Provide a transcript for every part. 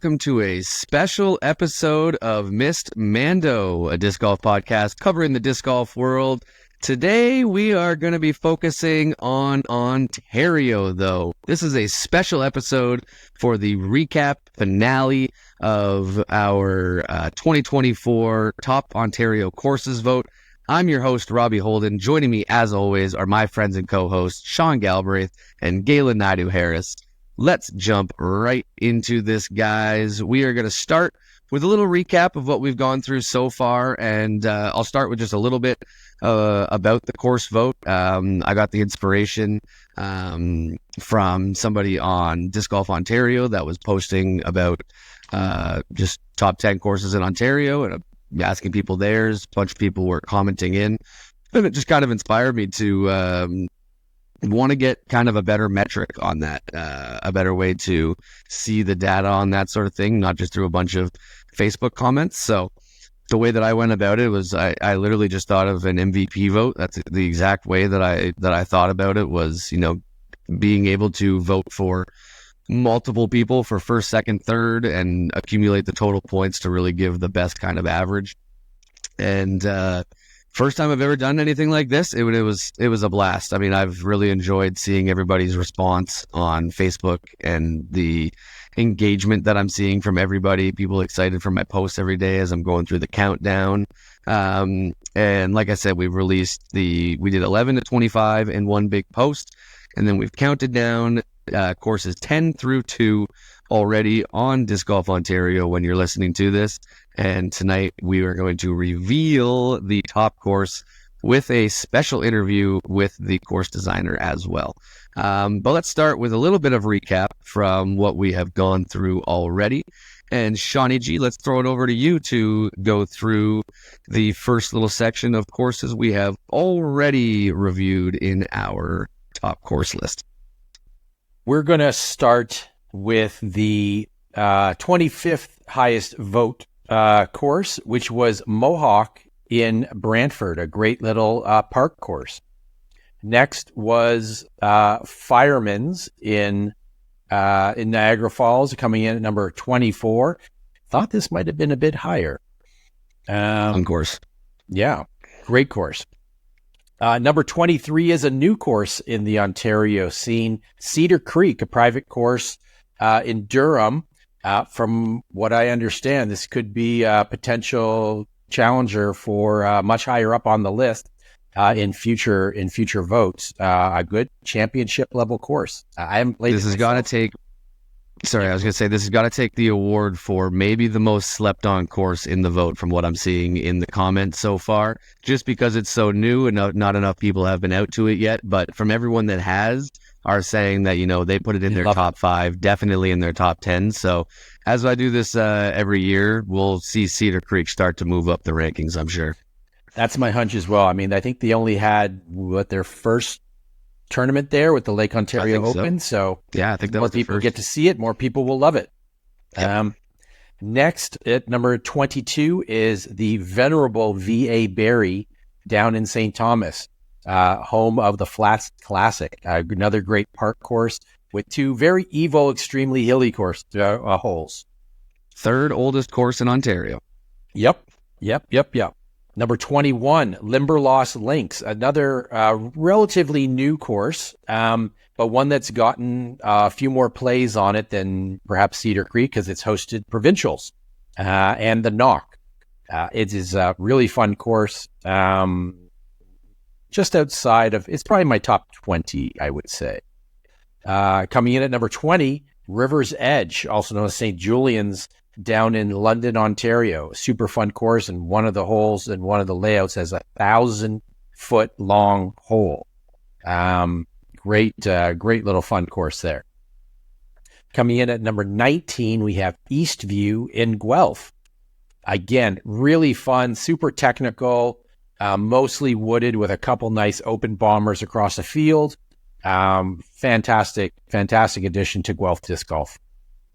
welcome to a special episode of Missed Mando, a disc golf podcast covering the disc golf world. Today, we are going to be focusing on Ontario, though. This is a special episode for the recap finale of our 2024 Top Ontario Courses vote. I'm your host, Robbie Holden. Joining me, as always, are my friends and co-hosts, Sean Galbraith and Galen Naidu-Harris. Let's jump right into this, guys. We are going to start with a little recap of what we've gone through so far, and I'll start with just a little bit about the course vote. I got the inspiration from somebody on Disc Golf Ontario that was posting about just top 10 courses in Ontario, and asking people theirs. A bunch of people were commenting in, and it just kind of inspired me to want to get kind of a better metric on that, a better way to see the data on that sort of thing, not just through a bunch of Facebook comments. So the way that I went about it was I literally just thought of an MVP vote. That's the exact way that I thought about it, was, being able to vote for multiple people for first, second, third, and accumulate the total points to really give the best kind of average. And first time I've ever done anything like this, it was a blast. I mean, I've really enjoyed seeing everybody's response on Facebook and the engagement that I'm seeing from everybody. People excited for my posts every day as I'm going through the countdown. And like I said, we did 11 to 25 in one big post, and then we've counted down courses 10 through 2 already on Disc Golf Ontario when you're listening to this. And tonight we are going to reveal the top course with a special interview with the course designer as well. But let's start with a little bit of recap from what we have gone through already. And Shawnee G, let's throw it over to you to go through the first little section of courses we have already reviewed in our top course list. We're going to start with the 25th highest vote course, which was Mohawk in Brantford, a great little park course. Next was Fireman's in Niagara Falls, coming in at number 24. Thought this might have been a bit higher. Fun course. Yeah, great course. Number 23 is a new course in the Ontario scene, Cedar Creek, a private course in Durham. From what I understand, this could be a potential challenger for much higher up on the list in future votes. A good championship level course. I haven't played. This has got to take. Sorry, I was going to say this has got to take the award for maybe the most slept on course in the vote from what I'm seeing in the comments so far, just because it's so new and not enough people have been out to it yet. But from everyone that has, are saying that, they put it in their top 5, definitely in their top 10. So as I do this every year, we'll see Cedar Creek start to move up the rankings, I'm sure. That's my hunch as well. I mean, I think they only had their first tournament there with the Lake Ontario Open. So yeah, I think that more was people first. Get to see it, more people will love it. Yep. Next, at number 22 is the venerable V.A. Barry down in St. Thomas, home of the Flats Classic, another great park course with 2 very extremely hilly holes. Third oldest course in Ontario. Yep. Number 21, Limberlost Links, another relatively new course, but one that's gotten a few more plays on it than perhaps Cedar Creek because it's hosted provincials and the Knock. It is a really fun course, just outside of, it's probably my top 20, I would say. Coming in at number 20, River's Edge, also known as St. Julian's, down in London, Ontario. Super fun course, and one of the holes and one of the layouts has 1,000-foot long hole. Great little fun course there. Coming in at number 19, we have Eastview in Guelph. Again, really fun, super technical, mostly wooded with a couple nice open bombers across the field. Fantastic addition to Guelph Disc Golf.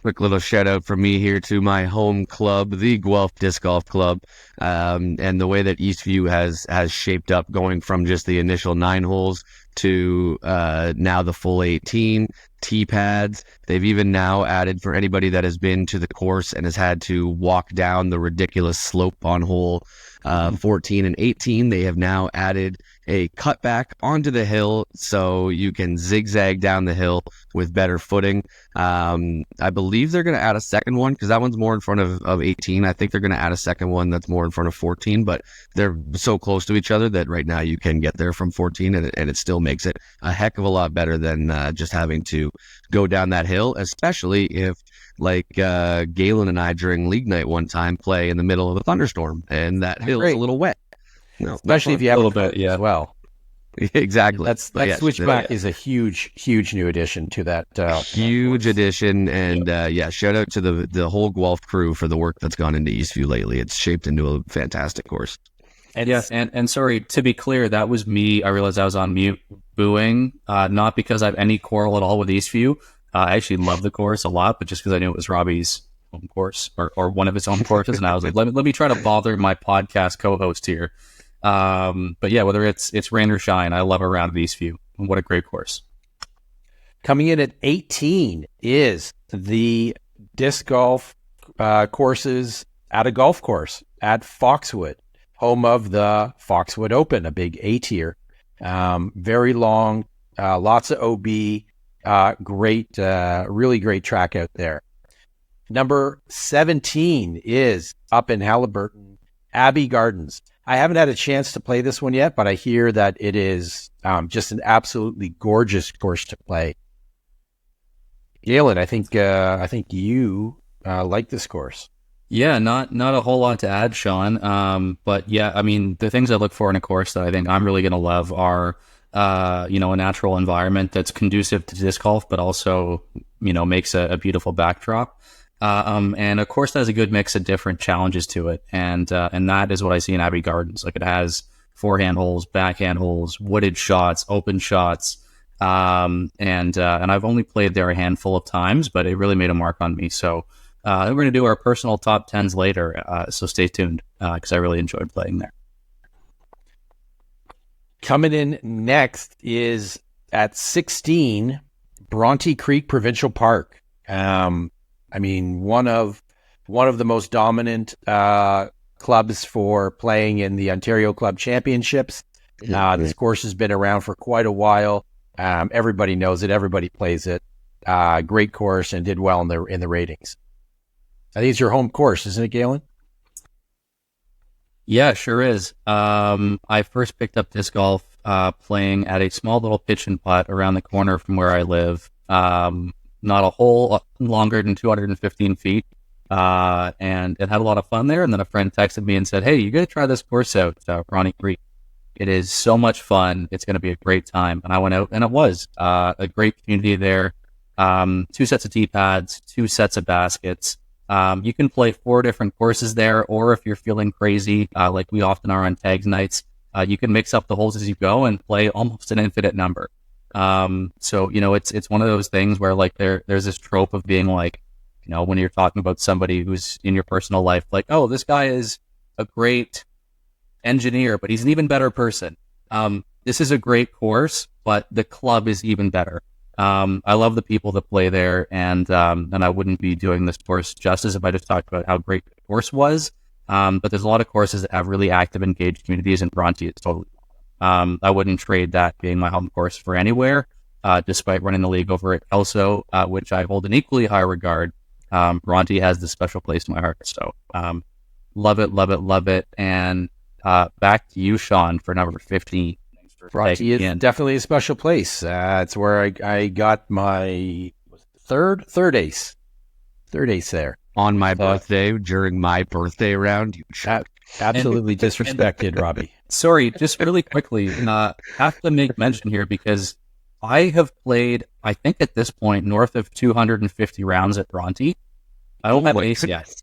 Quick little shout out from me here to my home club, the Guelph Disc Golf Club, and the way that Eastview has shaped up, going from just the initial 9 holes to now the full 18, tee pads. They've even now added, for anybody that has been to the course and has had to walk down the ridiculous slope on hole 14 and 18, they have now added a cutback onto the hill so you can zigzag down the hill with better footing. I believe they're going to add a second one because that one's more in front of 18. I think they're going to add a second one that's more in front of 14, but they're so close to each other that right now you can get there from 14, and it still makes it a heck of a lot better than just having to go down that hill, especially if, like Galen and I during league night one time, play in the middle of a thunderstorm and that hill's a little wet. No, especially if you have a little bit, as well. Exactly. That switchback is a huge new addition to that. Huge addition, and shout out to the whole Guelph crew for the work that's gone into Eastview lately. It's shaped into a fantastic course. And yes, and sorry, to be clear, that was me. I realized I was on mute booing, not because I have any quarrel at all with Eastview. I actually love the course a lot, but just because I knew it was Robbie's home course or one of his home courses, and I was like, let me try to bother my podcast co-host here. But yeah, whether it's rain or shine, I love a round of Eastview. What a great course. Coming in at 18 is the disc golf courses at a golf course at Foxwood, home of the Foxwood Open, a big A tier. Very long, lots of OB, great, really great track out there. Number 17 is up in Halliburton, Abbey Gardens. I haven't had a chance to play this one yet, but I hear that it is just an absolutely gorgeous course to play. Galen, I think you like this course. Yeah, not a whole lot to add, Sean. But yeah, I mean, the things I look for in a course that I think I'm really going to love are, a natural environment that's conducive to disc golf, but also, makes a beautiful backdrop. And of course, that has a good mix of different challenges to it. And that is what I see in Abbey Gardens. Like, it has forehand holes, backhand holes, wooded shots, open shots. And I've only played there a handful of times, but it really made a mark on me. So, we're going to do our personal top 10s later. So stay tuned, because I really enjoyed playing there. Coming in next is at 16, Bronte Creek Provincial Park. One of the most dominant clubs for playing in the Ontario Club Championships. This course has been around for quite a while. Everybody knows it. Everybody plays it. Great course, and did well in the ratings. I think it's your home course, isn't it, Galen? Yeah, sure is. I first picked up disc golf playing at a small little pitch and putt around the corner from where I live. Not a hole longer than 215 feet, and it had a lot of fun there. And then a friend texted me and said, "Hey, you got to try this course out, Bronte Creek. It is so much fun. It's going to be a great time." And I went out, and it was a great community there. 2 sets of tee pads, 2 sets of baskets. You can play 4 different courses there, or if you're feeling crazy, like we often are on tags nights, you can mix up the holes as you go and play almost an infinite number. So, it's one of those things where, like, there's this trope of being like, when you're talking about somebody who's in your personal life, like, oh, this guy is a great engineer, but he's an even better person. This is a great course, but the club is even better. I love the people that play there, and I wouldn't be doing this course justice if I just talked about how great the course was. But there's a lot of courses that have really active, engaged communities, and Bronte is totally. I wouldn't trade that being my home course for anywhere, despite running the league over at Kelso, which I hold in equally high regard. Bronte has this special place in my heart. So love it, love it, love it. And back to you, Sean, for number 15. Bronte is definitely a special place. It's where I got my third ace there. On my birthday, during my birthday round, you absolutely disrespected Robbie. Sorry, just really quickly, have to make mention here because I have played, I think at this point, north of 250 rounds at Bronte. I don't have ace yet.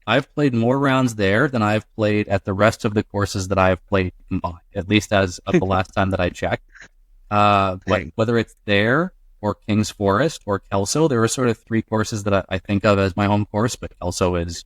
I've played more rounds there than I've played at the rest of the courses that I've played combined, at least as of the last time that I checked. But whether it's there or King's Forest or Kelso, there are sort of 3 courses that I think of as my home course, but Kelso is,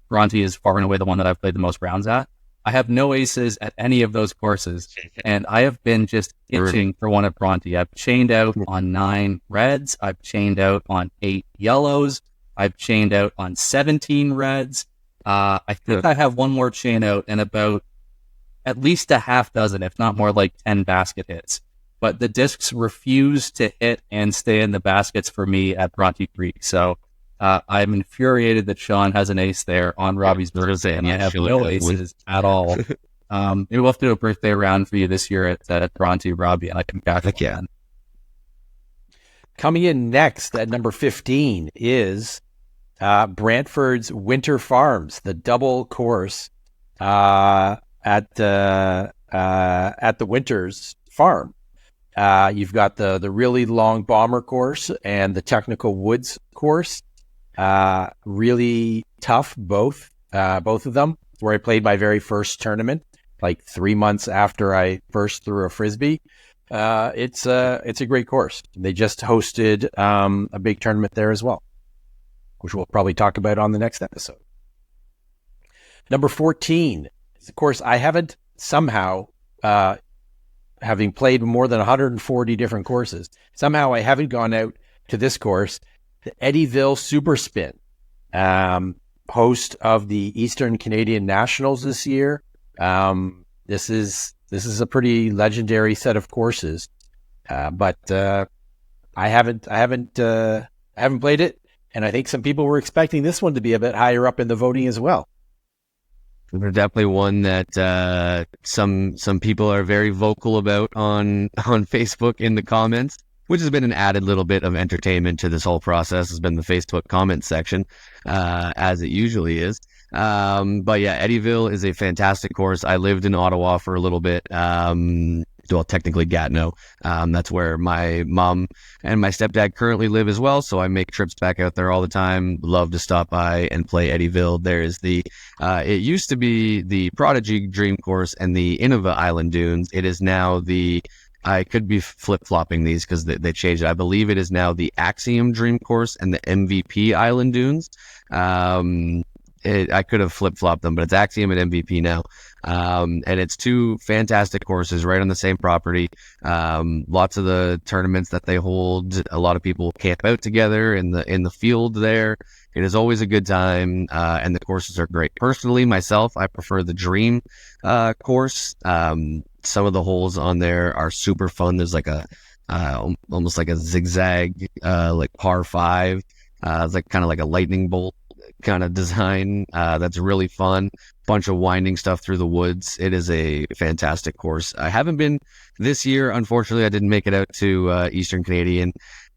Bronte is far and away the one that I've played the most rounds at. I have no aces at any of those courses, and I have been just itching for one at Bronte. I've chained out on 9 reds. I've chained out on 8 yellows. I've chained out on 17 reds. I think I have one more chain out and about at least a half dozen, if not more, like 10 basket hits. But the discs refuse to hit and stay in the baskets for me at Bronte Creek. So I'm infuriated that Sean has an ace there on Robbie's birthday, and I have no aces at all. Maybe we'll have to do a birthday round for you this year at Bronte, Robbie, and I can back it. Yeah. Coming in next at number 15 is Brantford's Winter Farms, the double course at the Winters Farm. You've got the really long bomber course and the technical woods course. Really tough, both of them. Where I played my very first tournament, like 3 months after I first threw a frisbee. It's a great course. They just hosted a big tournament there as well, which we'll probably talk about on the next episode. Number 14 is a course I haven't somehow, having played more than 140 different courses, somehow I haven't gone out to this course, the Eddyville Super Spin, host of the Eastern Canadian Nationals this year. This is a pretty legendary set of courses, but I haven't played it, and I think some people were expecting this one to be a bit higher up in the voting as well. They're definitely one that some people are very vocal about on Facebook in the comments, which has been an added little bit of entertainment to this whole process. Has been the Facebook comment section, as it usually is. But yeah, Eddyville is a fantastic course. I lived in Ottawa for a little bit. Well, technically Gatineau. That's where my mom and my stepdad currently live as well. So I make trips back out there all the time. Love to stop by and play Eddyville. There is it used to be the Prodigy Dream Course and the Innova Island Dunes. It is now I could be flip-flopping these because they changed it. I believe it is now the Axiom Dream Course and the MVP Island Dunes. I could have flip-flopped them, but it's Axiom and MVP now. And it's 2 fantastic courses right on the same property. Lots of the tournaments that they hold, a lot of people camp out together in the field there. It is always a good time, and the courses are great. Personally, myself, I prefer the Dream course. Some of the holes on there are super fun. There's like almost like a zigzag, like par 5. It's like kind of like a lightning bolt kind of design. That's really fun. Bunch of winding stuff through the woods. It is a fantastic course. I haven't been this year. Unfortunately, I didn't make it out to Eastern Canadian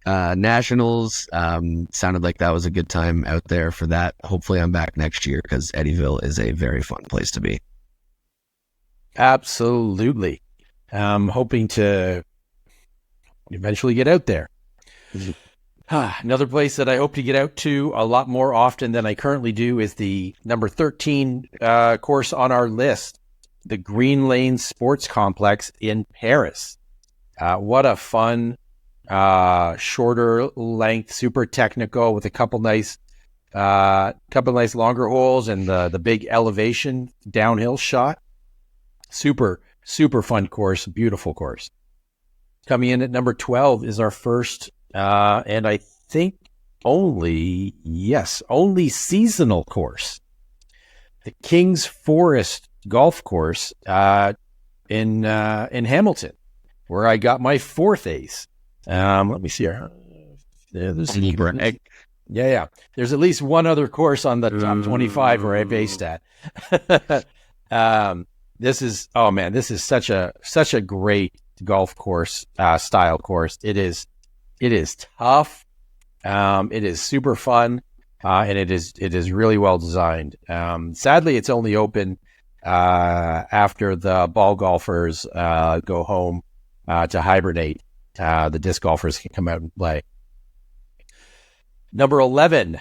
Nationals. Sounded like that was a good time out there for that. Hopefully I'm back next year because Eddyville is a very fun place to be. Absolutely. Hoping to eventually get out there. Another place that I hope to get out to a lot more often than I currently do is the number 13 course on our list, the Green Lane Sports Complex in Paris. What a fun, shorter length, super technical with a couple nice longer holes and the big elevation downhill shot. Super, super fun course, beautiful course. Coming in at number 12 is our first, and I think only seasonal course. The King's Forest Golf Course in Hamilton, where I got my 4th ace. Let me see here. Yeah. There's at least one other course on the top 25 where I based at. This is such a great golf course style course. It is tough. It is super fun, and it is really well designed. Sadly, it's only open after the ball golfers go home to hibernate. The disc golfers can come out and play. Number 11,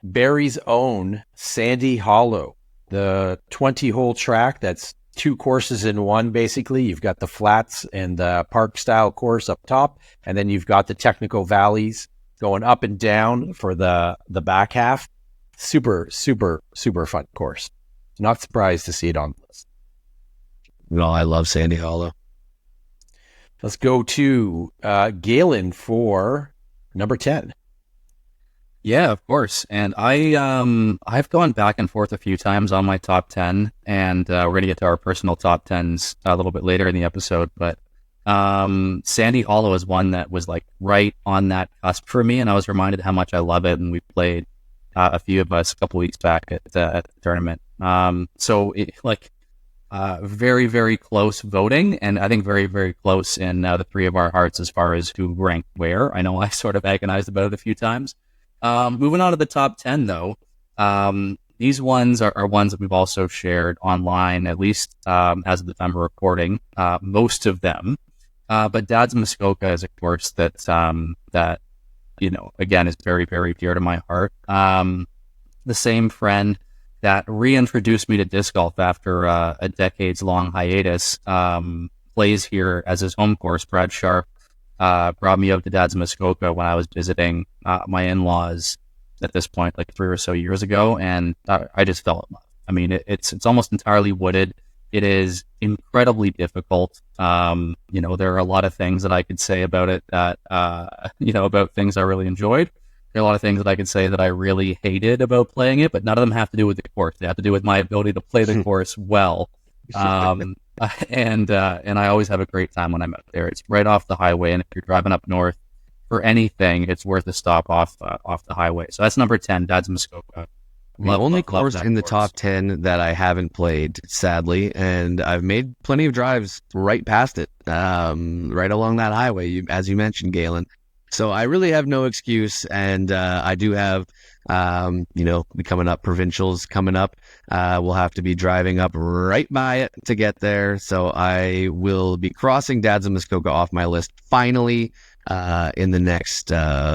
Barry's own Sandy Hollow, the 20-hole track that's 2 courses in one, basically. You've got the flats and the park-style course up top, and then you've got the technical valleys going up and down for the back half. Super, super, super fun course. Not surprised to see it on the list. No, I love Sandy Hollow. Let's go to Galen for number 10. Yeah, of course. And I've gone back and forth a few times on my top 10, and we're going to get to our personal top 10s a little bit later in the episode. But Sandy Hollow is one that was like right on that cusp for me, and I was reminded how much I love it. And we played a few of us a couple weeks back at the tournament. So it, like very, very close voting, and I think very, very close in the three of our hearts as far as who ranked where. I know I sort of agonized about it a few times. Moving on to the top 10, though, these ones are ones that we've also shared online, at least as of the time of recording, most of them. But Dad's Muskoka is a course that, again, is very, very dear to my heart. The same friend that reintroduced me to disc golf after a decades-long hiatus plays here as his home course. Brad Sharp brought me out to Dad's Muskoka when I was visiting my in-laws at this point, like 3 or so years ago, and I just fell in love. I mean, it's almost entirely wooded. It is incredibly difficult. There are a lot of things that I could say about it that, about things I really enjoyed. There are a lot of things that I could say that I really hated about playing it, but none of them have to do with the course. They have to do with my ability to play the course well. And I always have a great time when I'm out there. It's right off the highway, and if you're driving up north for anything, it's worth a stop off the highway. So that's number 10, Dad's Muskoka. The only course in the top 10 that I haven't played, sadly, and I've made plenty of drives right past it, right along that highway, as you mentioned, Galen. So I really have no excuse, and I do have, coming up, provincials coming up. We'll have to be driving up right by it to get there. So I will be crossing Dad's and Muskoka off my list finally in the next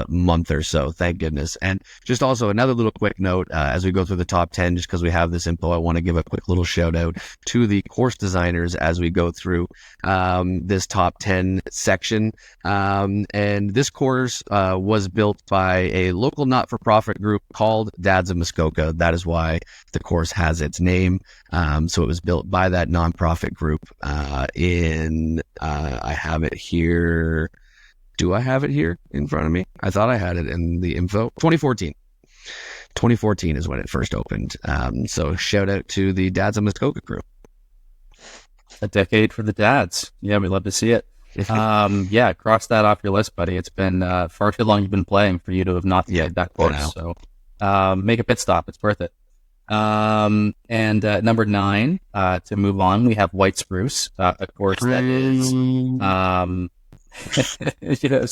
month or so. Thank goodness. And just also another little quick note as we go through the top 10, just because we have this info, I want to give a quick little shout out to the course designers as we go through this top 10 section. And this course was built by a local not-for-profit group called Dad's of Muskoka. That is why the course has its name. So it was built by that nonprofit group I have it here. Do I have it here in front of me? I thought I had it in the info. 2014. 2014 is when it first opened. So shout out to the Dads of Muskoka crew. A decade for the dads. Yeah, we'd love to see it. Cross that off your list, buddy. It's been far too long you've been playing for you to have not played that course. So make a pit stop. It's worth it. And number 9, to move on, we have White Spruce, a course that is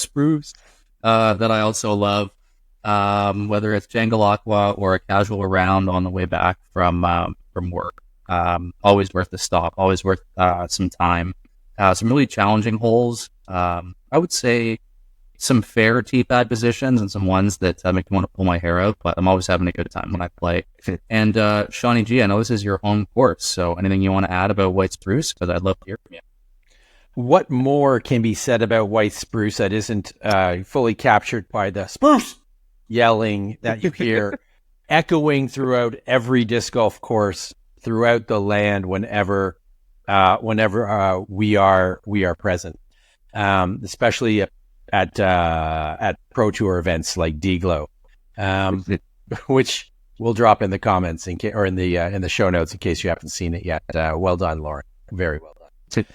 spruce that I also love, whether it's Jangle Aqua or a casual round on the way back from work. Always worth the stop, always worth some time. Some really challenging holes. I would say some fair tee pad positions and some ones that make me want to pull my hair out, but I'm always having a good time when I play. And Shawnee G, I know this is your home course, so anything you want to add about White Spruce? Because I'd love to hear from you. What more can be said about White Spruce that isn't fully captured by the spruce yelling that you hear echoing throughout every disc golf course throughout the land whenever we are present, especially at Pro Tour events like D-Glow, which we'll drop in the comments in the show notes in case you haven't seen it yet. Well done, Lauren. Very well done.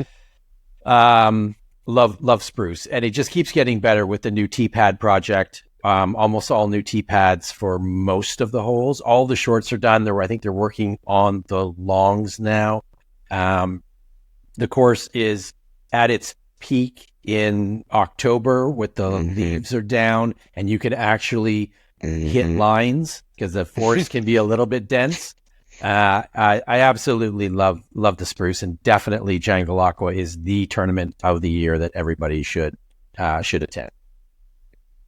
Love Spruce, and it just keeps getting better with the new tee pad project. Almost all new tee pads for most of the holes. All the shorts are done. I think they're working on the longs now. The course is at its peak in October with the leaves are down and you can actually hit lines because the forest can be a little bit dense. I absolutely love the Spruce, and definitely Jangle Aqua is the tournament of the year that everybody should attend.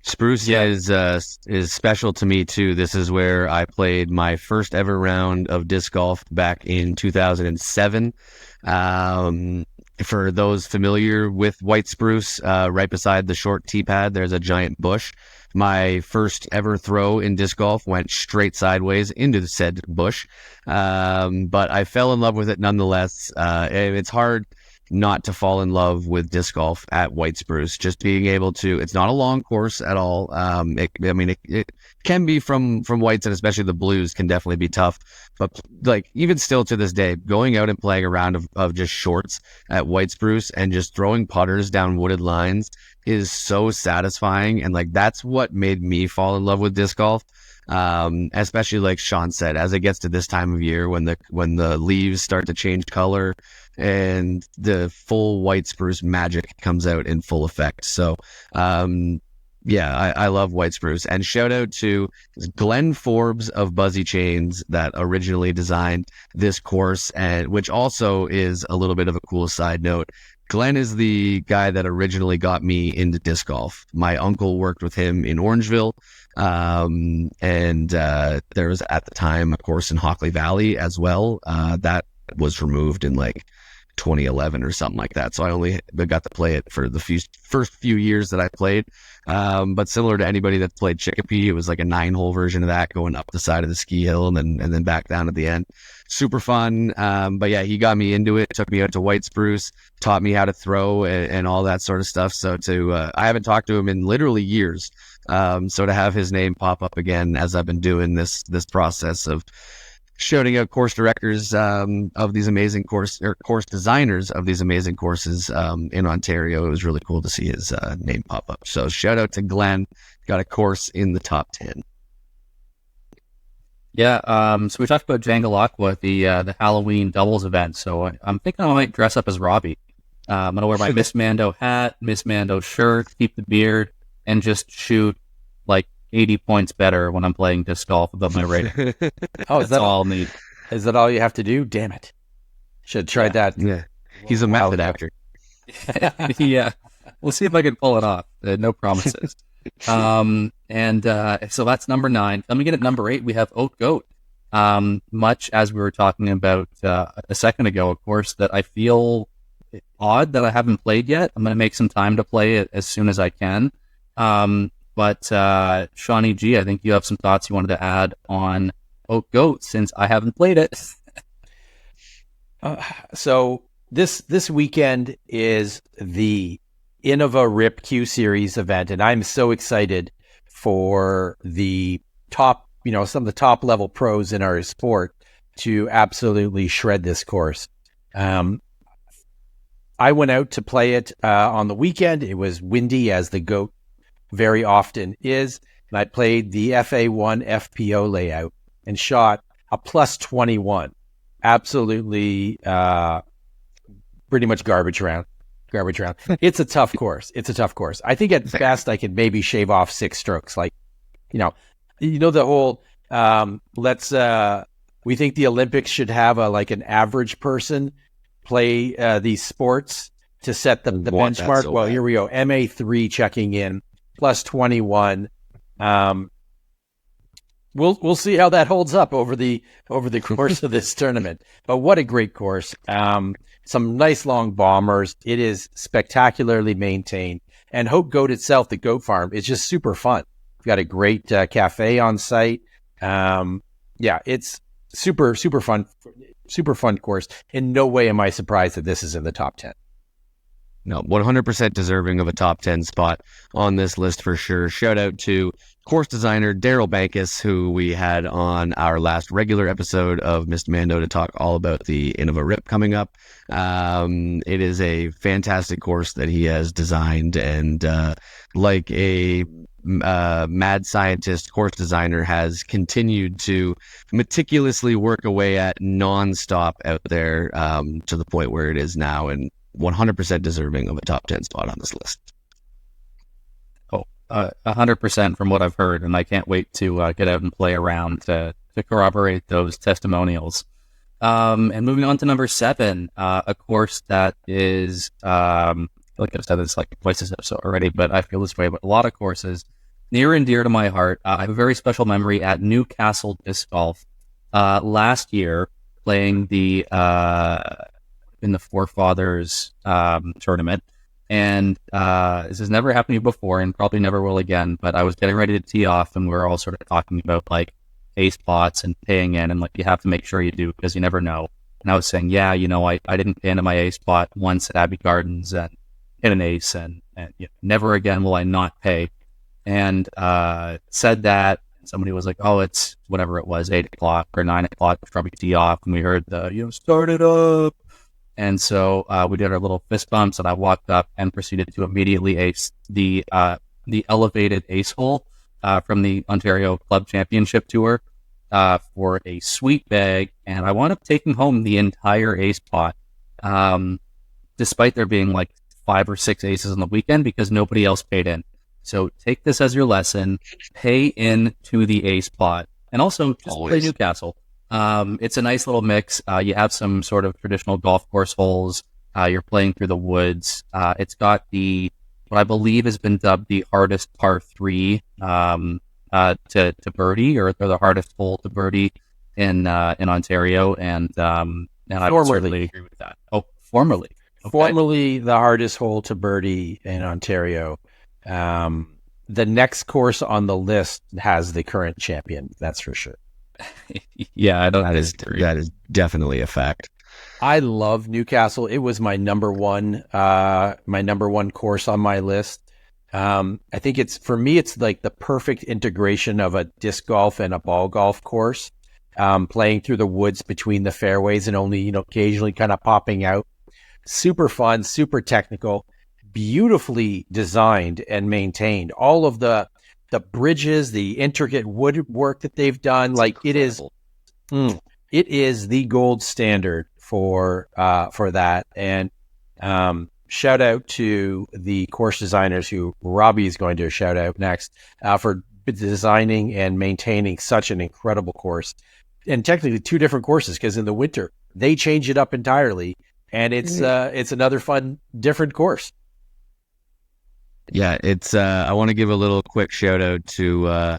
Spruce is special to me too. This is where I played my first ever round of disc golf back in 2007. For those familiar with White Spruce, right beside the short tee pad, there's a giant bush. my first ever throw in disc golf went straight sideways into the said bush. But I fell in love with it nonetheless. It's hard not to fall in love with disc golf at White Spruce. Just being able to, it's not a long course at all. It can be from whites, and especially the blues can definitely be tough. But like even still to this day, going out and playing a round of just shorts at White Spruce and just throwing putters down wooded lines is so satisfying. And like that's what made me fall in love with disc golf. Especially like Sean said, as it gets to this time of year when the leaves start to change color and the full White Spruce magic comes out in full effect. So, I love White Spruce, and shout out to Glenn Forbes of Buzzy Chains that originally designed this course, and which also is a little bit of a cool side note. Glenn is the guy that originally got me into disc golf. My uncle worked with him in Orangeville. There was at the time a course in Hockley Valley as well. That was removed in like 2011 or something like that. So I only got to play it for the first few years that I played. But similar to anybody that played Chicopee, it was like a 9-hole version of that, going up the side of the ski hill and then back down at the end. Super fun. But yeah, he got me into it, took me out to White Spruce, taught me how to throw and all that sort of stuff. So I haven't talked to him in literally years. So to have his name pop up again as I've been doing this process of shouting out course directors of these amazing course designers of these amazing courses in Ontario, it was really cool to see his name pop up. So shout out to Glenn, got a course in the top 10. Yeah, so we talked about Jangalaqua, the Halloween doubles event. So I'm thinking I might dress up as Robbie. I'm gonna wear my Miss Mando hat, Miss Mando shirt, keep the beard, and just shoot like 80 points better when I'm playing disc golf above my rating. Oh, That's all I'll need. Is that all you have to do? Damn it. Should have tried that. Yeah. He's a method actor. Yeah. We'll see if I can pull it off. No promises. So that's number 9. Coming in at number 8, we have Oat Goat. Much as we were talking about a second ago, of course, that I feel odd that I haven't played yet. I'm going to make some time to play it as soon as I can. But Shawnee G, I think you have some thoughts you wanted to add on Oat Goat since I haven't played it. So this weekend is the Innova Rip Q Series event, and I'm so excited for the top, some of the top level pros in our sport to absolutely shred this course. I went out to play it on the weekend. It was windy, as the Goat very often is, and I played the FA1 FPO layout and shot a plus 21. Absolutely, pretty much garbage round. It's a tough course. I think at best I could maybe shave off 6 strokes. Like, the whole we think the Olympics should have an average person play these sports to set the benchmark. So here we go. MA3 checking in. Plus 21. We'll see how that holds up over the course of this tournament. But what a great course! Some nice long bombers. It is spectacularly maintained, and Hope Goat itself, the goat farm, is just super fun. We've got a great cafe on site. It's super fun course. In no way am I surprised that this is in the top 10. No, 100% deserving of a top 10 spot on this list for sure. Shout out to course designer Daryl Bankus, who we had on our last regular episode of Mist Mando to talk all about the Innova Rip coming up. It is a fantastic course that he has designed, and like a mad scientist, course designer has continued to meticulously work away at nonstop out there to the point where it is now, and 100% deserving of a top 10 spot on this list. 100% from what I've heard, and I can't wait to get out and play around to corroborate those testimonials. And moving on to number 7, a course that is, like I've said this like twice this episode already, but I feel this way about a lot of courses, near and dear to my heart. I have a very special memory at Newcastle Disc Golf last year, playing in the Forefathers tournament. And this has never happened to me before and probably never will again, but I was getting ready to tee off and we were all sort of talking about like ace spots and paying in, and like you have to make sure you do because you never know. And I was saying, yeah, I didn't pay into my ace spot once at Abbey Gardens and hit an ace, and never again will I not pay. And said that. Somebody was like, oh, it's whatever it was, 8 o'clock or 9 o'clock, probably tee off, and we heard the, start it up. And so we did our little fist bumps, and I walked up and proceeded to immediately ace the elevated ace hole from the Ontario Club Championship Tour for a sweet bag, and I wound up taking home the entire ace pot, despite there being like 5 or 6 aces on the weekend because nobody else paid in. So take this as your lesson, pay in to the ace pot, and also just play Newcastle. It's a nice little mix. You have some sort of traditional golf course holes. You're playing through the woods. It's got what I believe has been dubbed the hardest par 3 to birdie, or the hardest hole to birdie in Ontario, and I would certainly agree with that. Oh, formerly. Okay. Formerly the hardest hole to birdie in Ontario. The next course on the list has the current champion. That's for sure. Yeah, I don't. That is definitely a fact. I love Newcastle. It was my number one course on my list. I think it's like the perfect integration of a disc golf and a ball golf course. Playing through the woods between the fairways and only, occasionally kind of popping out. Super fun, super technical, beautifully designed and maintained. All of the bridges, the intricate woodwork that they've done, like it is the gold standard for that. And shout out to the course designers, who Robbie is going to shout out next, for designing and maintaining such an incredible course. And technically 2 different courses, because in the winter they change it up entirely, and it's another fun, different course. Yeah, it's. I want to give a little quick shout out to,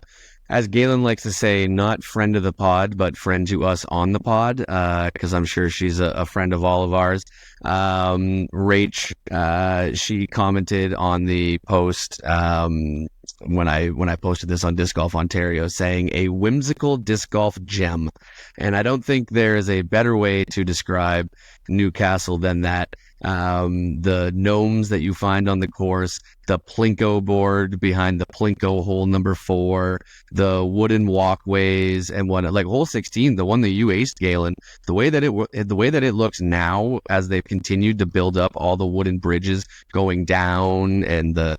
as Galen likes to say, not friend of the pod, but friend to us on the pod, because I'm sure she's a friend of all of ours. Rach, she commented on the post when I posted this on Disc Golf Ontario, saying a whimsical disc golf gem, and I don't think there is a better way to describe Newcastle than that. The gnomes that you find on the course, the plinko board behind the plinko hole number 4, the wooden walkways, and like hole 16, the one that you aced, Galen, the way that it looks now, as they've continued to build up all the wooden bridges going down and the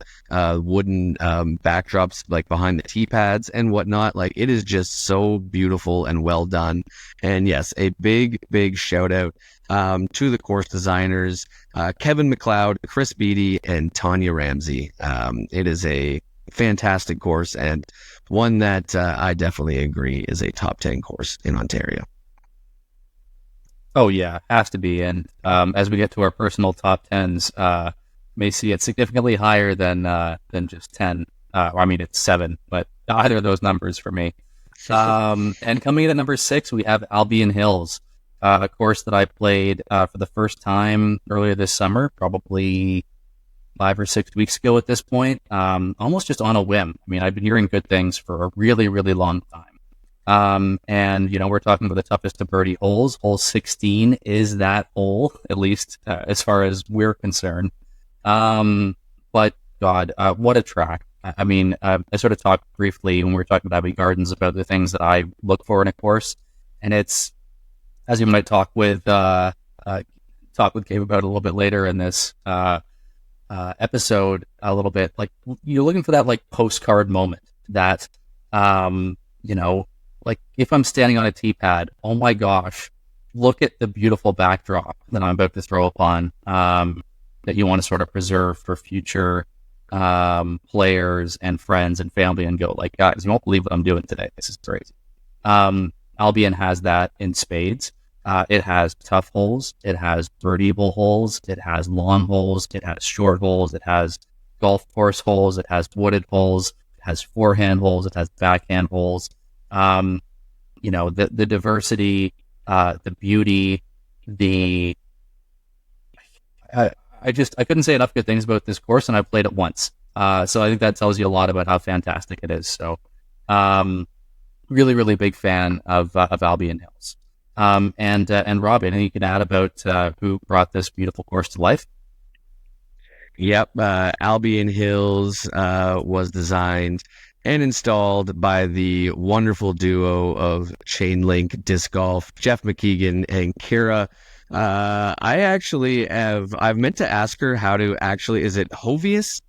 wooden backdrops like behind the tee pads and whatnot, like it is just so beautiful and well done. And yes, a big shout out to the course designers, Kevin McLeod, Chris Beatty, and Tanya Ramsey. It is a fantastic course, and one that I definitely agree is a top 10 course in Ontario. Oh yeah, has to be. And as we get to our personal top 10s, may see it significantly higher than just 10. It's 7, but either of those numbers for me. And coming in at number 6, we have Albion Hills. A course that I played for the first time earlier this summer, probably 5 or 6 weeks ago at this point, almost just on a whim. I mean, I've been hearing good things for a really, really long time. And, we're talking about the toughest to birdie holes. Hole 16 is that hole, at least as far as we're concerned. But, God, what a track. I mean, I sort of talked briefly when we were talking about Abbey Gardens about the things that I look for in a course. And it's, as you might talk with Gabe about a little bit later in this episode, a little bit, like you're looking for that like postcard moment that, like if I'm standing on a tee pad, oh my gosh, look at the beautiful backdrop that I'm about to throw upon, that you want to sort of preserve for future players and friends and family, and go like, guys, you won't believe what I'm doing today. This is crazy. Albion has that in spades. It has tough holes. It has birdieable holes. It has long holes. It has short holes. It has golf course holes. It has wooded holes. It has forehand holes. It has backhand holes. The diversity, the beauty, I couldn't say enough good things about this course, and I played it once. So I think that tells you a lot about how fantastic it is. So, really, really big fan of Albion Hills. And Rob, anything you can add about who brought this beautiful course to life? Yep, Albion Hills was designed and installed by the wonderful duo of Chainlink Disc Golf, Jeff McKeegan and Kira. I've meant to ask her how to actually, is it Hovius?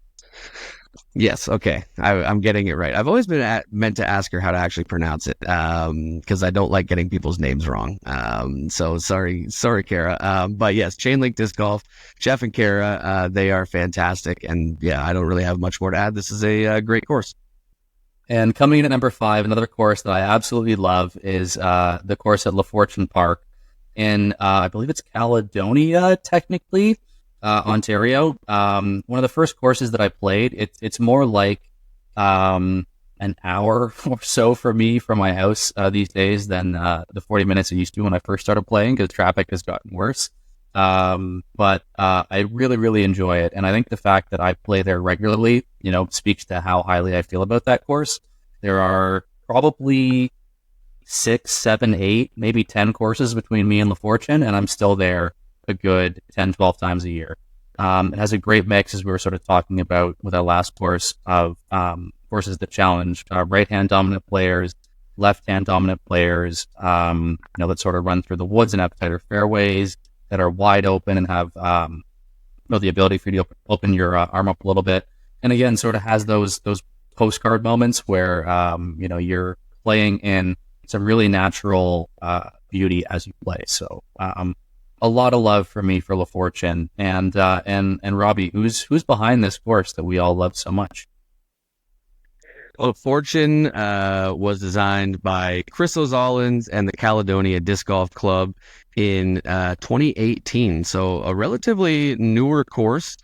Yes, okay. I'm getting it right. I've always been meant to ask her how to actually pronounce it, because I don't like getting people's names wrong. So sorry, Kara. But yes, Chainlink Disc Golf, Jeff and Kara, they are fantastic. And yeah, I don't really have much more to add. This is a great course. And coming in at number 5, another course that I absolutely love is the course at La Fortune Park in, I believe it's Caledonia, technically. Ontario. One of the first courses that I played, it's more like an hour or so for me from my house these days than the 40 minutes I used to when I first started playing, because traffic has gotten worse. But I really, really enjoy it. And I think the fact that I play there regularly, speaks to how highly I feel about that course. There are probably 6, 7, 8, maybe 10 courses between me and La Fortune, and I'm still there a good 10, 12 times a year. It has a great mix, as we were sort of talking about with our last course, of courses that challenge right-hand dominant players, left-hand dominant players, that sort of run through the woods and have tighter fairways, that are wide open and have the ability for you to open your arm up a little bit. And again, sort of has those postcard moments where you're playing in some really natural beauty as you play. So a lot of love for me for La Fortune. And Robbie, who's behind this course that we all love so much? Well, Fortune was designed by Chris O'Zollins and the Caledonia Disc Golf Club in 2018. So a relatively newer course.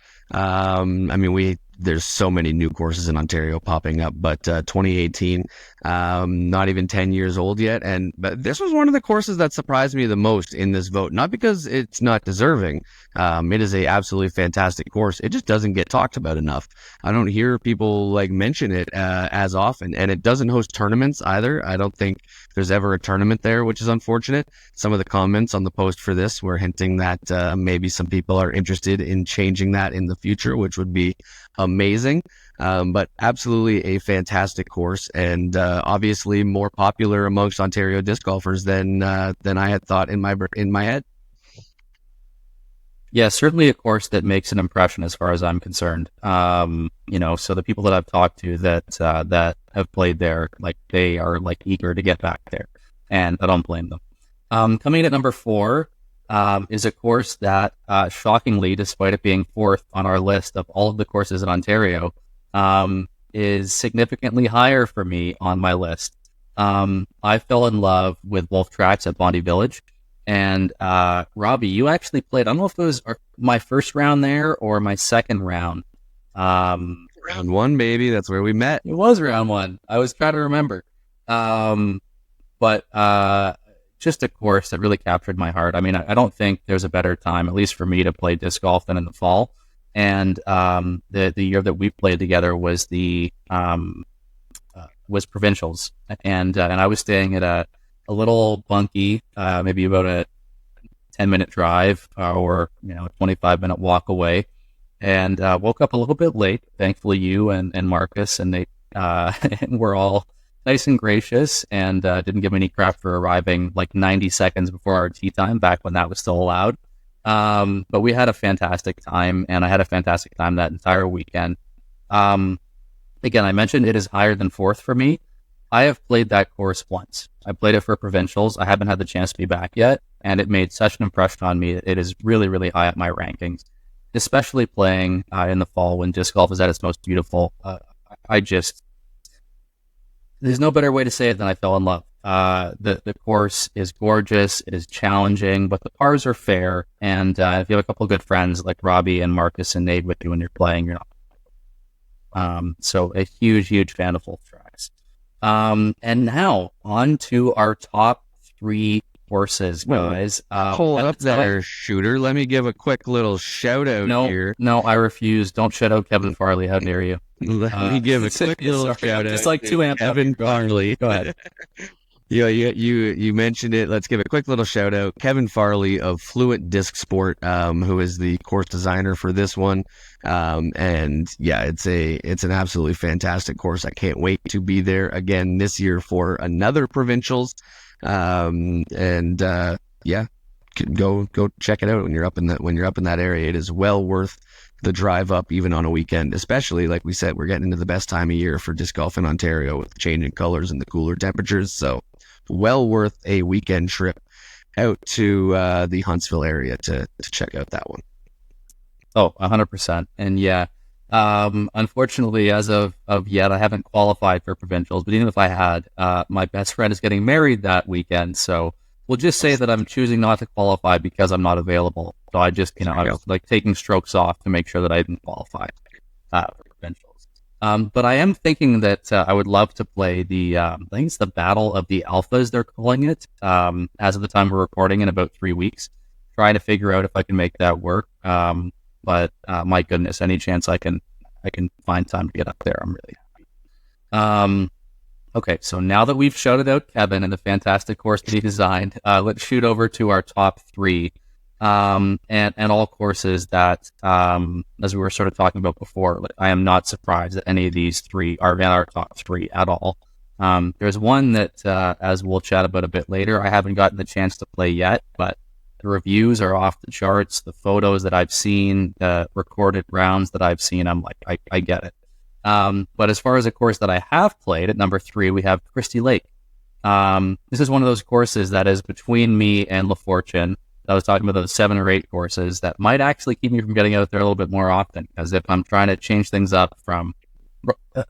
There's so many new courses in Ontario popping up, but 2018, not even 10 years old yet. But this was one of the courses that surprised me the most in this vote, not because it's not deserving. It is a absolutely fantastic course. It just doesn't get talked about enough. I don't hear people mention it as often, and it doesn't host tournaments either. I don't think there's ever a tournament there, which is unfortunate. Some of the comments on the post for this were hinting that maybe some people are interested in changing that in the future, which would be amazing. But absolutely a fantastic course, and obviously more popular amongst Ontario disc golfers than I had thought in my head. Yeah, certainly a course that makes an impression as far as I'm concerned. So the people that I've talked to that have played there, they are eager to get back there, and I don't blame them. Coming in at number 4 is a course that, shockingly, despite it being 4th on our list of all of the courses in Ontario, is significantly higher for me on my list. I fell in love with Wolf Tracks at Bondi Village. And Robbie, you actually played, I don't know if it was my first round there or my second round. Round 1, maybe. That's where we met. It was round 1. I was trying to remember. But just a course that really captured my heart. I don't think there's a better time, at least for me, to play disc golf than in the fall. And the year that we played together was was provincials, and I was staying at a little bunkie, maybe about a 10-minute drive or 25-minute walk away, and woke up a little bit late. Thankfully, you and Marcus and they were all nice and gracious and didn't give me any crap for arriving 90 seconds before our tee time, back when that was still allowed. But we had a fantastic time, and I had a fantastic time that entire weekend. Again, I mentioned it is higher than 4th for me. I have played that course once. I played it for provincials. I haven't had the chance to be back yet, and it made such an impression on me that it is really, really high up my rankings, especially playing in the fall when disc golf is at its most beautiful. There's no better way to say it than I fell in love. The course is gorgeous. It is challenging, but the pars are fair. And if you have a couple of good friends like Robbie and Marcus and Nate with you when you're playing, you're not. So a huge, huge fan of Wolf Tracks. And now on to our top 3 courses, Well, guys. Hold up there, shooter. Let me give a quick little shout out here. No, I refuse. Don't shout out Kevin Farley. How dare you? Let me give a quick little shout out. Just like two amp. Kevin Farley. Go ahead. Yeah, you mentioned it. Let's give a quick little shout out. Kevin Farley of Fluent Disc Sport, who is the course designer for this one. And yeah, it's an absolutely fantastic course. I can't wait to be there again this year for another provincials. Yeah, go check it out when you're up in that area. It is well worth the drive up, even on a weekend, especially like we said, we're getting into the best time of year for disc golf in Ontario with changing colors and the cooler temperatures. So well worth a weekend trip out to the Huntsville area to check out that one. Oh, 100%. And yeah, unfortunately, as of yet, I haven't qualified for provincials, but even if I had, my best friend is getting married that weekend. So we'll just say that I'm choosing not to qualify because I'm not available. So I just, I was like taking strokes off to make sure that I didn't qualify for provincials. But I am thinking that I would love to play I think it's the Battle of the Alphas, they're calling it, as of the time we're recording in about 3 weeks. Trying to figure out if I can make that work. But my goodness, any chance I can find time to get up there, I'm really happy. Okay, so now that we've shouted out Kevin and the fantastic course that he designed, let's shoot over to our top three, and all courses that, as we were sort of talking about before, I am not surprised that any of these three are in our top three at all. There's one that, as we'll chat about a bit later, I haven't gotten the chance to play yet, but the reviews are off the charts. The photos that I've seen, the recorded rounds that I've seen, I'm like, I get it. But as far as a course that I have played, at number 3, we have Christie Lake. This is one of those courses that is between me and La Fortune. I was talking about those 7 or 8 courses that might actually keep me from getting out there a little bit more often. Because if I'm trying to change things up from, I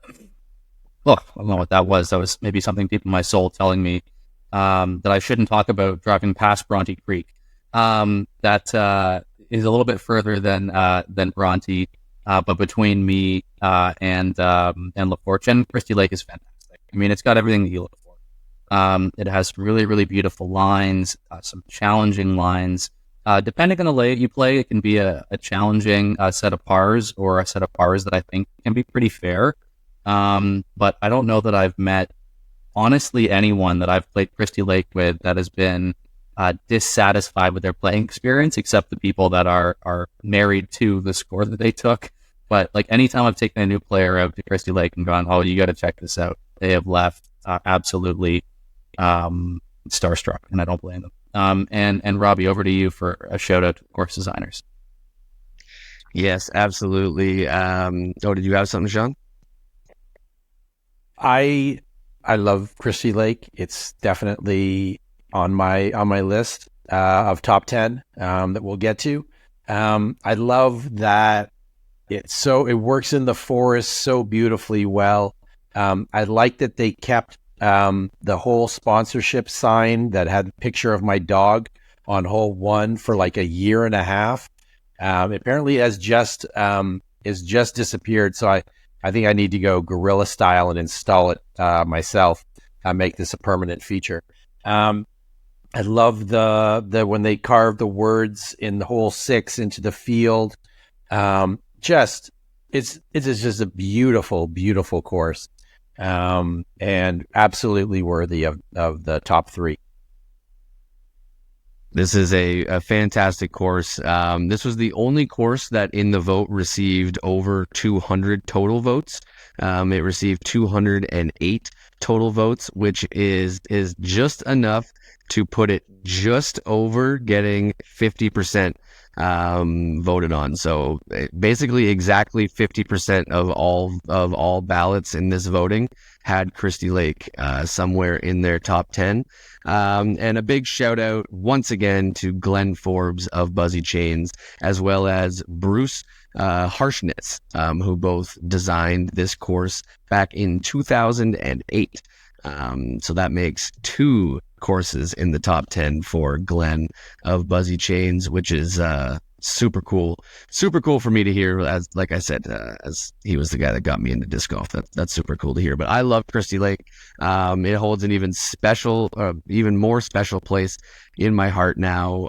don't know what that was. That was maybe something deep in my soul telling me that I shouldn't talk about driving past Bronte Creek. That is a little bit further than Bronte. But between me and La Fortune, Christie Lake is fantastic. I mean, it's got everything that you look for. It has some really, really beautiful lines, some challenging lines. Depending on the layout you play, it can be a challenging set of pars or a set of pars that I think can be pretty fair. But I don't know that I've met, honestly, anyone that I've played Christie Lake with that has been dissatisfied with their playing experience, except the people that are married to the score that they took. But like anytime I've taken a new player out to Christie Lake and gone, oh, you got to check this out, they have left absolutely starstruck, and I don't blame them. And Robbie, over to you for a shout out to course designers. Yes, absolutely. Did you have something, Sean? I love Christie Lake. It's definitely on my list of top 10 that we'll get to. I love that it works in the forest so beautifully well. I like that they kept the whole sponsorship sign that had a picture of my dog on hole 1 for like a year and a half. Apparently has just disappeared. So I think I need to go guerrilla style and install it myself. Make this a permanent feature. I love the when they carve the words in the hole 6 into the field. It's just a beautiful, beautiful course, and absolutely worthy of the top 3. This is a fantastic course. This was the only course that in the vote received over 200 total votes. It received 208 total votes, which is just enough to put it just over getting 50% voted on. So basically exactly 50% of all ballots in this voting had Christie Lake somewhere in their top 10. And a big shout out once again to Glenn Forbes of Buzzy Chains, as well as Bruce Harshnitz, who both designed this course back in 2008. So that makes 2 courses in the top 10 for Glenn of Buzzy Chains, which is super cool for me to hear. As like I said, as he was the guy that got me into disc golf. That's super cool to hear. But I love Christie Lake. It holds an even more special place in my heart now,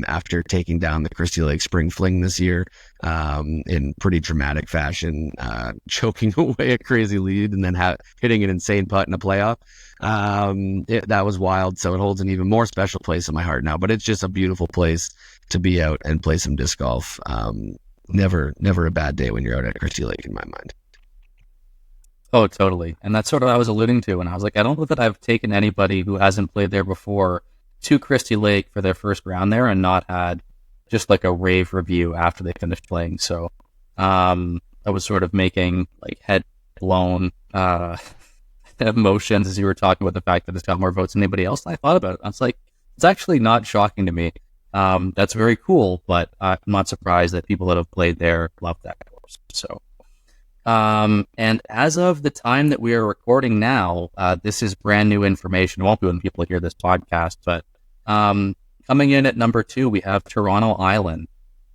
after taking down the Christie Lake Spring Fling this year, in pretty dramatic fashion, choking away a crazy lead and then hitting an insane putt in a playoff. That was wild. So it holds an even more special place in my heart now, but it's just a beautiful place to be out and play some disc golf. Never a bad day when you're out at Christie Lake in my mind. Oh, totally. And that's sort of what I was alluding to. And I was like, I don't know that I've taken anybody who hasn't played there before to Christie Lake for their first round there and not had just like a rave review after they finished playing. So I was sort of making like head blown emotions as you were talking about the fact that it's got more votes than anybody else. And I thought about it. I was like, it's actually not shocking to me. That's very cool, but I'm not surprised that people that have played there love that course. So. And as of the time that we are recording now, this is brand new information. It won't be when people hear this podcast, but coming in at number 2, we have Toronto Island,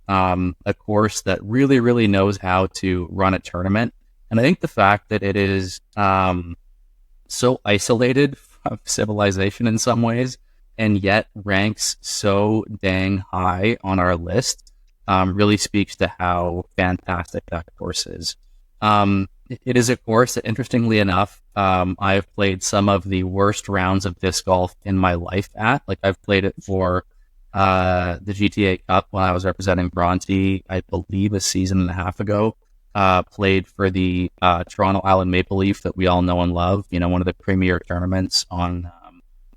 a course that really, really knows how to run a tournament. And I think the fact that it is so isolated from civilization in some ways, and yet ranks so dang high on our list, really speaks to how fantastic that course is. It is a course that, interestingly enough, I've played some of the worst rounds of disc golf in my life at. Like, I've played it for the GTA Cup when I was representing Bronte, I believe a season and a half ago. Played for the Toronto Island Maple Leaf that we all know and love, one of the premier tournaments on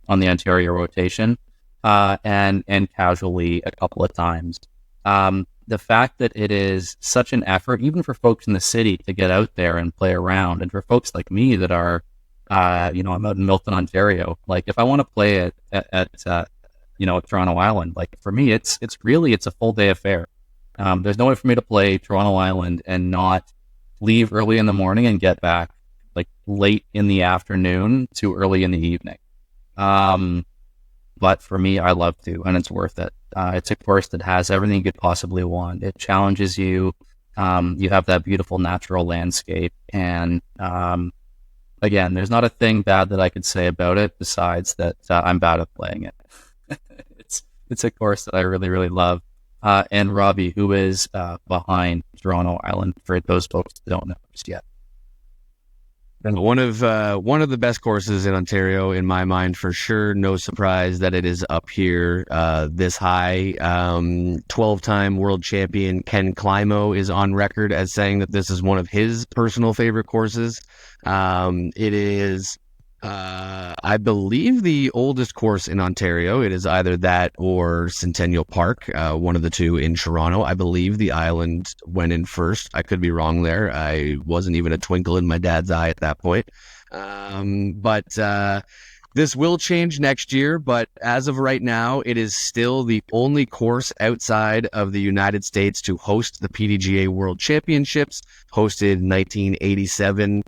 the Ontario rotation, and casually a couple of times. The fact that it is such an effort, even for folks in the city, to get out there and play around, and for folks like me that are, I'm out in Milton, Ontario. Like, if I want to play at Toronto Island, like, for me, it's a full day affair. There's no way for me to play Toronto Island and not leave early in the morning and get back like late in the afternoon to early in the evening. But for me, I love to, and it's worth it. It's a course that has everything you could possibly want. It challenges you. You have that beautiful natural landscape. And again, there's not a thing bad that I could say about it besides that I'm bad at playing it. It's a course that I really, really love. And Robbie, who is behind Toronto Island, for those folks that don't know just yet. One of the best courses in Ontario, in my mind, for sure. No surprise that it is up here this high. 12-time world champion Ken Climo is on record as saying that this is one of his personal favorite courses. It is, I believe, the oldest course in Ontario. It is either that or Centennial Park, one of the two in Toronto. I believe the Island went in first. I could be wrong there. I wasn't even a twinkle in my dad's eye at that point. But this will change next year, but as of right now, it is still the only course outside of the United States to host the PDGA World Championships, hosted 1987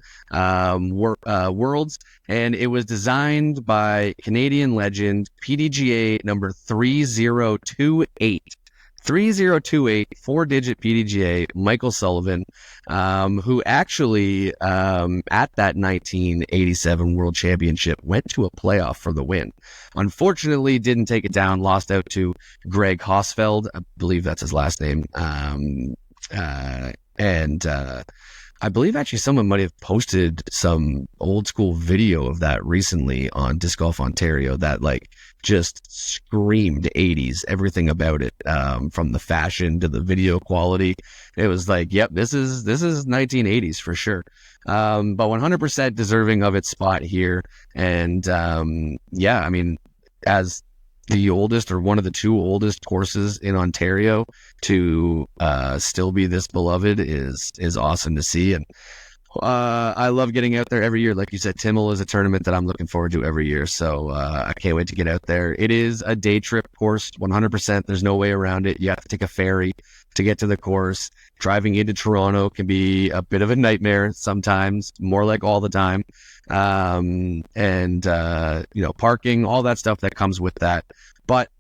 Worlds, and it was designed by Canadian legend PDGA number 3028. 3028, 4-digit PDGA, Michael Sullivan, who actually, at that 1987 World Championship, went to a playoff for the win. Unfortunately, didn't take it down, lost out to Greg Hosfeld. I believe that's his last name. And I believe actually someone might have posted some old school video of that recently on Disc Golf Ontario that like just screamed 80s, everything about it, from the fashion to the video quality. It was like, yep, this is 1980s for sure. But 100% deserving of its spot here. And yeah, I mean, as the oldest or one of the two oldest courses in Ontario to still be this beloved is awesome to see. And I love getting out there every year. Like you said, Timmel is a tournament that I'm looking forward to every year. So I can't wait to get out there. It is a day trip course, 100%. There's no way around it. You have to take a ferry to get to the course. Driving into Toronto can be a bit of a nightmare sometimes, more like all the time. Parking, all that stuff that comes with that. But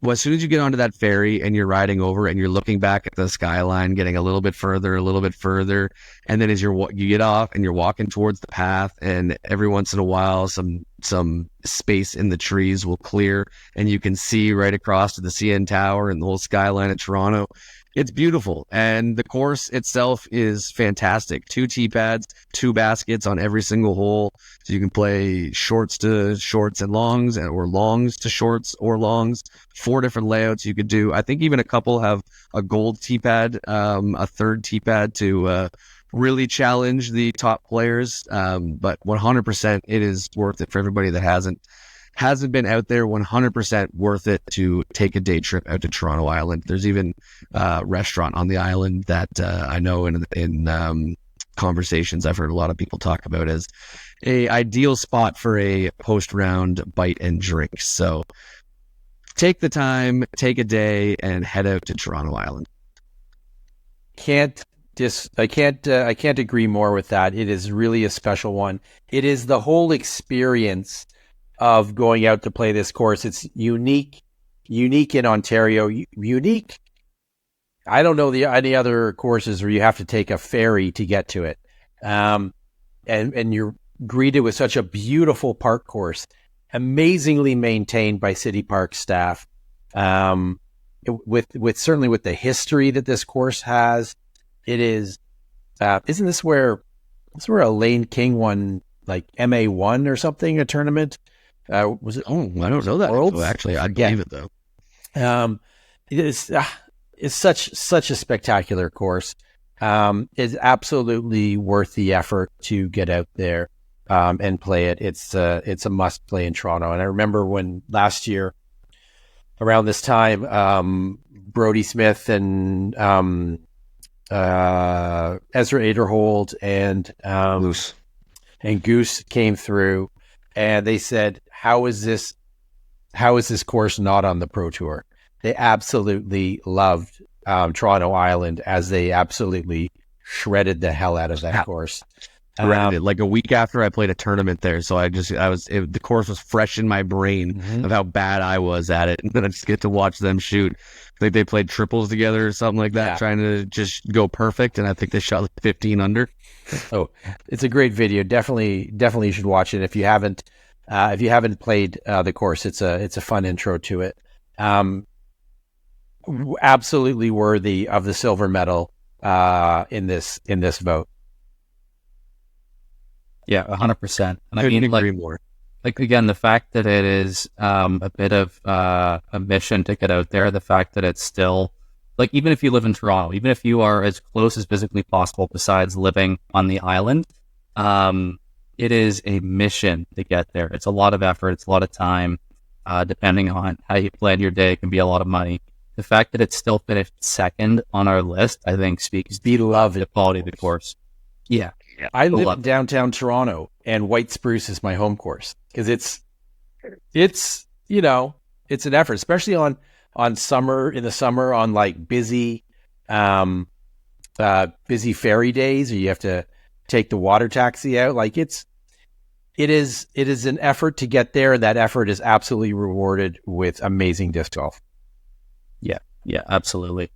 as soon as you get onto that ferry and you're riding over and you're looking back at the skyline, getting a little bit further, and then as you get off and you're walking towards the path, and every once in a while some some space in the trees will clear, and you can see right across to the CN Tower and the whole skyline of Toronto. It's beautiful, and the course itself is fantastic. 2 tee pads, 2 baskets on every single hole, so you can play shorts to shorts and longs, or longs to shorts or longs. 4 different layouts you could do. I think even a couple have a gold tee pad, a third tee pad to really challenge the top players. But 100%, it is worth it for everybody that hasn't been out there. 100% worth it to take a day trip out to Toronto Island. There's even a restaurant on the island that I know in conversations I've heard a lot of people talk about as a ideal spot for a post-round bite and drink. So take the time, take a day, and head out to Toronto Island. I can't agree more with that. It is really a special one. It is the whole experience of going out to play this course. It's unique in Ontario. Unique. I don't know any other courses where you have to take a ferry to get to it. And you're greeted with such a beautiful park course, amazingly maintained by City Park staff. With certainly with the history that this course has. It is, isn't this where Elaine King won like MA1 or something, a tournament? Was it? Oh, I don't know that. Worlds? Oh, actually, I believe it though. It's such a spectacular course. It's absolutely worth the effort to get out there and play it. It's a must play in Toronto. And I remember when last year around this time, Brody Smith and Ezra Aderhold and Goose came through, and they said, how is this course not on the Pro Tour? They absolutely loved Toronto Island, as they absolutely shredded the hell out of that course. Like a week after I played a tournament there, so the course was fresh in my brain of how bad I was at it, and then I just get to watch them shoot. I think they played triples together or something like that, trying to just go perfect, and I think they shot like 15 under. Oh, it's a great video. Definitely you should watch it if you haven't played the course. It's a fun intro to it. Absolutely worthy of the silver medal in this vote. Yeah, 100%. And Couldn't agree more. Like, again, the fact that it is a bit of a mission to get out there, the fact that it's still, like, even if you live in Toronto, even if you are as close as physically possible besides living on the island, it is a mission to get there. It's a lot of effort. It's a lot of time. Depending on how you plan your day, it can be a lot of money. The fact that it's still finished second on our list, I think, speaks to the quality of the course. Yeah. I live in downtown Toronto, and White Spruce is my home course because it's an effort, especially on in the summer on like busy ferry days, or you have to take the water taxi out. Like it is an effort to get there, and that effort is absolutely rewarded with amazing disc golf. Yeah, absolutely.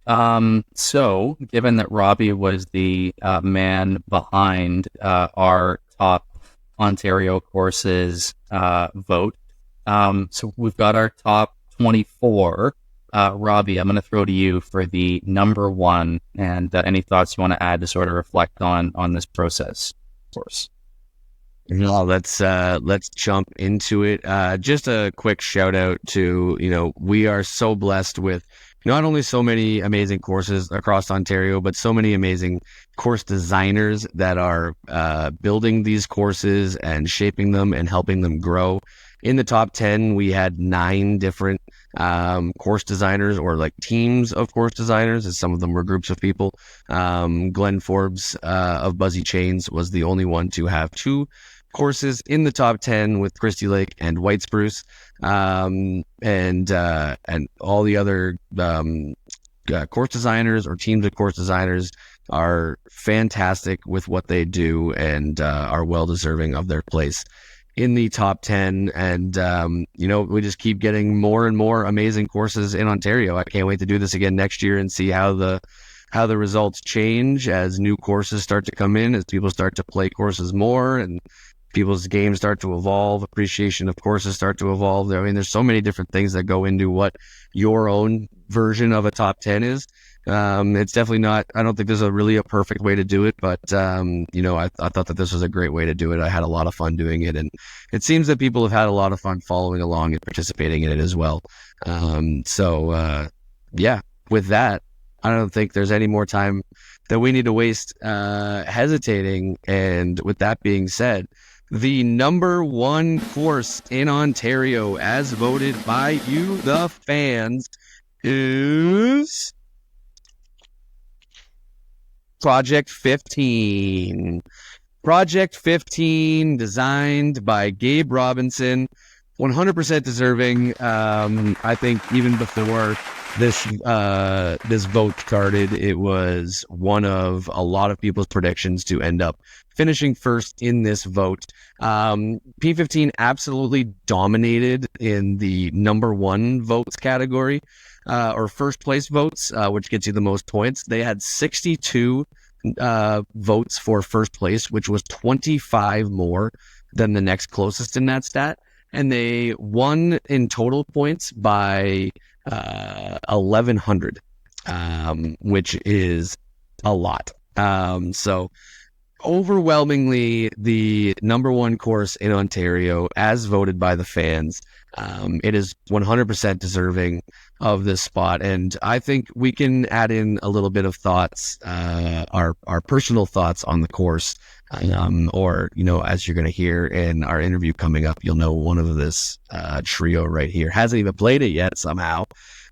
So, given that Robbie was the man behind our top Ontario courses vote, so we've got our top 24. Robbie, I'm going to throw to you for the number one, and any thoughts you want to add to sort of reflect on this process, of course. No, let's jump into it. Just a quick shout out to, we are so blessed with not only so many amazing courses across Ontario, but so many amazing course designers that are building these courses and shaping them and helping them grow. In the top 10, we had 9 different course designers, or like teams of course designers, as some of them were groups of people. Glenn Forbes of Buzzy Chains was the only one to have 2 courses in the top 10 with Christie Lake and White Spruce, and all the other course designers or teams of course designers are fantastic with what they do and are well deserving of their place in the top 10. And we just keep getting more and more amazing courses in Ontario. I can't wait to do this again next year and see how the results change as new courses start to come in, as people start to play courses more and people's games start to evolve, appreciation of courses start to evolve. I mean, there's so many different things that go into what your own version of a top 10 is. It's definitely not, I don't think there's a perfect way to do it, but, I thought that this was a great way to do it. I had a lot of fun doing it, and it seems that people have had a lot of fun following along and participating in it as well. With that, I don't think there's any more time that we need to waste hesitating. And with that being said, the number one course in Ontario, as voted by you, the fans, is Project 15. Project 15, designed by Gabe Robinson, 100% deserving. I think even before this vote started, it was one of a lot of people's predictions to end up finishing first in this vote. P15 absolutely dominated in the number one votes category, or first place votes, which gets you the most points. They had 62 votes for first place, which was 25 more than the next closest in that stat. And they won in total points by 1,100, which is a lot. So overwhelmingly the number one course in Ontario, as voted by the fans. It is 100% deserving of this spot, and I think we can add in a little bit of thoughts, our personal thoughts on the course, or as you're going to hear in our interview coming up, you'll know one of this trio right here hasn't even played it yet somehow.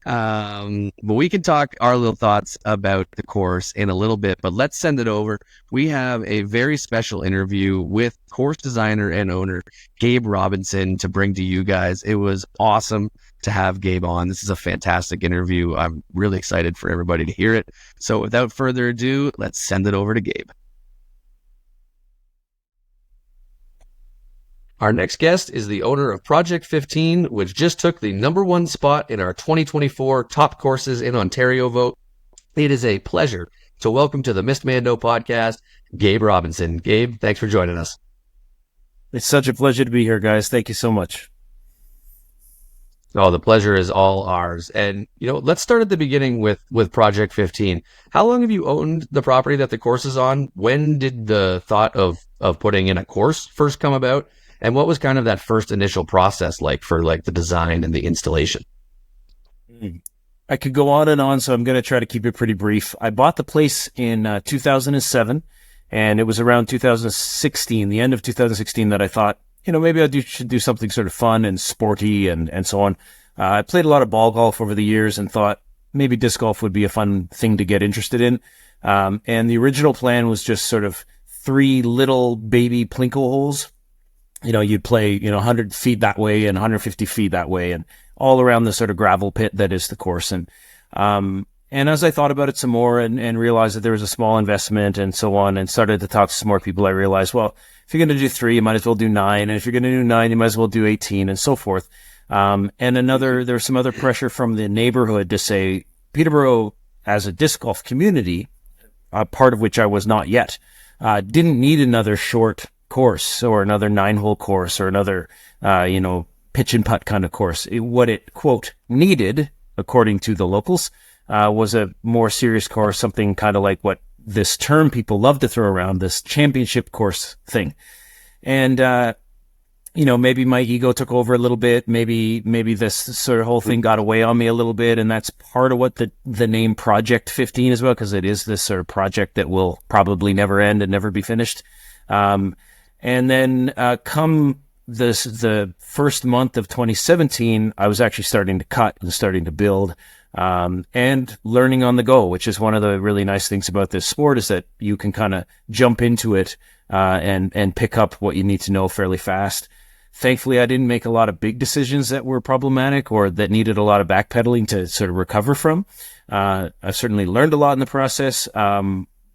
But we can talk our little thoughts about the course in a little bit, but let's send it over. We have a very special interview with course designer and owner Gabe Robinson to bring to you guys. It was awesome to have Gabe on. This is a fantastic interview. I'm really excited for everybody to hear it. So without further ado, let's send it over to Gabe. Our next guest is the owner of Project 15, which just took the number one spot in our 2024 Top Courses in Ontario vote. It is a pleasure to welcome to the Missed Mando podcast, Gabe Robinson. Gabe, thanks for joining us. It's such a pleasure to be here, guys. Thank you so much. Oh, the pleasure is all ours. And, let's start at the beginning with Project 15. How long have you owned the property that the course is on? When did the thought of putting in a course first come about? And what was kind of that first initial process like for the design and the installation? I could go on and on, so I'm going to try to keep it pretty brief. I bought the place in 2007, and it was around 2016, the end of 2016, that I thought, maybe I should do something sort of fun and sporty and so on. I played a lot of ball golf over the years and thought maybe disc golf would be a fun thing to get interested in. And the original plan was just sort of 3 little baby plinko holes. You'd play, 100 feet that way and 150 feet that way, and all around the sort of gravel pit that is the course. And as I thought about it some more and realized that there was a small investment and so on, and started to talk to some more people, I realized, well, if you're going to do 3, you might as well do 9. And if you're going to do 9, you might as well do 18 and so forth. There's some other pressure from the neighborhood to say Peterborough, as a disc golf community, part of which I was not yet, didn't need another short course or another 9-hole course or another, pitch and putt kind of course. What it, quote, needed, according to the locals, was a more serious course, something kind of like what this term people love to throw around, this championship course thing. And, maybe my ego took over a little bit. Maybe this sort of whole thing got away on me a little bit. And that's part of what the name Project 15 as well, because it is this sort of project that will probably never end and never be finished. And then come the first month of 2017, I was actually starting to cut and starting to build, and learning on the go, which is one of the really nice things about this sport, is that you can kind of jump into it and pick up what you need to know fairly fast. Thankfully, I didn't make a lot of big decisions that were problematic or that needed a lot of backpedaling to sort of recover from. I've certainly learned a lot in the process.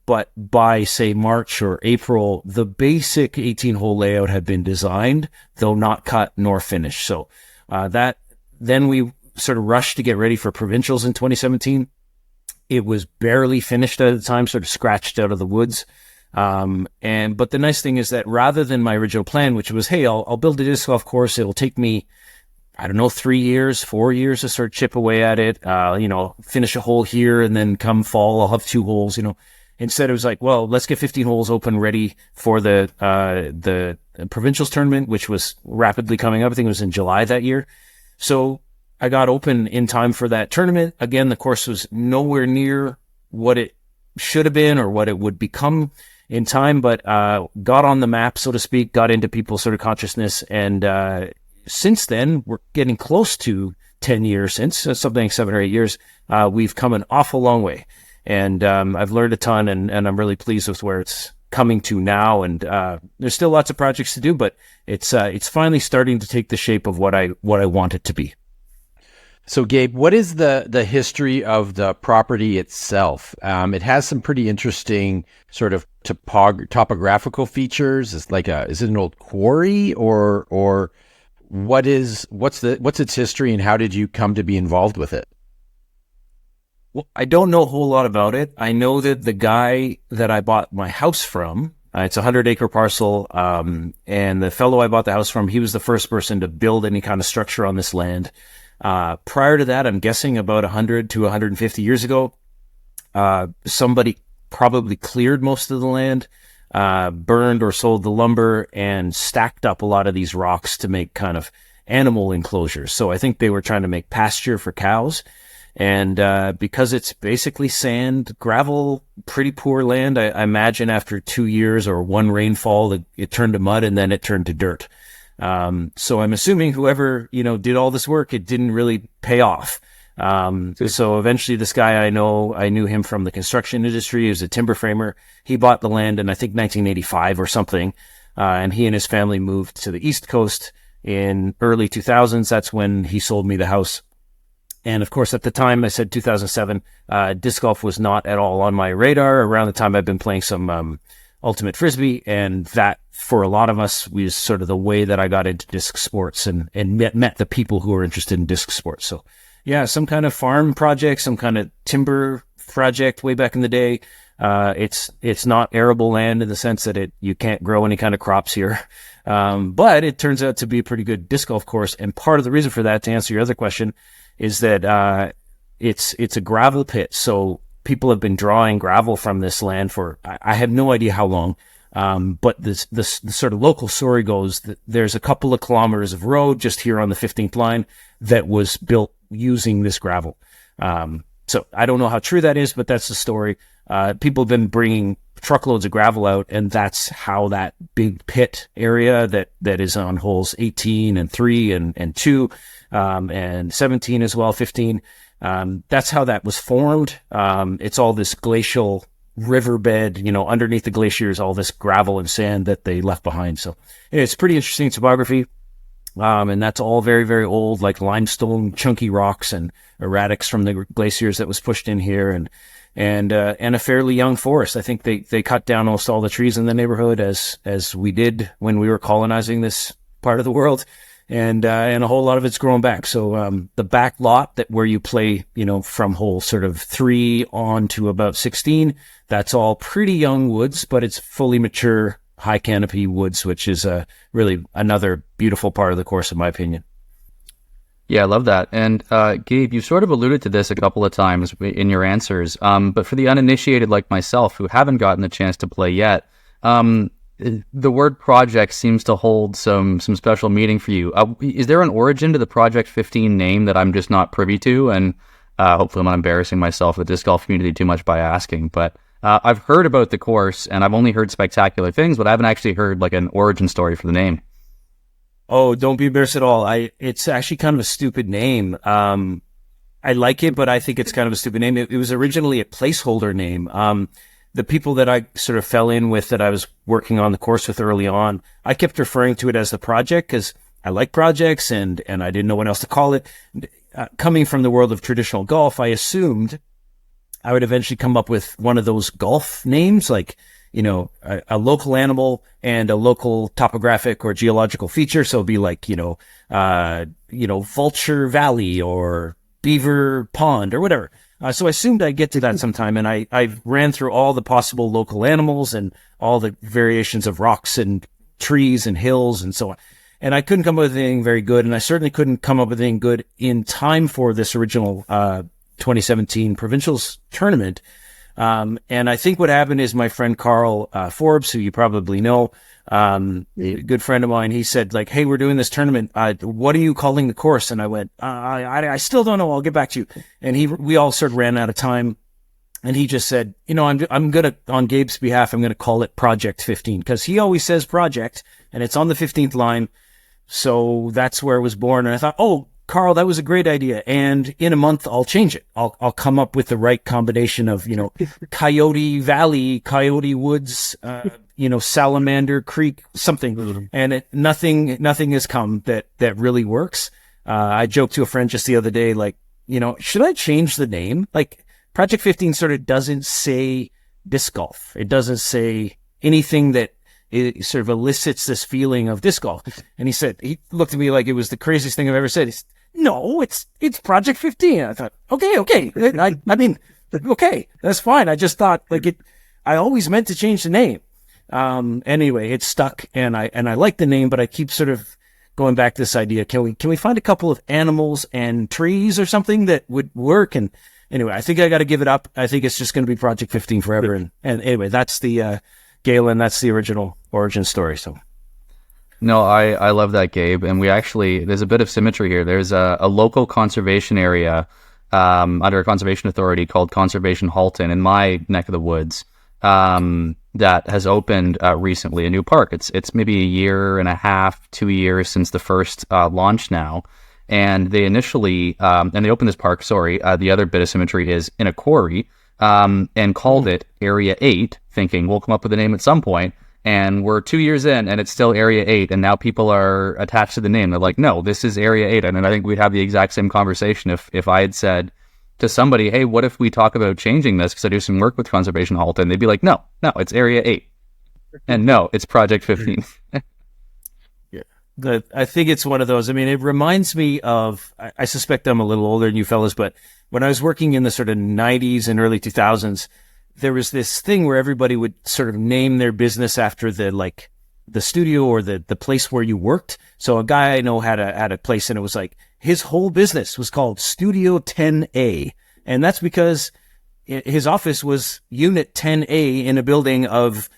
But by, say, March or April, the basic 18-hole layout had been designed, though not cut nor finished. So then we sort of rushed to get ready for provincials in 2017. It was barely finished at the time, sort of scratched out of the woods. But the nice thing is that rather than my original plan, which was, hey, I'll build a disc golf course. It'll take me, I don't know, 3 years, 4 years to sort of chip away at it, finish a hole here, and then come fall, I'll have 2 holes, Instead, it was like, well, let's get 15 holes open ready for the provincials tournament, which was rapidly coming up. I think it was in July that year. So I got open in time for that tournament. Again, the course was nowhere near what it should have been or what it would become in time, but got on the map, so to speak, got into people's sort of consciousness. And since then, we're getting close to 10 years since, something like 7 or 8 years. We've come an awful long way. And I've learned a ton, and I'm really pleased with where it's coming to now. And there's still lots of projects to do, but it's finally starting to take the shape of what I want it to be. So, Gabe, what is the history of the property itself? It has some pretty interesting sort of topographical features. Is it an old quarry, or what's its history, and how did you come to be involved with it? Well, I don't know a whole lot about it. I know that the guy that I bought my house from, it's a 100-acre parcel, and the fellow I bought the house from, he was the first person to build any kind of structure on this land. Prior to that, I'm guessing about 100 to 150 years ago, somebody probably cleared most of the land, burned or sold the lumber, and stacked up a lot of these rocks to make kind of animal enclosures. So I think they were trying to make pasture for cows. And because it's basically sand, gravel, pretty poor land, I imagine after 2 years or one rainfall, it turned to mud and then it turned to dirt. So I'm assuming whoever, did all this work, it didn't really pay off. So eventually this guy I knew him from the construction industry. He was a timber framer. He bought the land in, I think, 1985 or something. And he and his family moved to the East Coast in early 2000s. That's when he sold me the house. And of course, at the time, I said 2007, disc golf was not at all on my radar. Around the time I've been playing some ultimate frisbee, and that for a lot of us was sort of the way that I got into disc sports and met the people who were interested in disc sports. So yeah, some kind of farm project, some kind of timber project way back in the day. It's not arable land in the sense that you can't grow any kind of crops here. But it turns out to be a pretty good disc golf course. And part of the reason for that, to answer your other question, is that it's a gravel pit. So people have been drawing gravel from this land for, I have no idea how long. But the sort of local story goes that there's a couple of kilometers of road just here on the 15th line that was built using this gravel. So I don't know how true that is, but that's the story. People have been bringing truckloads of gravel out, and that's how that big pit area that is on holes 18 and 3 and 2, and 17 as well, 15. That's how that was formed. It's all this glacial riverbed, underneath the glaciers, all this gravel and sand that they left behind. So it's pretty interesting topography. And that's all very, very old, like limestone, chunky rocks and erratics from the glaciers that was pushed in here, and a fairly young forest. I think they cut down almost all the trees in the neighborhood as we did when we were colonizing this part of the world. And a whole lot of it's grown back. So, the back lot where you play, from hole sort of 3 on to about 16, that's all pretty young woods, but it's fully mature, high canopy woods, which is really another beautiful part of the course, in my opinion. Yeah, I love that. And Gabe, you sort of alluded to this a couple of times in your answers, but for the uninitiated like myself who haven't gotten the chance to play yet, the word project seems to hold some special meaning for you. Is there an origin to the Project 15 name that I'm just not privy to? And hopefully I'm not embarrassing myself with the disc golf community too much by asking, but I've heard about the course and I've only heard spectacular things, but I haven't actually heard like an origin story for the name. Oh, don't be embarrassed at all. It's actually kind of a stupid name. I like it, but I think it's kind of a stupid name. It was originally a placeholder name. The people that I sort of fell in with that I was working on the course with early on, I kept referring to it as the project because I like projects and I didn't know what else to call it. Coming from the world of traditional golf, I assumed I would eventually come up with one of those golf names, like, a local animal and a local topographic or geological feature. So it'd be like, Vulture Valley or Beaver Pond or whatever. So I assumed I'd get to that sometime, and I ran through all the possible local animals and all the variations of rocks and trees and hills and so on. And I couldn't come up with anything very good, and I certainly couldn't come up with anything good in time for this original 2017 Provincials tournament. And I think what happened is my friend Carl Forbes, who you probably know, a good friend of mine, he said, like, hey, we're doing this tournament. What are you calling the course? And I went, I still don't know. I'll get back to you. And we all sort of ran out of time. And he just said, I'm going to, on Gabe's behalf, I'm going to call it Project 15, because he always says project, and it's on the 15th line. So that's where it was born. And I thought, oh, Carl, that was a great idea. And in a month, I'll change it. I'll come up with the right combination of, Coyote Valley, Coyote Woods, Salamander Creek, something. And nothing has come that really works. I joked to a friend just the other day, like, should I change the name? Like, Project 15 sort of doesn't say disc golf. It doesn't say anything that it sort of elicits this feeling of disc golf. And he looked at me like it was the craziest thing I've ever said. No, it's Project 15. I thought, okay. I mean, okay, that's fine. I just thought I always meant to change the name. Anyway, it's stuck, and I like the name, but I keep sort of going back to this idea. Can we find a couple of animals and trees or something that would work? And anyway, I think I got to give it up. I think it's just going to be Project 15 forever. And anyway, that's the, Galen, that's the original origin story. So. No, I love that, Gabe. And there's a bit of symmetry here. There's a local conservation area, under a conservation authority called Conservation Halton in my neck of the woods, that has opened, recently, a new park. It's maybe a year and a half, 2 years since the first, launch now. And they initially, and they opened this park, the other bit of symmetry is in a quarry, and called it Area 8, thinking we'll come up with a name at some point. And we're 2 years in, and it's still Area 8, and now people are attached to the name. They're like, no, this is Area 8. And I think we'd have the exact same conversation if I had said to somebody, hey, what if we talk about changing this because I do some work with Conservation Halton? They'd be like, no, it's Area 8. And no, it's Project 15. I think it's one of those. I mean, it reminds me of, I suspect I'm a little older than you fellas, but when I was working in the sort of 90s and early 2000s, there was this thing where everybody would sort of name their business after the studio or the place where you worked. So a guy I know had a place, and it was like his whole business was called Studio 10A. And that's because his office was Unit 10A in a building of,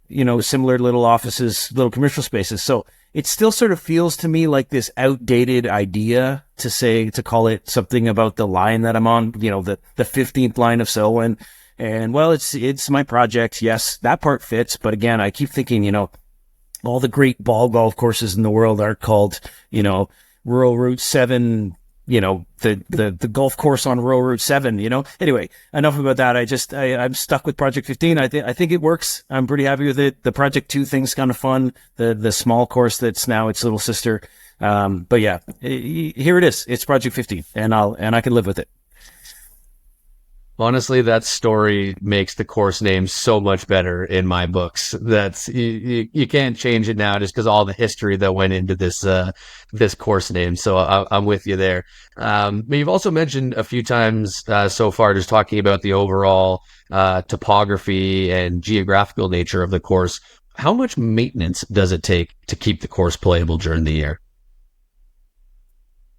similar little offices, little commercial spaces. So it still sort of feels to me like this outdated idea to call it something about the line that I'm on, the 15th line of Selwyn. And well, it's my project. Yes, that part fits. But again, I keep thinking, all the great ball golf courses in the world are called, Rural Route 7, the golf course on Rural Route 7, Anyway, enough about that. I'm stuck with Project 15. I think it works. I'm pretty happy with it. The Project 2 thing's kind of fun. The small course that's now its little sister. But yeah, here it is. It's Project 15, and I can live with it. Honestly, that story makes the course name so much better in my books. That's you can't change it now just because all the history that went into this course name. So I'm with you there. But you've also mentioned a few times so far just talking about the overall topography and geographical nature of the course. How much maintenance does it take to keep the course playable during the year?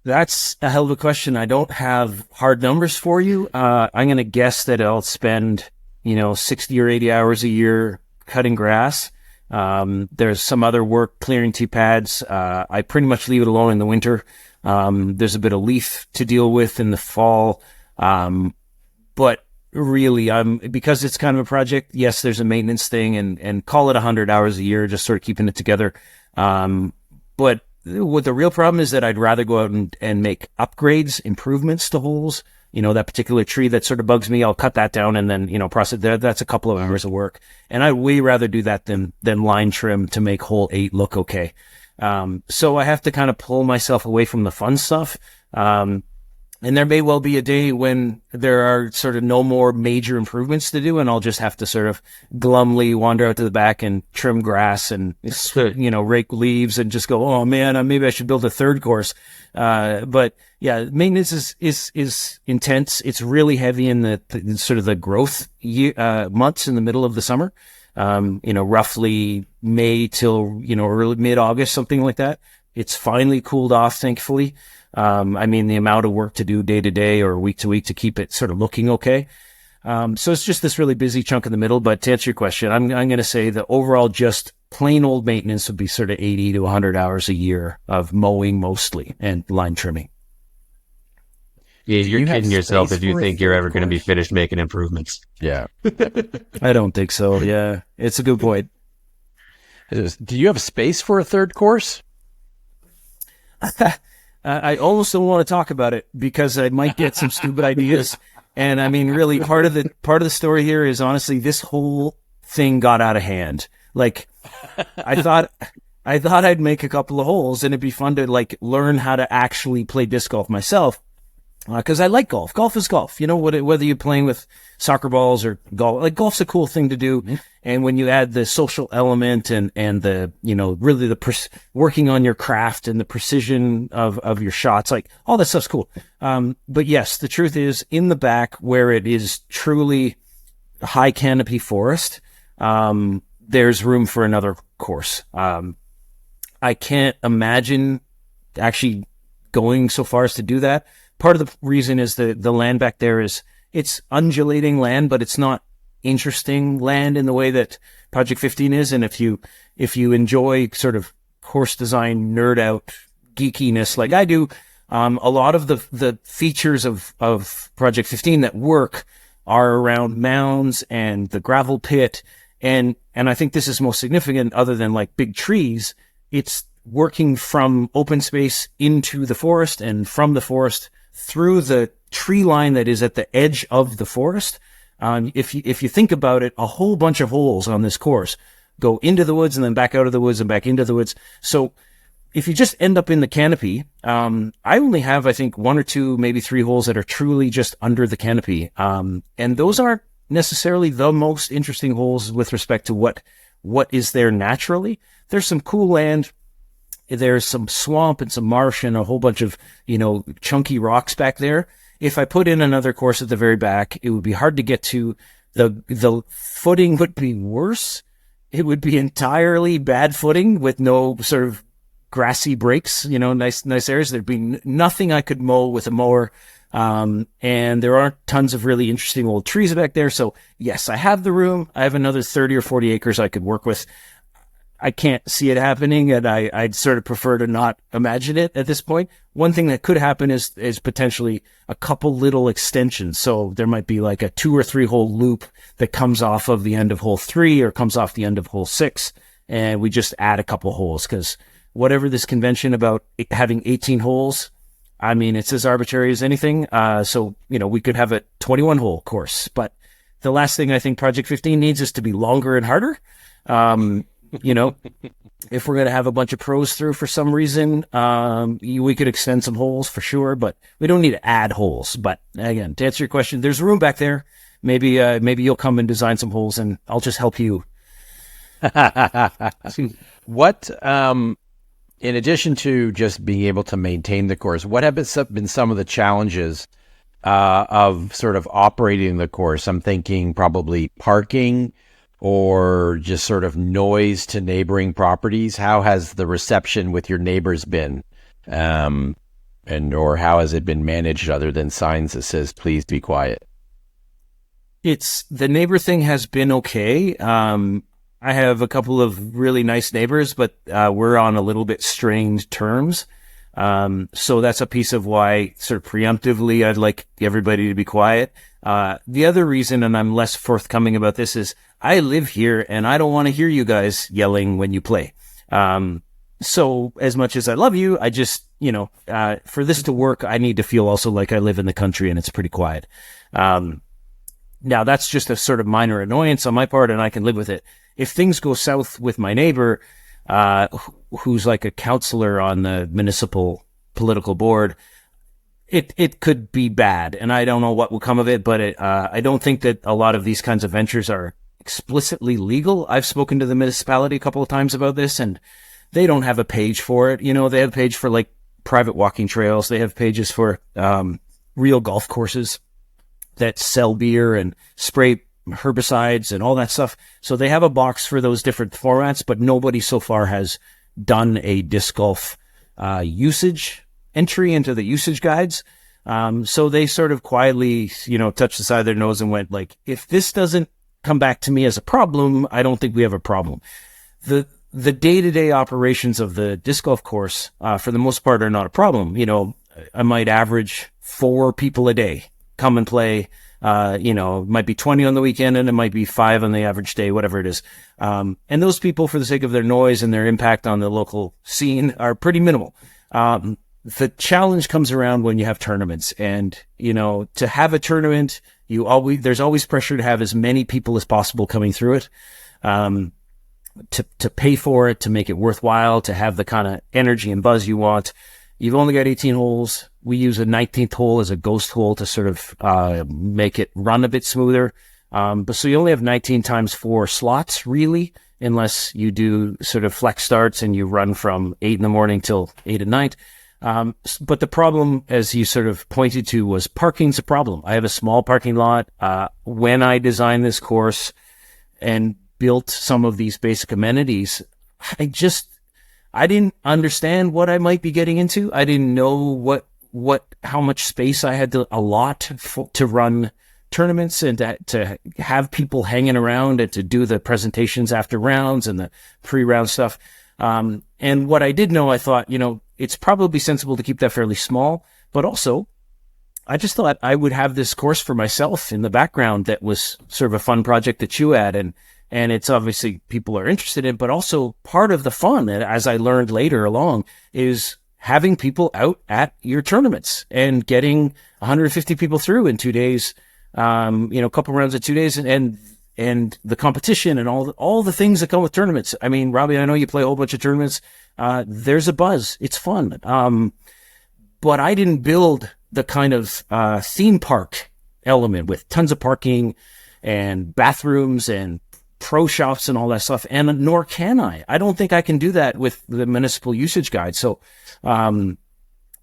That's a hell of a question. I don't have hard numbers for you. I'm going to guess that I'll spend, 60 or 80 hours a year cutting grass. There's some other work clearing tee pads. I pretty much leave it alone in the winter. There's a bit of leaf to deal with in the fall. But really, because it's kind of a project, yes, there's a maintenance thing, and call it 100 hours a year, just sort of keeping it together. But what the real problem is that I'd rather go out and make upgrades, improvements to holes. That particular tree that sort of bugs me, I'll cut that down and then, process there. That's a couple of hours of work. And I'd way rather do that than line trim to make hole 8 look okay. So I have to kind of pull myself away from the fun stuff. And there may well be a day when there are sort of no more major improvements to do, and I'll just have to sort of glumly wander out to the back and trim grass and, rake leaves and just go, oh man, maybe I should build a third course. But yeah, maintenance is intense. It's really heavy in the sort of the growth months in the middle of the summer. Roughly May till, early mid-August, something like that. It's finally cooled off, thankfully. The amount of work to do day to day or week to week to keep it sort of looking okay. So it's just this really busy chunk in the middle. But to answer your question, I'm going to say the overall just plain old maintenance would be sort of 80 to 100 hours a year of mowing mostly and line trimming. Yeah, you're kidding yourself if you think you're ever going to be finished making improvements. Yeah. I don't think so. Yeah, it's a good point. Do you have space for a third course? I almost don't want to talk about it because I might get some stupid ideas. And really part of the story here is honestly, this whole thing got out of hand. Like I thought I'd make a couple of holes and it'd be fun to learn how to actually play disc golf myself. Cause I like golf. Golf is golf. Whether you're playing with soccer balls or golf, golf's a cool thing to do. Mm-hmm. And when you add the social element and the, really the working on your craft and the precision of your shots, all that stuff's cool. But yes, the truth is in the back where it is truly high canopy forest, there's room for another course. I can't imagine actually going so far as to do that. Part of the reason is the land back there it's undulating land, but it's not interesting land in the way that Project 15 is. And if you enjoy sort of course design nerd out geekiness like I do, a lot of the features of Project 15 that work are around mounds and the gravel pit. And I think this is most significant other than big trees. It's working from open space into the forest and from the forest through the tree line that is at the edge of the forest. If you think about it, a whole bunch of holes on this course go into the woods and then back out of the woods and back into the woods. So if you just end up in the canopy, I only have, I think, 1 or 2, maybe 3 holes that are truly just under the canopy. And those aren't necessarily the most interesting holes with respect to what is there naturally. There's some cool land. There's some swamp and some marsh and a whole bunch of, chunky rocks back there. If I put in another course at the very back, it would be hard to get to. The footing would be worse. It would be entirely bad footing with no sort of grassy breaks, nice areas. There'd be nothing I could mow with a mower. And there aren't tons of really interesting old trees back there. So yes, I have the room. I have another 30 or 40 acres I could work with. I can't see it happening, and I'd sort of prefer to not imagine it at this point. One thing that could happen is potentially a couple little extensions. So there might be a 2 or 3 hole loop that comes off of the end of hole 3 or comes off the end of hole 6, and we just add a couple holes because whatever this convention about having 18 holes, it's as arbitrary as anything. So we could have a 21 hole course, but the last thing I think Project 15 needs is to be longer and harder. If we're going to have a bunch of pros through for some reason, we could extend some holes for sure, but we don't need to add holes. But again, to answer your question, there's room back there. Maybe you'll come and design some holes and I'll just help you. What, in addition to just being able to maintain the course, what have been some of the challenges, of sort of operating the course? I'm thinking probably parking, or just sort of noise to neighboring properties. How has the reception with your neighbors been? Or how has it been managed other than signs that says, please be quiet? The neighbor thing has been okay. I have a couple of really nice neighbors, but we're on a little bit strained terms. So that's a piece of why sort of preemptively I'd like everybody to be quiet. The other reason, and I'm less forthcoming about this, is I live here and I don't want to hear you guys yelling when you play. So as much as I love you, I just, for this to work, I need to feel also like I live in the country and it's pretty quiet. Now that's just a sort of minor annoyance on my part and I can live with it. If things go south with my neighbor, who's like a counselor on the municipal political board, it could be bad, and I don't know what will come of it, but I don't think that a lot of these kinds of ventures are explicitly legal. I've spoken to the municipality a couple of times about this, and they don't have a page for it. They have a page for like private walking trails. They have pages for real golf courses that sell beer and spray herbicides and all that stuff. So they have a box for those different formats, but nobody so far has done a disc golf usage entry into the usage guides. So they sort of quietly, touched the side of their nose and went like, if this doesn't come back to me as a problem, I don't think we have a problem. The day-to-day operations of the disc golf course, for the most part, are not a problem. I might average 4 people a day come and play. It might be 20 on the weekend and it might be 5 on the average day, whatever it is. And those people, for the sake of their noise and their impact on the local scene, are pretty minimal. The challenge comes around when you have tournaments, and, to have a tournament, there's always pressure to have as many people as possible coming through it. To pay for it, to make it worthwhile, to have the kind of energy and buzz you want. You've only got 18 holes. We use a 19th hole as a ghost hole to sort of make it run a bit smoother. But so you only have 19 times 4 slots, really, unless you do sort of flex starts and you run from 8 in the morning till 8 at night. But the problem, as you sort of pointed to, was parking's a problem. I have a small parking lot. When I designed this course and built some of these basic amenities, I didn't understand what I might be getting into. I didn't know how much space I had to allot to run tournaments and to have people hanging around and to do the presentations after rounds and the pre-round stuff. And what I did know, I thought, it's probably sensible to keep that fairly small, but also I just thought I would have this course for myself in the background that was sort of a fun project that you had. And it's obviously people are interested in, but also part of the fun, as I learned later along, is having people out at your tournaments and getting 150 people through in 2 days, a couple rounds of 2 days, and the competition and all the things that come with tournaments. I mean, Robbie, I know you play a whole bunch of tournaments. There's a buzz. It's fun. But I didn't build the kind of theme park element with tons of parking and bathrooms and pro shops and all that stuff, and nor can I. I don't think I can do that with the municipal usage guide. So the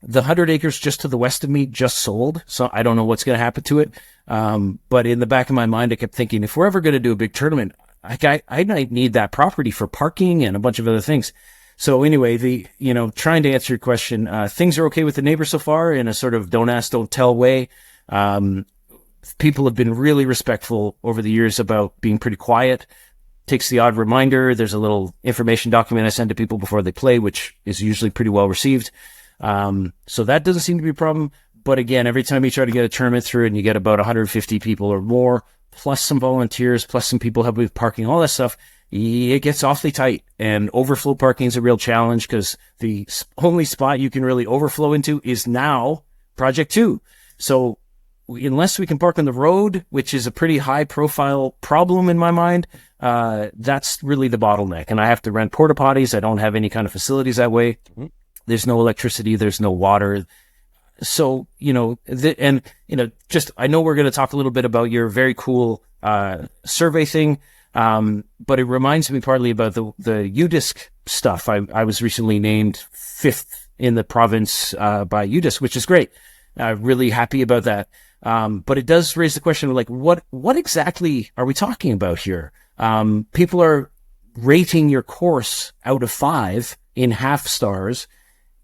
100 acres just to the west of me just sold, so I don't know what's going to happen to it. But in the back of my mind, I kept thinking, if we're ever going to do a big tournament, I might need that property for parking and a bunch of other things. So anyway, trying to answer your question, things are okay with the neighbors so far in a sort of don't ask, don't tell way. People have been really respectful over the years about being pretty quiet. Takes the odd reminder. There's a little information document I send to people before they play, which is usually pretty well received. So that doesn't seem to be a problem. But again, every time you try to get a tournament through and you get about 150 people or more, plus some volunteers, plus some people help with parking, all that stuff, it gets awfully tight. And overflow parking is a real challenge because the only spot you can really overflow into is now Project 2. So unless we can park on the road, which is a pretty high profile problem in my mind, that's really the bottleneck. And I have to rent porta potties. I don't have any kind of facilities that way. There's no electricity. There's no water. So, I know we're going to talk a little bit about your very cool, survey thing. But it reminds me partly about the UDisc stuff. I was recently named 5th in the province, by UDisc, which is great. Really happy about that. But it does raise the question of what exactly are we talking about here? People are rating your course out of 5 in half stars.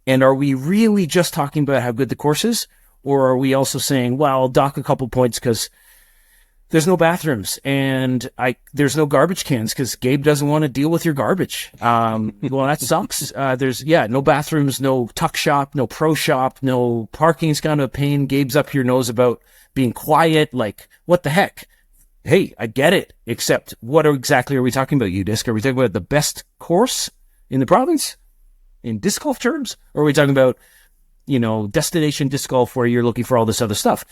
And are we really just talking about how good the course is? Or are we also saying, well, I'll dock a couple points because there's no bathrooms and there's no garbage cans because Gabe doesn't want to deal with your garbage. Well, that sucks. There's no bathrooms, no tuck shop, no pro shop, no parking's kind of a pain. Gabe's up your nose about being quiet. Like, what the heck? Hey, I get it. Except what exactly are we talking about, UDisc? Are we talking about the best course in the province in disc golf terms? Or are we talking about, destination disc golf where you're looking for all this other stuff?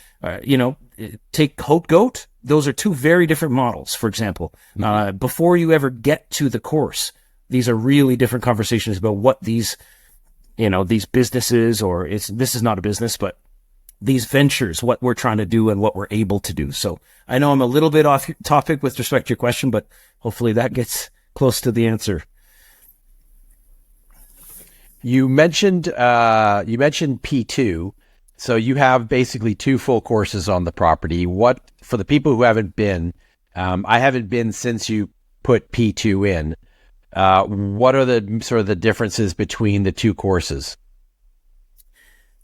Take Hope Goat. Those are 2 very different models, for example. Before you ever get to the course, these are really different conversations about what these businesses, this is not a business, but these ventures, what we're trying to do and what we're able to do. So I know I'm a little bit off topic with respect to your question, but hopefully that gets close to the answer. You mentioned P2. So you have basically 2 full courses on the property. What, for the people who haven't been, I haven't been since you put P2 in. What are the sort of the differences between the 2 courses?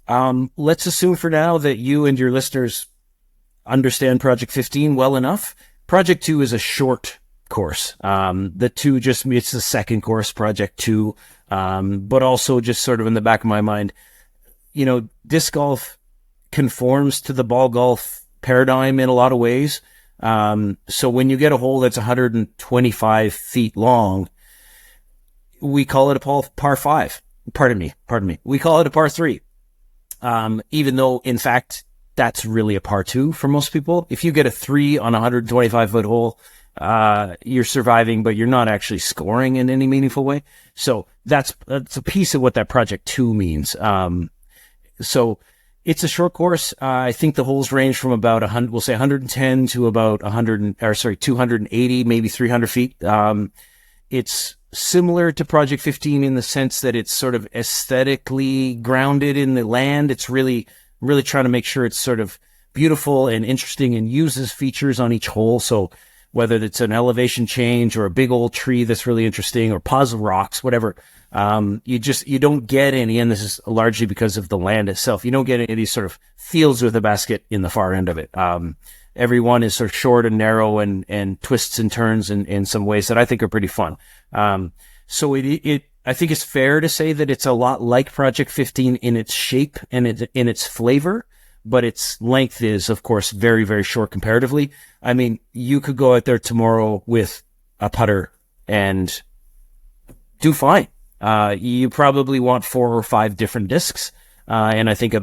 Let's assume for now that you and your listeners understand Project 15 well enough. Project 2 is a short course. The 2 it's the second course, Project 2. But also just sort of in the back of my mind, disc golf conforms to the ball golf paradigm in a lot of ways. So when you get a hole that's 125 feet long, we call it a par 5. Pardon me. We call it a par 3. Even though, in fact, that's really a par 2 for most people. If you get a 3 on a 125-foot hole, you're surviving, but you're not actually scoring in any meaningful way. So that's a piece of what that Project 2 means. So it's a short course. I think the holes range from about 110 to about 280, maybe 300 feet. It's similar to Project 15 in the sense that it's sort of aesthetically grounded in the land. It's really, really trying to make sure it's sort of beautiful and interesting and uses features on each hole. So whether it's an elevation change or a big old tree that's really interesting or piles of rocks, whatever, you don't get any, and this is largely because of the land itself. You don't get any of these sort of fields with a basket in the far end of it. Every one is sort of short and narrow and twists and turns in some ways that I think are pretty fun. So I think it's fair to say that it's a lot like Project 15 in its shape and in its flavor, but its length is, of course, very, very short comparatively. I mean, you could go out there tomorrow with a putter and do fine. You probably want 4 or 5 different discs. And I think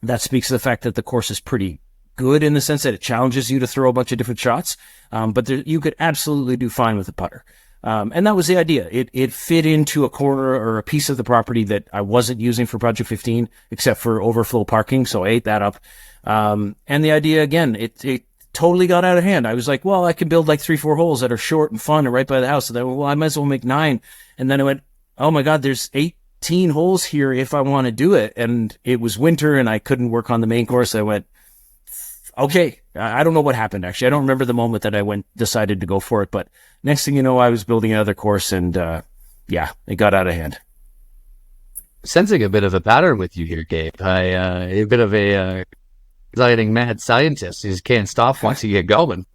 that speaks to the fact that the course is pretty good in the sense that it challenges you to throw a bunch of different shots. But you could absolutely do fine with a putter. And that was the idea. It fit into a corner or a piece of the property that I wasn't using for Project 15, except for overflow parking. So I ate that up. And the idea, again, it totally got out of hand. I was like, well, I can build like 3-4 holes that are short and fun and right by the house. And then, well, I might as well make 9. And then I went, oh my God, there's 18 holes here if I want to do it. And it was winter and I couldn't work on the main course. I went, okay, I don't know what happened, actually. I don't remember the moment that I decided to go for it. But next thing you know, I was building another course and, it got out of hand. Sensing a bit of a pattern with you here, Gabe. A bit of a exciting mad scientist. You just can't stop once you get going.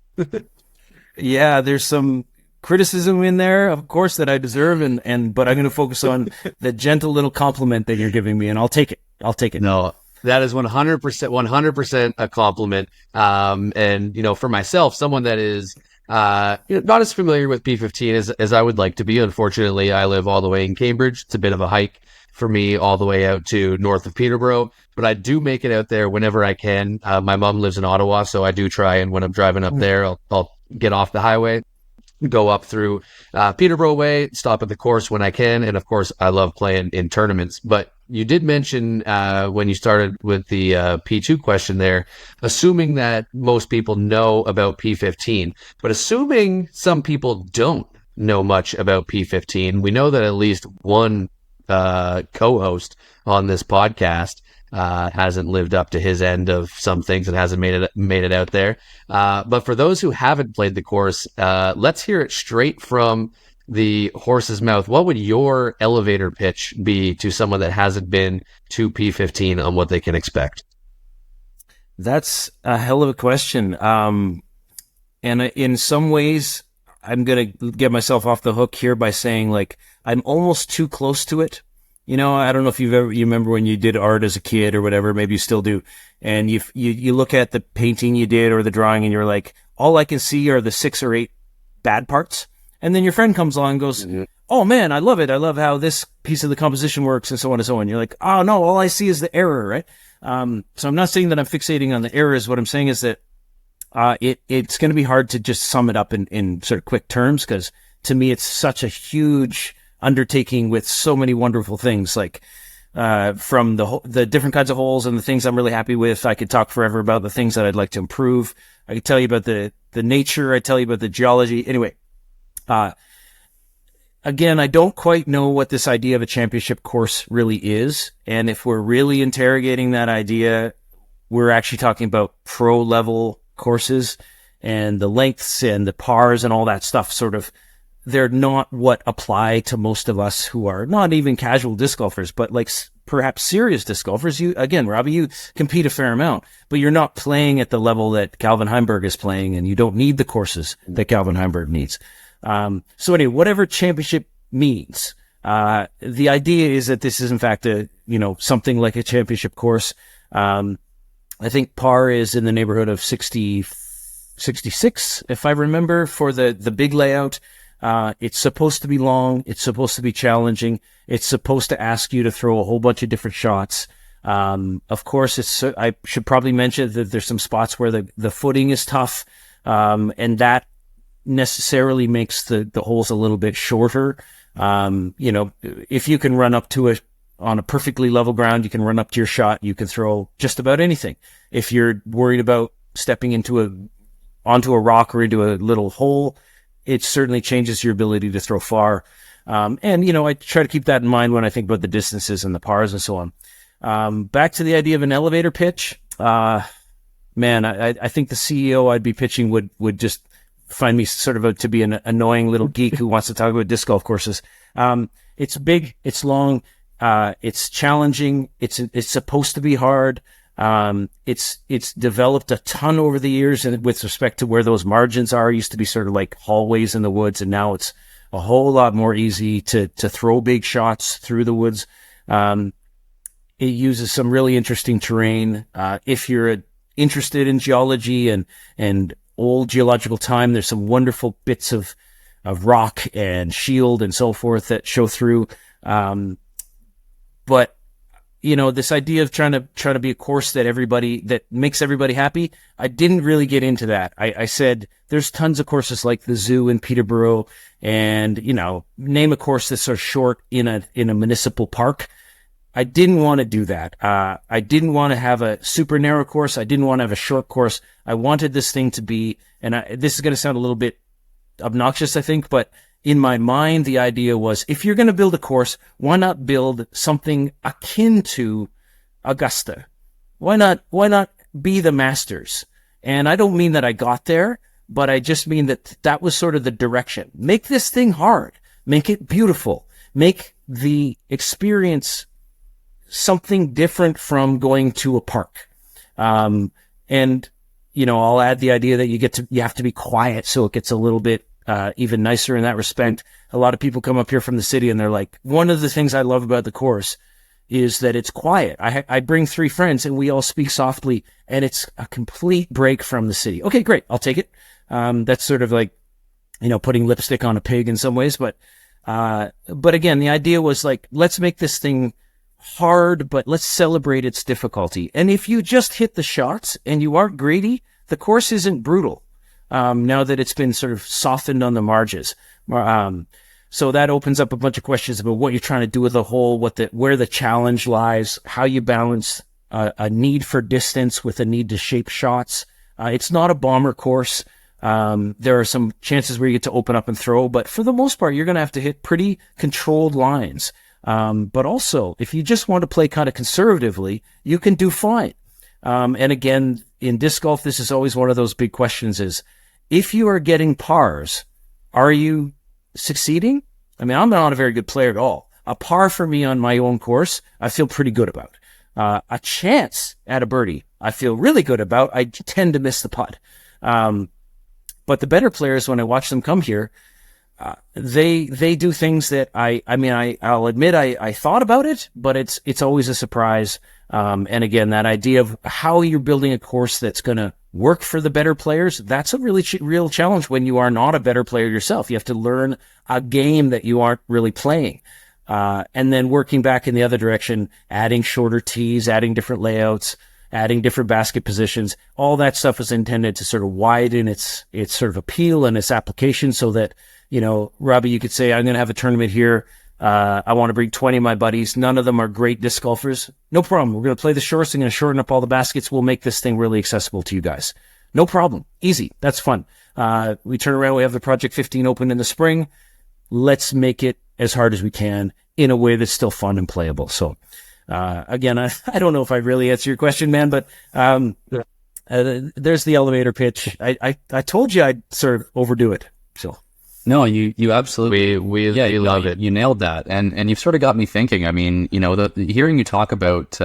Yeah, there's some criticism in there, of course, that I deserve, but I'm going to focus on the gentle little compliment that you're giving me, and I'll take it. No, that is 100% a compliment. And, for myself, someone that is not as familiar with P15 as I would like to be. Unfortunately, I live all the way in Cambridge. It's a bit of a hike for me all the way out to north of Peterborough, but I do make it out there whenever I can. My mom lives in Ottawa, so I do try, and when I'm driving up there, I'll get off the highway, go up through Peterborough Way, stop at the course when I can, and of course, I love playing in tournaments. But you did mention when you started with the P2 question there, assuming that most people know about P15, but assuming some people don't know much about P15, we know that at least one co-host on this podcast hasn't lived up to his end of some things and hasn't made it out there. But for those who haven't played the course, let's hear it straight from the horse's mouth. What would your elevator pitch be to someone that hasn't been to P15 on what they can expect? That's a hell of a question. And in some ways, I'm going to get myself off the hook here by saying, like, I'm almost too close to it. I don't know if you remember when you did art as a kid or whatever, maybe you still do. And you look at the painting you did or the drawing and you're like, all I can see are the 6 or 8 bad parts. And then your friend comes along and goes, oh man, I love it. I love how this piece of the composition works and so on and so on. You're like, oh no, all I see is the error, right? So I'm not saying that I'm fixating on the errors. What I'm saying is that it's going to be hard to just sum it up in sort of quick terms, because to me, it's such a huge undertaking with so many wonderful things. Like, from the different kinds of holes and the things I'm really happy with. I could talk forever about the things that I'd like to improve. I could tell you about the nature. I tell you about the geology. Anyway, again, I don't quite know what this idea of a championship course really is. And if we're really interrogating that idea, we're actually talking about pro level courses, and the lengths and the pars and all that stuff sort of, they're not what apply to most of us who are not even casual disc golfers, but like perhaps serious disc golfers. You, again, Robbie, you compete a fair amount, but you're not playing at the level that Calvin Heimberg is playing, and you don't need the courses that Calvin Heimberg needs. So anyway, whatever championship means, the idea is that this is in fact something like a championship course. I think par is in the neighborhood of 66, if I remember, for the big layout. It's supposed to be long. It's supposed to be challenging. It's supposed to ask you to throw a whole bunch of different shots. Of course, I should probably mention that there's some spots where the footing is tough, and that necessarily makes the holes a little bit shorter. If you can run up to it on a perfectly level ground, you can run up to your shot. You can throw just about anything. If you're worried about stepping onto a rock or into a little hole, it certainly changes your ability to throw far. I try to keep that in mind when I think about the distances and the pars and so on. Back to the idea of an elevator pitch. I think the CEO I'd be pitching would just find me sort of to be an annoying little geek who wants to talk about disc golf courses. It's big, it's long, it's challenging, it's supposed to be hard. It's developed a ton over the years, and with respect to where those margins are, it used to be sort of like hallways in the woods, and now it's a whole lot more easy to throw big shots through the woods. It uses some really interesting terrain. If you're interested in geology and old geological time, there's some wonderful bits of rock and shield and so forth that show through. But this idea of trying to be a course that makes everybody happy, I didn't really get into that. I said there's tons of courses like the Zoo in Peterborough, and name a course that's sort of short in a municipal park. I didn't want to do that. I didn't want to have a super narrow course. I didn't want to have a short course. I wanted this thing to be, this is going to sound a little bit obnoxious, I think, but in my mind, the idea was, if you're going to build a course, why not build something akin to Augusta? Why not be the Masters? And I don't mean that I got there, but I just mean that was sort of the direction. Make this thing hard. Make it beautiful. Make the experience something different from going to a park. I'll add the idea that you have to be quiet, so it gets a little bit even nicer in that respect. A lot of people come up here from the city and they're like, one of the things I love about the course is that it's quiet. I bring 3 friends and we all speak softly, and it's a complete break from the city. Okay, great. I'll take it. That's sort of like, putting lipstick on a pig in some ways. But again, the idea was like, let's make this thing hard, but let's celebrate its difficulty. And if you just hit the shots and you aren't greedy, the course isn't brutal. Now that it's been sort of softened on the margins. So that opens up a bunch of questions about what you're trying to do with the hole, where the challenge lies, how you balance a need for distance with a need to shape shots. It's not a bomber course. There are some chances where you get to open up and throw, but for the most part, you're going to have to hit pretty controlled lines. But also, if you just want to play kind of conservatively, you can do fine. And again, in disc golf, this is always one of those big questions is, if you are getting pars, are you succeeding? I mean, I'm not a very good player at all. A par for me on my own course, I feel pretty good about. A chance at a birdie, I feel really good about. I tend to miss the putt. But the better players, when I watch them come here, they do things that I'll admit I thought about it, but it's always a surprise. And again, that idea of how you're building a course that's going to work for the better players, that's a really real challenge when you are not a better player yourself. You have to learn a game that you aren't really playing. And then working back in the other direction, adding shorter tees, adding different layouts, adding different basket positions. All that stuff is intended to sort of widen its sort of appeal and its application so that, Robbie, you could say, I'm going to have a tournament here. I want to bring 20 of my buddies. None of them are great disc golfers. No problem. We're going to play the shorts. I'm going to shorten up all the baskets. We'll make this thing really accessible to you guys. No problem. Easy. That's fun. We turn around. We have the Project 15 open in the spring. Let's make it as hard as we can in a way that's still fun and playable. So, again, I don't know if I really answer your question, man, but there's the elevator pitch. I told you I'd sort of overdo it. So. No, you absolutely, We love it. You nailed that, and you've sort of got me thinking. I mean, hearing you talk about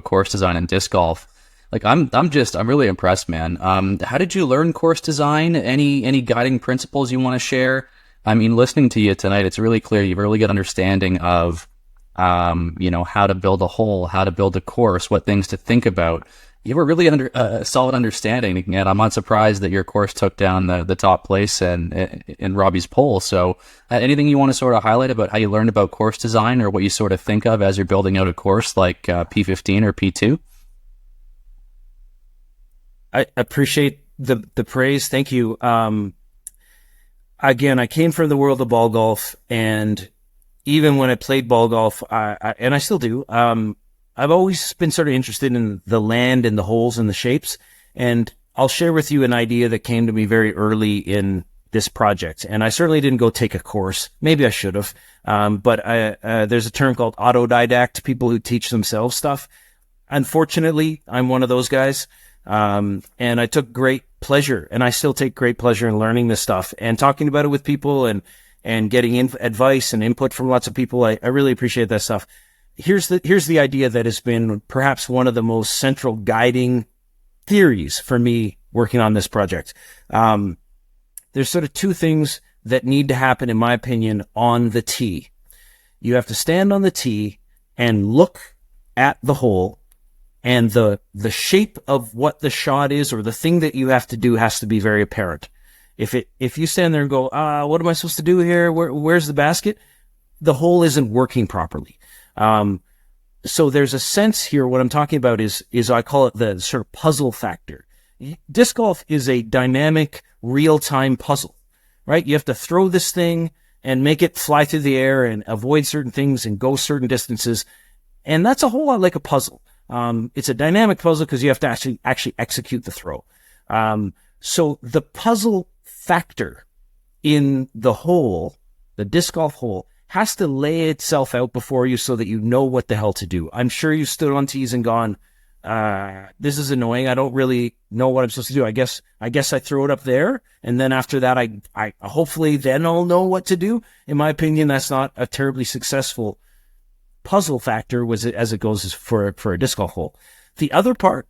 course design and disc golf, like I'm really impressed, man. How did you learn course design? Any guiding principles you want to share? I mean, listening to you tonight, it's really clear you have a really good understanding of, how to build a hole, how to build a course, what things to think about. You have a really solid understanding, and I'm not surprised that your course took down the top place in Robbie's poll. So anything you want to sort of highlight about how you learned about course design, or what you sort of think of as you're building out a course like P15 or P2? I appreciate the praise. Thank you. Again, I came from the world of ball golf, and even when I played ball golf, and I still do, I've always been sort of interested in the land and the holes and the shapes. And I'll share with you an idea that came to me very early in this project. And I certainly didn't go take a course. Maybe I should have. But there's a term called autodidact, people who teach themselves stuff. Unfortunately, I'm one of those guys. And I took great pleasure, and I still take great pleasure in learning this stuff and talking about it with people and getting advice and input from lots of people. I really appreciate that stuff. Here's the idea that has been perhaps one of the most central guiding theories for me working on this project. There's sort of two things that need to happen, in my opinion, on the tee. You have to stand on the tee and look at the hole, and the shape of what the shot is, or the thing that you have to do, has to be very apparent. If you stand there and go, what am I supposed to do here? Where's the basket? The hole isn't working properly. So there's a sense here. What I'm talking about is I call it the sort of puzzle factor. Disc golf is a dynamic, real-time puzzle, right? You have to throw this thing and make it fly through the air and avoid certain things and go certain distances. And that's a whole lot like a puzzle. It's a dynamic puzzle because you have to actually execute the throw. So the puzzle factor in the hole, the disc golf hole, has to lay itself out before you so that you know what the hell to do. I'm sure you stood on tees and gone, this is annoying. I don't really know what I'm supposed to do. I guess I throw it up there, and then after that, I hopefully then I'll know what to do. In my opinion, that's not a terribly successful puzzle factor as it goes for a disc golf hole. The other part,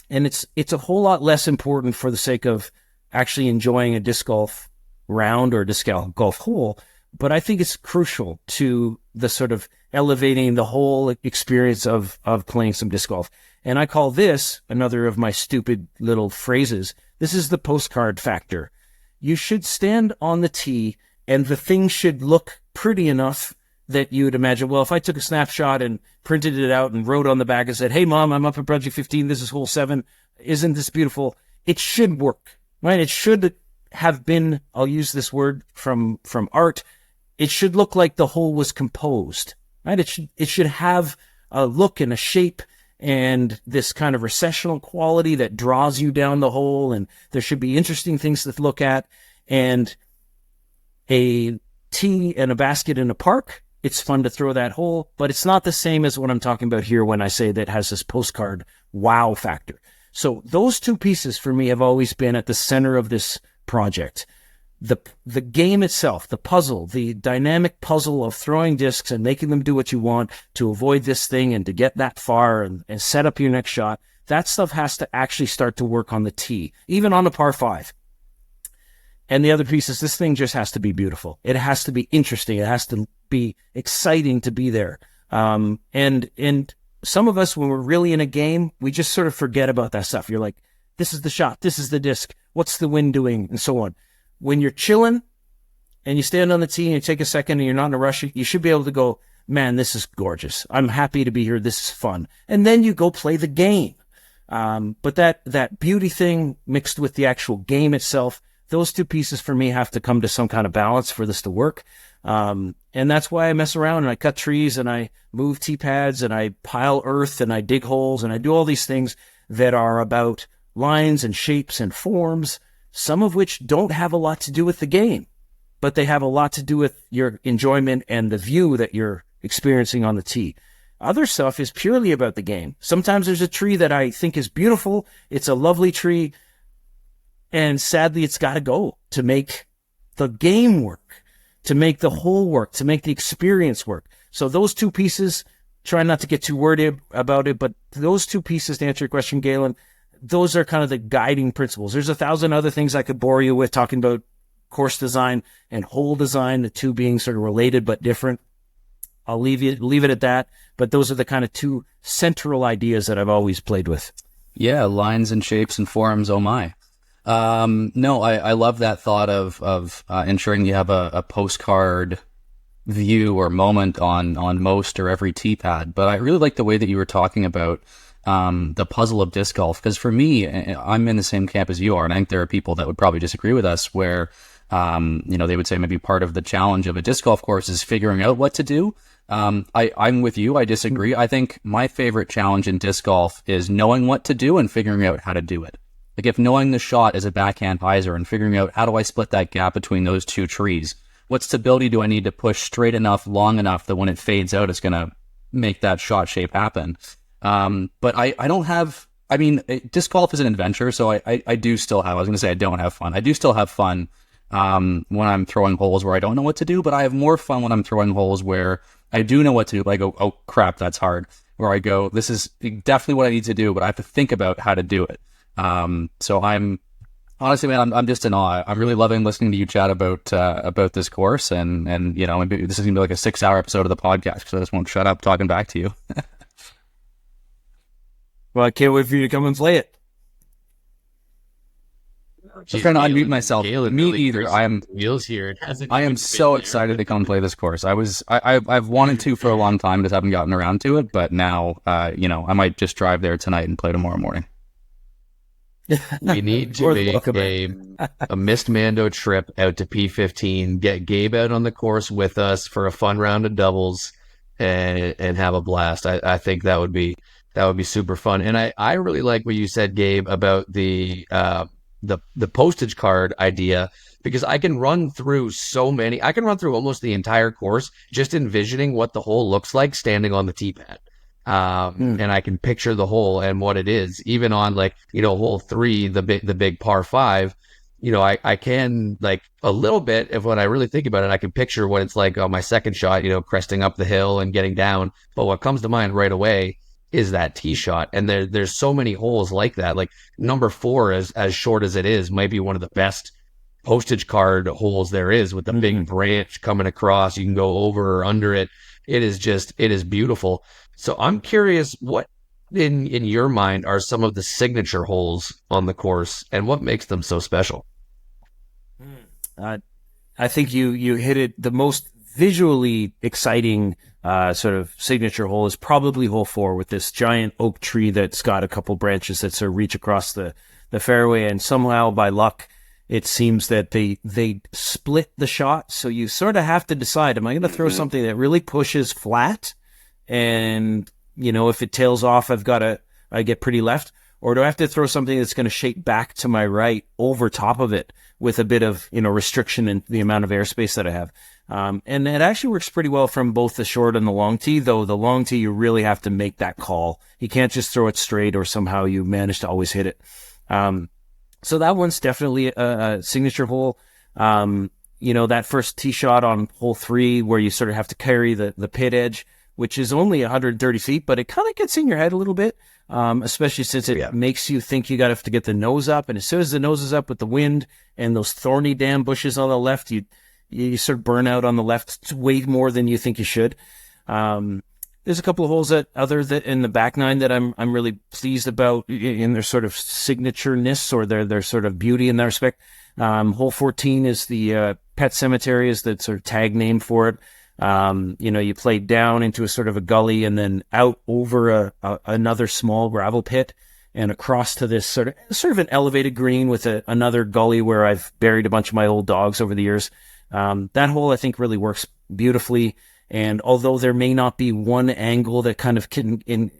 and it's a whole lot less important for the sake of actually enjoying a disc golf round or a disc golf hole, but I think it's crucial to the sort of elevating the whole experience of playing some disc golf. And I call this another of my stupid little phrases. This is the postcard factor. You should stand on the tee, and the thing should look pretty enough that you would imagine, well, if I took a snapshot and printed it out and wrote on the back and said, hey, Mom, I'm up at Project 15. This is hole 7. Isn't this beautiful? It should work, right? It should have been, I'll use this word from art, it should look like the hole was composed, right? It should have a look and a shape and this kind of recessional quality that draws you down the hole, and there should be interesting things to look at. And a tee and a basket in a park, it's fun to throw that hole, but it's not the same as what I'm talking about here when I say that has this postcard wow factor. So those two pieces for me have always been at the center of this project. The game itself, the puzzle, the dynamic puzzle of throwing discs and making them do what you want to avoid this thing and to get that far and set up your next shot, that stuff has to actually start to work on the tee, even on a par 5. And the other piece is this thing just has to be beautiful. It has to be interesting. It has to be exciting to be there. And some of us, when we're really in a game, we just sort of forget about that stuff. You're like, this is the shot. This is the disc. What's the wind doing? And so on. When you're chilling and you stand on the tee and you take a second and you're not in a rush, you should be able to go, man, this is gorgeous. I'm happy to be here. This is fun. And then you go play the game. But that beauty thing mixed with the actual game itself, those two pieces for me have to come to some kind of balance for this to work. And that's why I mess around and I cut trees and I move tee pads and I pile earth and I dig holes and I do all these things that are about lines and shapes and forms, some of which don't have a lot to do with the game, but they have a lot to do with your enjoyment and the view that you're experiencing on the tee. Other stuff is purely about the game. Sometimes there's a tree that I think is beautiful. It's a lovely tree. And sadly, it's got to go to make the game work, to make the whole work, to make the experience work. So those two pieces, try not to get too wordy about it, but those two pieces, to answer your question, Galen, those are kind of the guiding principles. There's 1,000 other things I could bore you with talking about course design and hole design, the two being sort of related but different. I'll leave it at that. But those are the kind of two central ideas that I've always played with. Yeah, lines and shapes and forms. Oh my. No, I love that thought of ensuring you have a postcard view or moment on most or every tee pad. But I really like the way that you were talking about the puzzle of disc golf, because for me, I'm in the same camp as you are, and I think there are people that would probably disagree with us where they would say maybe part of the challenge of a disc golf course is figuring out what to do. I'm with you. I disagree. I think my favorite challenge in disc golf is knowing what to do and figuring out how to do it. Like if knowing the shot is a backhand hyzer and figuring out how do I split that gap between those two trees? What stability do I need to push straight enough, long enough that when it fades out, it's going to make that shot shape happen? But I don't have, disc golf is an adventure. So I do still have, I was going to say I don't have fun. I do still have fun when I'm throwing holes where I don't know what to do, but I have more fun when I'm throwing holes where I do know what to do, but I go, oh crap, that's hard. Where I go, this is definitely what I need to do, but I have to think about how to do it. So I'm honestly, man, I'm just in awe. I'm really loving listening to you chat about this course, and maybe this is gonna be like a 6-hour episode of the podcast because I just won't shut up talking back to you. Well, I can't wait for you to come and play it. Just trying to unmute myself. Galen Me really either. I am wheels here. I am so excited to come play this course. I've wanted to for a long time, just haven't gotten around to it. But now, I might just drive there tonight and play tomorrow morning. We need to make a missed Mando trip out to P15, get Gabe out on the course with us for a fun round of doubles and have a blast. I think that would be super fun. And I really like what you said, Gabe, about the postage card idea, because I can run through almost the entire course just envisioning what the hole looks like standing on the tee pad. And I can picture the hole and what it is, even on hole 3, the big par 5, I can a little bit of when I really think about it, I can picture what it's like on my second shot, cresting up the hill and getting down. But what comes to mind right away is that tee shot. And there's so many holes like that. Like number 4, as short as it is, might be one of the best postage card holes there is, with the big branch coming across. You can go over or under it. It is beautiful. So I'm curious, what in your mind are some of the signature holes on the course, and what makes them so special? I think you hit it. The most visually exciting sort of signature hole is probably hole 4, with this giant oak tree that's got a couple branches that sort of reach across the fairway, and somehow by luck it seems that they split the shot. So you sort of have to decide, am I going to throw something that really pushes flat, and if it tails off, I get pretty left, or do I have to throw something that's going to shake back to my right over top of it with a bit of restriction in the amount of airspace that I have? And it actually works pretty well from both the short and the long tee, though the long tee, you really have to make that call. You can't just throw it straight or somehow you manage to always hit it. So that one's definitely a signature hole. That first tee shot on hole 3 where you sort of have to carry the pit edge, which is only 130 feet, but it kind of gets in your head a little bit, especially since it makes you think you got to get the nose up. And as soon as the nose is up with the wind and those thorny damn bushes on the left, you sort of burn out on the left way more than you think you should. There's a couple of holes in the back 9 that I'm really pleased about in their sort of signatureness or their sort of beauty in that respect. Hole 14 is the Pet Cemetery, is the sort of tag name for it. You play down into a sort of a gully and then out over another small gravel pit and across to this sort of an elevated green with another gully where I've buried a bunch of my old dogs over the years. That hole, I think, really works beautifully. And although there may not be one angle that kind of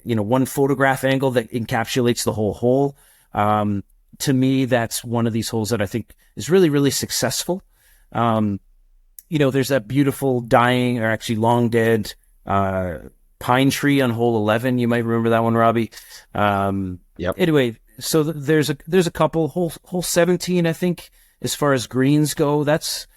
one photograph angle that encapsulates the whole hole, to me, that's one of these holes that I think is really, really successful. There's that beautiful dying, or actually long dead, pine tree on hole 11. You might remember that one, Robbie. Yep. Anyway, so there's a couple. Hole 17, I think, as far as greens go, that's,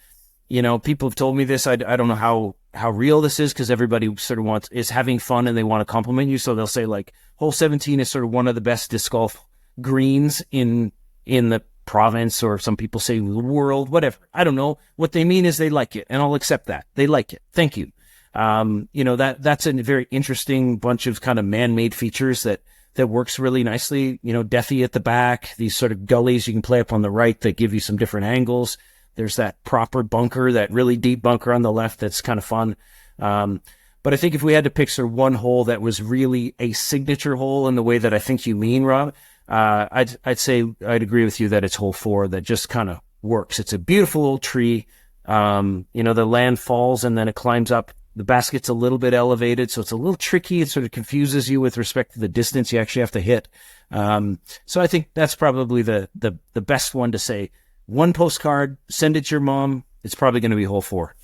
people have told me this. I don't know how real this is, because everybody sort of is having fun and they want to compliment you. So they'll say like hole 17 is sort of one of the best disc golf greens in the province, or some people say the world, whatever. I don't know. What they mean is they like it, and I'll accept that. They like it. Thank you. That's a very interesting bunch of kind of man-made features that works really nicely. Deafy at the back, these sort of gullies you can play up on the right that give you some different angles. There's that proper bunker, that really deep bunker on the left that's kind of fun. But I think if we had to pick sort of one hole that was really a signature hole in the way that I think you mean, Rob, I'd say I'd agree with you that it's hole 4 that just kind of works. It's a beautiful old tree. The land falls and then it climbs up. The basket's a little bit elevated, so it's a little tricky. It sort of confuses you with respect to the distance you actually have to hit. So I think that's probably the best one to say. One postcard, send it to your mom. It's probably going to be hole 4.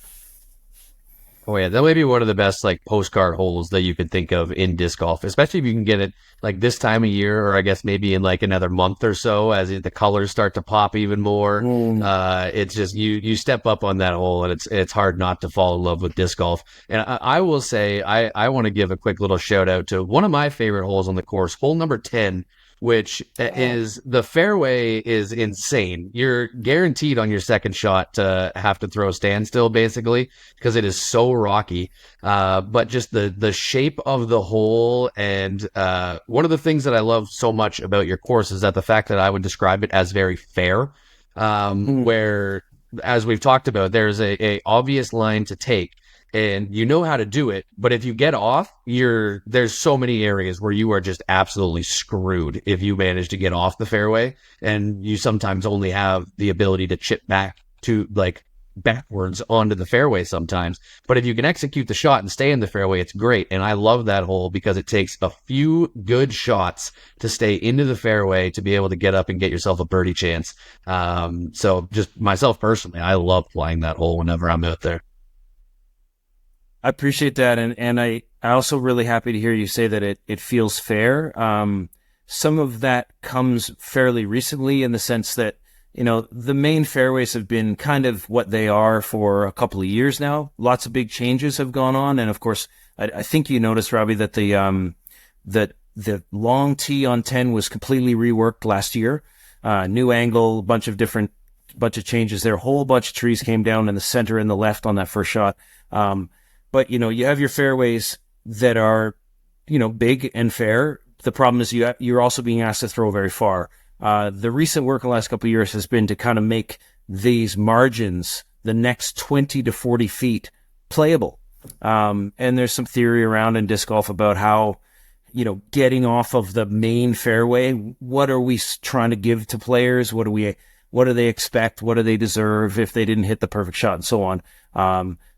Oh yeah, that may be one of the best like postcard holes that you could think of in disc golf, especially if you can get it like this time of year, or I guess maybe in like another month or so as the colors start to pop even more. It's just you step up on that hole, and it's hard not to fall in love with disc golf. And I will say I want to give a quick little shout out to one of my favorite holes on the course, hole number 10. Which is, the fairway is insane. You're guaranteed on your second shot to have to throw a standstill, basically, because it is so rocky. But just the shape of the hole, and one of the things that I love so much about your course is that the fact that I would describe it as very fair, where, as we've talked about, there's a obvious line to take. And you know how to do it, but if you get off, there's so many areas where you are just absolutely screwed if you manage to get off the fairway, and you sometimes only have the ability to chip back to like backwards onto the fairway sometimes. But if you can execute the shot and stay in the fairway, it's great. And I love that hole because it takes a few good shots to stay into the fairway to be able to get up and get yourself a birdie chance. So just myself personally, I love playing that hole whenever I'm out there. I appreciate that. And I also really happy to hear you say that it feels fair. Some of that comes fairly recently in the sense that, the main fairways have been kind of what they are for a couple of years now. Lots of big changes have gone on. And of course, I think you noticed, Robbie, that the long tee on 10 was completely reworked last year. New angle, bunch of changes there. A whole bunch of trees came down in the center and the left on that first shot. But, you have your fairways that are, big and fair. The problem is you're also being asked to throw very far. The recent work in the last couple of years has been to kind of make these margins, the next 20 to 40 feet, playable. And there's some theory around in disc golf about how, getting off of the main fairway, what are we trying to give to players? What do they expect? What do they deserve if they didn't hit the perfect shot, and so on?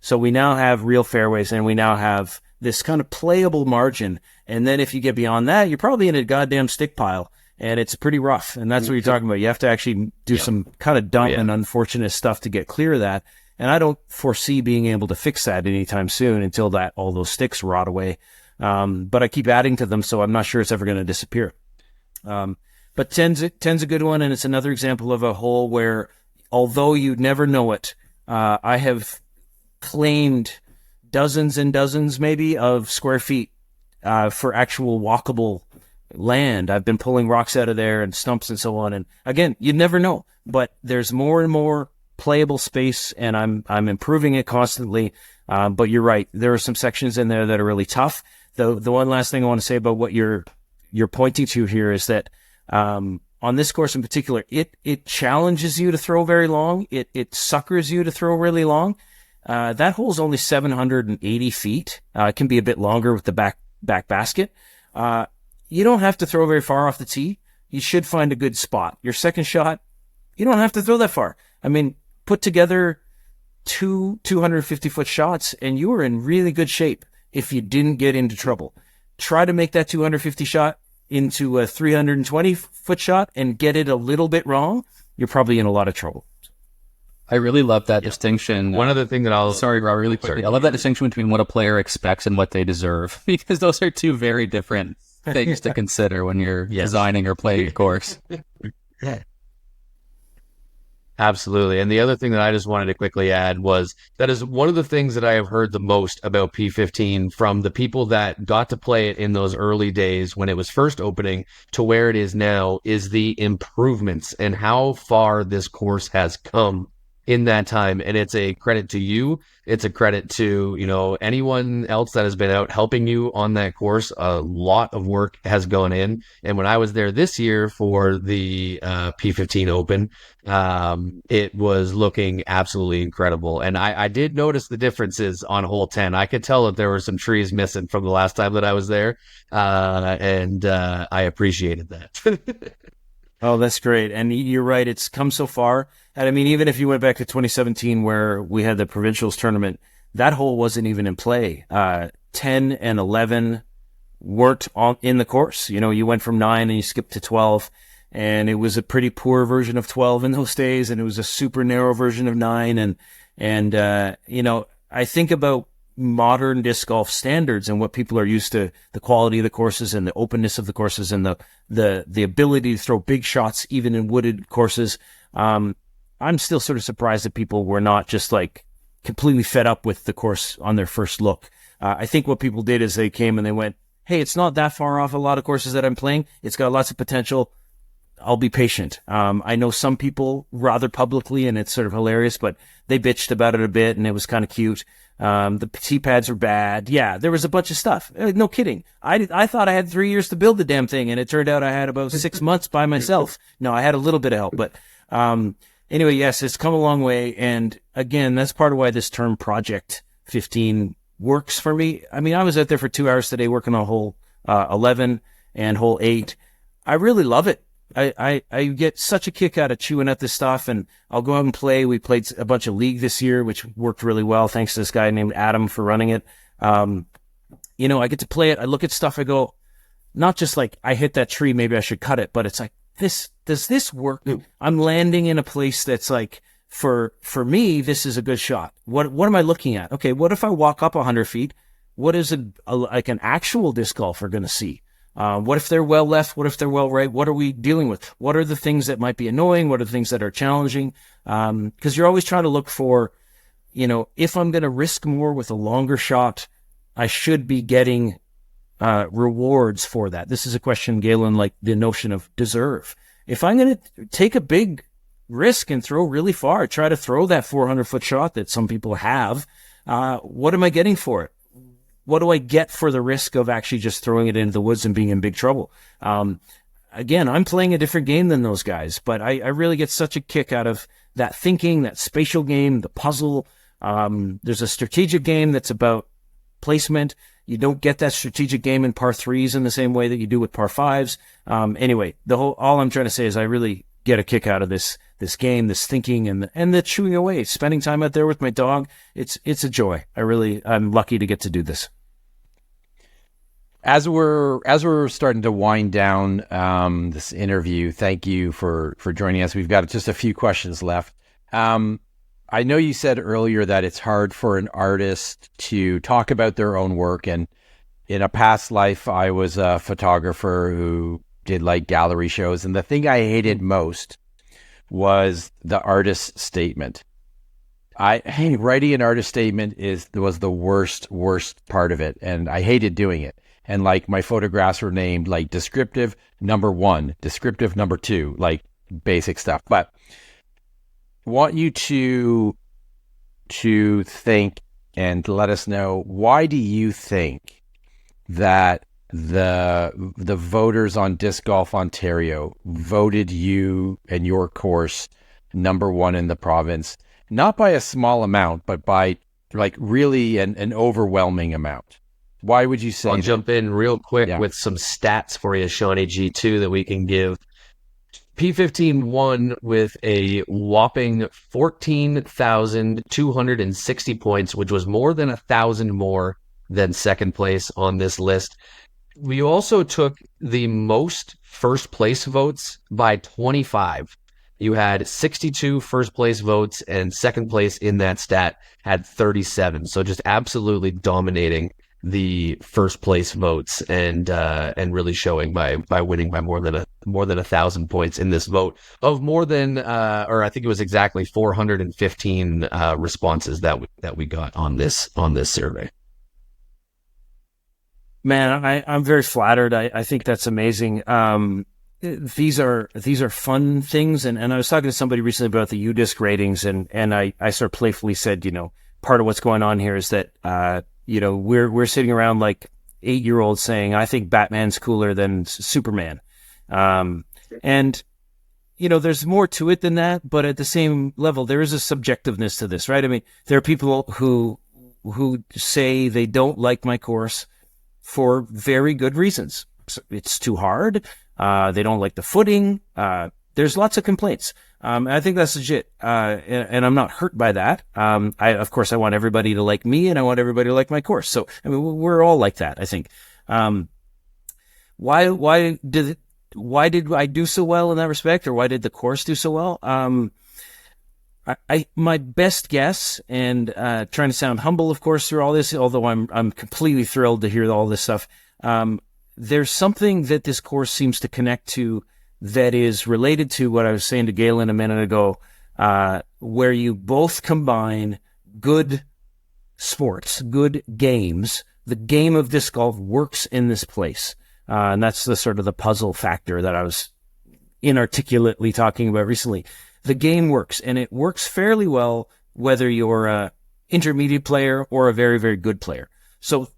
So we now have real fairways, and we now have this kind of playable margin. And then if you get beyond that, you're probably in a goddamn stick pile, and it's pretty rough. And that's what you're talking about. You have to actually do some kind of dumb and unfortunate stuff to get clear of that. And I don't foresee being able to fix that anytime soon until all those sticks rot away. But I keep adding to them, so I'm not sure it's ever going to disappear. But 10's a good one, and it's another example of a hole where, although you'd never know it, I have claimed dozens and dozens, maybe, of square feet for actual walkable land. I've been pulling rocks out of there and stumps and so on. And again, you'd never know, but there's more and more playable space, and I'm improving it constantly. But you're right, there are some sections in there that are really tough. The one last thing I want to say about what you're pointing to here is that on this course in particular, it challenges you to throw very long. It suckers you to throw really long. That hole's only 780 feet. It can be a bit longer with the back basket. You don't have to throw very far off the tee. You should find a good spot. Your second shot, you don't have to throw that far. I mean, put together two 250-foot shots, and you were in really good shape if you didn't get into trouble. Try to make that 250 shot into a 320-foot shot and get it a little bit wrong, you're probably in a lot of trouble. I really love that distinction. One other thing that I'll... Sorry, Rob, really quickly. I love that distinction between what a player expects and what they deserve, because those are two very different things to consider when you're designing or playing a course. Absolutely. And the other thing that I just wanted to quickly add was that is one of the things that I have heard the most about P15 from the people that got to play it in those early days when it was first opening to where it is now is the improvements and how far this course has come in that time. And it's a credit to you. It's a credit to, anyone else that has been out helping you on that course. A lot of work has gone in. And when I was there this year for the P15 Open, it was looking absolutely incredible. And I did notice the differences on hole 10. I could tell that there were some trees missing from the last time that I was there. And I appreciated that. Oh, that's great. And you're right. It's come so far. And I mean, even if you went back to 2017 where we had the provincials tournament, that hole wasn't even in play. 10 and 11 weren't in the course. You went from 9 and you skipped to 12, and it was a pretty poor version of 12 in those days. And it was a super narrow version of 9. And I think about modern disc golf standards and what people are used to, the quality of the courses and the openness of the courses and the ability to throw big shots even in wooded courses. I'm still sort of surprised that people were not just like completely fed up with the course on their first look. I think what people did is they came and they went, hey, it's not that far off a lot of courses that I'm playing. It's got lots of potential. I'll be patient. I know some people rather publicly, and it's sort of hilarious, but they bitched about it a bit and it was kind of cute. The tee pads are bad. Yeah, there was a bunch of stuff. No kidding. I thought I had 3 years to build the damn thing, and it turned out I had about 6 months by myself. No, I had a little bit of help, but anyway, yes, it's come a long way. And again, that's part of why this term Project 15 works for me. I mean, I was out there for 2 hours today working on hole 11 and hole 8. I really love it. I get such a kick out of chewing at this stuff, and I'll go out and play. We played a bunch of League this year, which worked really well. Thanks to this guy named Adam for running it. I get to play it. I look at stuff. I go, not just like I hit that tree, maybe I should cut it, but it's like, does this work? I'm landing in a place that's like, for me, this is a good shot. What am I looking at? Okay, what if I walk up 100 feet? What is like an actual disc golfer going to see? What if they're well left? What if they're well right? What are we dealing with? What are the things that might be annoying? What are the things that are challenging? Because you're always trying to look for, if I'm going to risk more with a longer shot, I should be getting rewards for that. This is a question, Galen, like the notion of deserve. If I'm going to take a big risk and throw really far, try to throw that 400-foot shot that some people have, what am I getting for it? What do I get for the risk of actually just throwing it into the woods and being in big trouble? Again, I'm playing a different game than those guys, but I really get such a kick out of that thinking, that spatial game, the puzzle. There's a strategic game that's about placement. You don't get that strategic game in par threes in the same way that you do with par fives. Anyway, all I'm trying to say is I really get a kick out of this game, this thinking, and the chewing away, spending time out there with my dog. It's a joy. I'm lucky to get to do this. As we're starting to wind down this interview, thank you for joining us. We've got just a few questions left. I know you said earlier that it's hard for an artist to talk about their own work, and in a past life, I was a photographer who did like gallery shows, and the thing I hated most was the artist statement. Writing an artist statement was the worst part of it, and I hated doing it. And like my photographs were named like descriptive number 1, descriptive number 2, like basic stuff. But I want you to think and let us know, why do you think that the voters on Disc Golf Ontario voted you and your course number 1 in the province, not by a small amount, but by like really an overwhelming amount? Why would you say I'll that? jump in real quick with some stats for you, Shawnee G2, that we can give P15 won with a whopping 14,260 points, which was more than 1,000 more than second place on this list. We also took the most first place votes by 25. You had 62 first place votes, and second place in that stat had 37. So just absolutely dominating the first place votes, and really showing by winning by more than 1,000 points in this vote of more than or I think it was exactly 415 responses that we got on this survey. Man, I'm very flattered. I think that's amazing. These are fun things, and I was talking to somebody recently about the UDisc ratings, and I sort of playfully said, part of what's going on here is that we're sitting around like 8-year-olds saying, I think Batman's cooler than Superman. And there's more to it than that, but at the same level, there is a subjectiveness to this, right? I mean, there are people who say they don't like my course for very good reasons. It's too hard. They don't like the footing. There's lots of complaints. I think that's legit. And I'm not hurt by that. Of course, I want everybody to like me, and I want everybody to like my course. So, I mean, we're all like that, I think. Why did I do so well in that respect, or why did the course do so well? My best guess, and trying to sound humble, of course, through all this, although I'm completely thrilled to hear all this stuff. There's something that this course seems to connect to that is related to what I was saying to Galen a minute ago, where you both combine good sports, good games. The game of disc golf works in this place. And that's the sort of the puzzle factor that I was inarticulately talking about recently. The game works, and it works fairly well whether you're a intermediate player or a very, very good player. So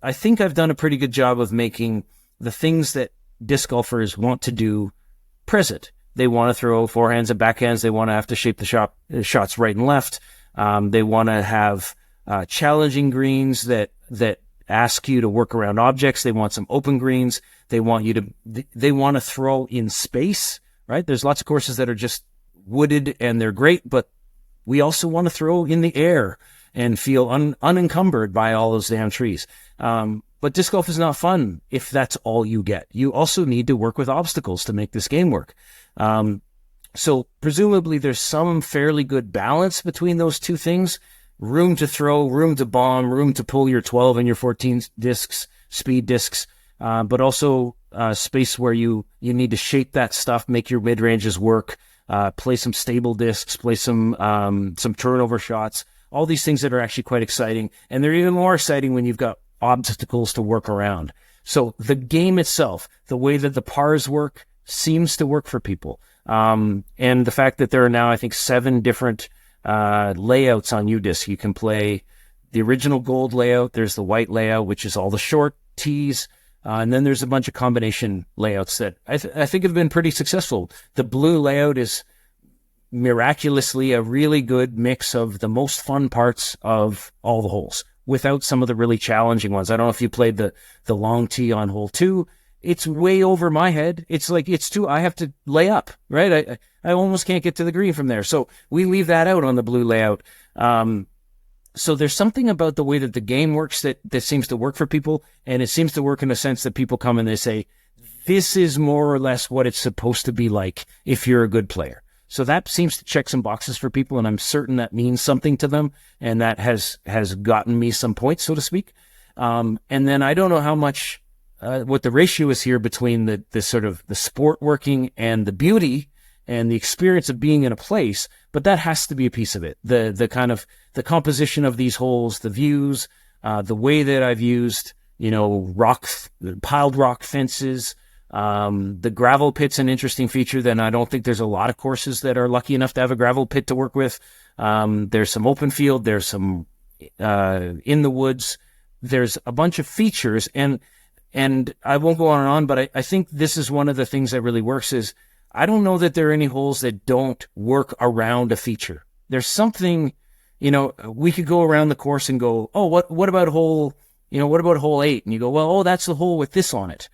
I think I've done a pretty good job of making the things that disc golfers want to do present. They want to throw forehands and backhands. They want to have to shape the shots right and left. They want to have challenging greens that ask you to work around objects. They want some open greens. They want to throw in space, right? There's lots of courses that are just wooded and they're great, but we also want to throw in the air and feel unencumbered by all those damn trees. But disc golf is not fun if that's all you get. You also need to work with obstacles to make this game work. So presumably there's some fairly good balance between those two things. Room to throw, room to bomb, room to pull your 12 and your 14 discs, speed discs, but also space where you need to shape that stuff, make your mid-ranges work, play some stable discs, play some turnover shots, all these things that are actually quite exciting. And they're even more exciting when you've got obstacles to work around. So the game itself, the way that the pars work, seems to work for people. And the fact that there are now, I think, 7 different layouts on UDisc. You can play the original gold layout. There's the white layout, which is all the short tees. And then there's a bunch of combination layouts that I think have been pretty successful. The blue layout is miraculously a really good mix of the most fun parts of all the holes without some of the really challenging ones. I don't know if you played the long tee on hole 2. It's way over my head. It's like, I have to lay up, right? I almost can't get to the green from there. So we leave that out on the blue layout. So there's something about the way that the game works that seems to work for people. And it seems to work in a sense that people come and they say, this is more or less what it's supposed to be like if you're a good player. So that seems to check some boxes for people. And I'm certain that means something to them. And that has gotten me some points, so to speak. And then I don't know how much, what the ratio is here between the sort of the sport working and the beauty and the experience of being in a place, but that has to be a piece of it. The kind of the composition of these holes, the views, the way that I've used, piled rock fences, the gravel pit's an interesting feature that I don't think there's a lot of courses that are lucky enough to have a gravel pit to work with. There's some open field, there's some in the woods, there's a bunch of features, and I won't go on and on, but I think this is one of the things that really works is I don't know that there are any holes that don't work around a feature. There's something, we could go around the course and go, oh, what about hole 8? And you go, well, oh, that's the hole with this on it.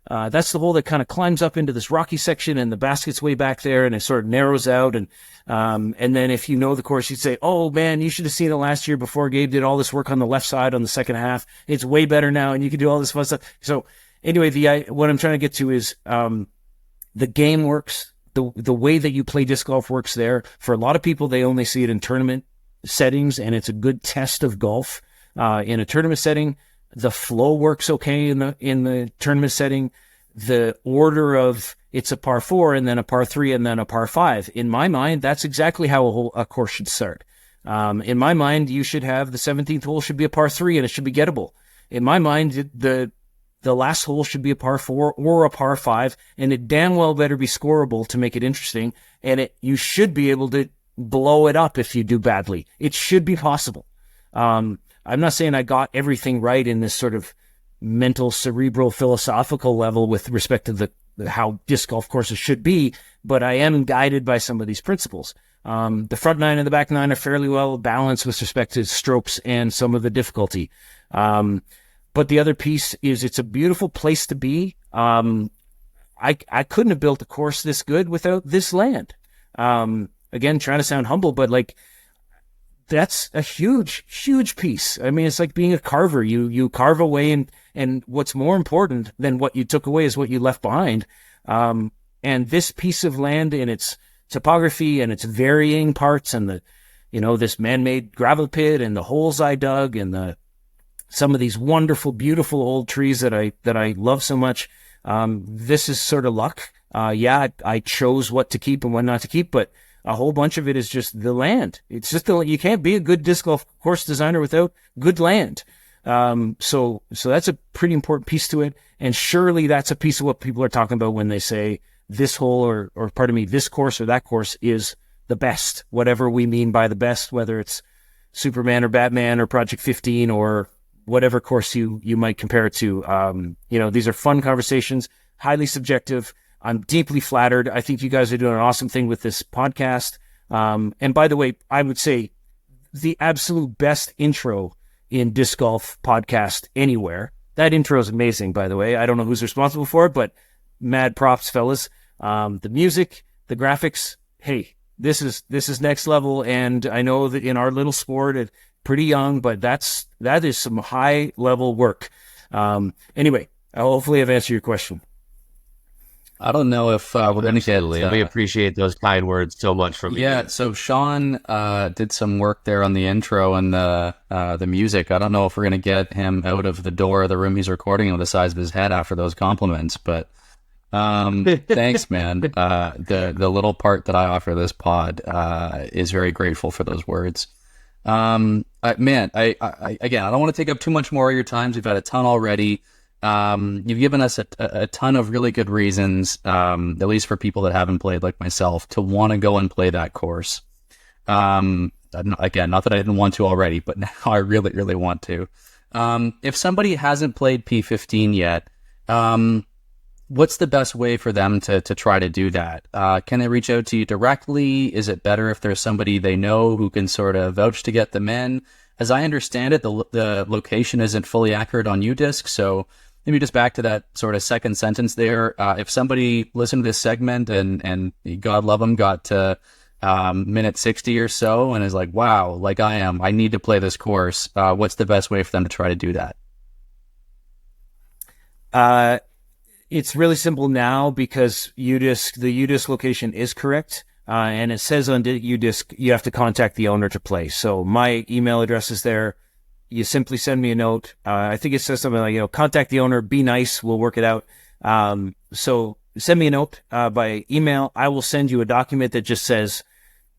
That's the hole that kind of climbs up into this rocky section, and the basket's way back there, and it sort of narrows out. And then if you know the course, you'd say, oh man, you should have seen it last year before Gabe did all this work on the left side on the second half. It's way better now, and you can do all this fun stuff. So anyway, what I'm trying to get to is the game works. The way that you play disc golf works there. For a lot of people, they only see it in tournament settings, and it's a good test of golf. In a tournament setting, the flow works okay in the tournament setting. The order of it's a par 4 and then a par 3 and then a par 5. In my mind, that's exactly how a course should start. In my mind, you should have the 17th hole should be a par 3 and it should be gettable. In my mind, the last hole should be a par 4 or a par 5, and it damn well better be scoreable to make it interesting. And you should be able to blow it up if you do badly. It should be possible. I'm not saying I got everything right in this sort of mental, cerebral, philosophical level with respect to how disc golf courses should be, but I am guided by some of these principles. The front 9 and the back 9 are fairly well balanced with respect to strokes and some of the difficulty. But the other piece is it's a beautiful place to be. I couldn't have built a course this good without this land. Again, trying to sound humble, but like, that's a huge, huge piece. I mean, it's like being a carver. You carve away, and what's more important than what you took away is what you left behind. And this piece of land in its topography and its varying parts, and this man-made gravel pit and the holes I dug and some of these wonderful, beautiful old trees that I love so much. This is sort of luck. I chose what to keep and what not to keep, but a whole bunch of it is just the land. It's just you can't be a good disc golf course designer without good land. So that's a pretty important piece to it. And surely that's a piece of what people are talking about when they say this hole or pardon me, this course or that course is the best, whatever we mean by the best, whether it's Superman or Batman or Project 15 or whatever course you might compare it to. These are fun conversations, highly subjective. I'm deeply flattered. I think you guys are doing an awesome thing with this podcast. And by the way, I would say the absolute best intro in disc golf podcast anywhere. That intro is amazing, by the way. I don't know who's responsible for it, but mad props, fellas. The music, the graphics. Hey, this is next level. And I know that in our little sport, it's pretty young, but that is some high level work. Anyway, hopefully I've answered your question. I don't know if we're going to we appreciate those kind words so much from you. Yeah, so Sean did some work there on the intro and the music. I don't know if we're going to get him out of the door of the room he's recording on the size of his head after those compliments, but thanks, man. The little part that I offer this pod is very grateful for those words. Man, I again, I don't want to take up too much more of your time. We've had a ton already. You've given us a ton of really good reasons, at least for people that haven't played like myself, to want to go and play that course. Again, not that I didn't want to already, but now I really, really want to. If somebody hasn't played P15 yet, what's the best way for them to try to do that? Can they reach out to you directly? Is it better if there's somebody they know who can sort of vouch to get them in? As I understand it, the location isn't fully accurate on UDisc, so maybe just back to that sort of second sentence there. If somebody listened to this segment and God love them, got to minute 60 or so and is like, wow, like I need to play this course. What's the best way for them to try to do that? It's really simple now because the UDisc location is correct. And it says on UDisc, you have to contact the owner to play. So my email address is there. You simply send me a note. I think it says something like, contact the owner, be nice, we'll work it out. So send me a note by email. I will send you a document that just says,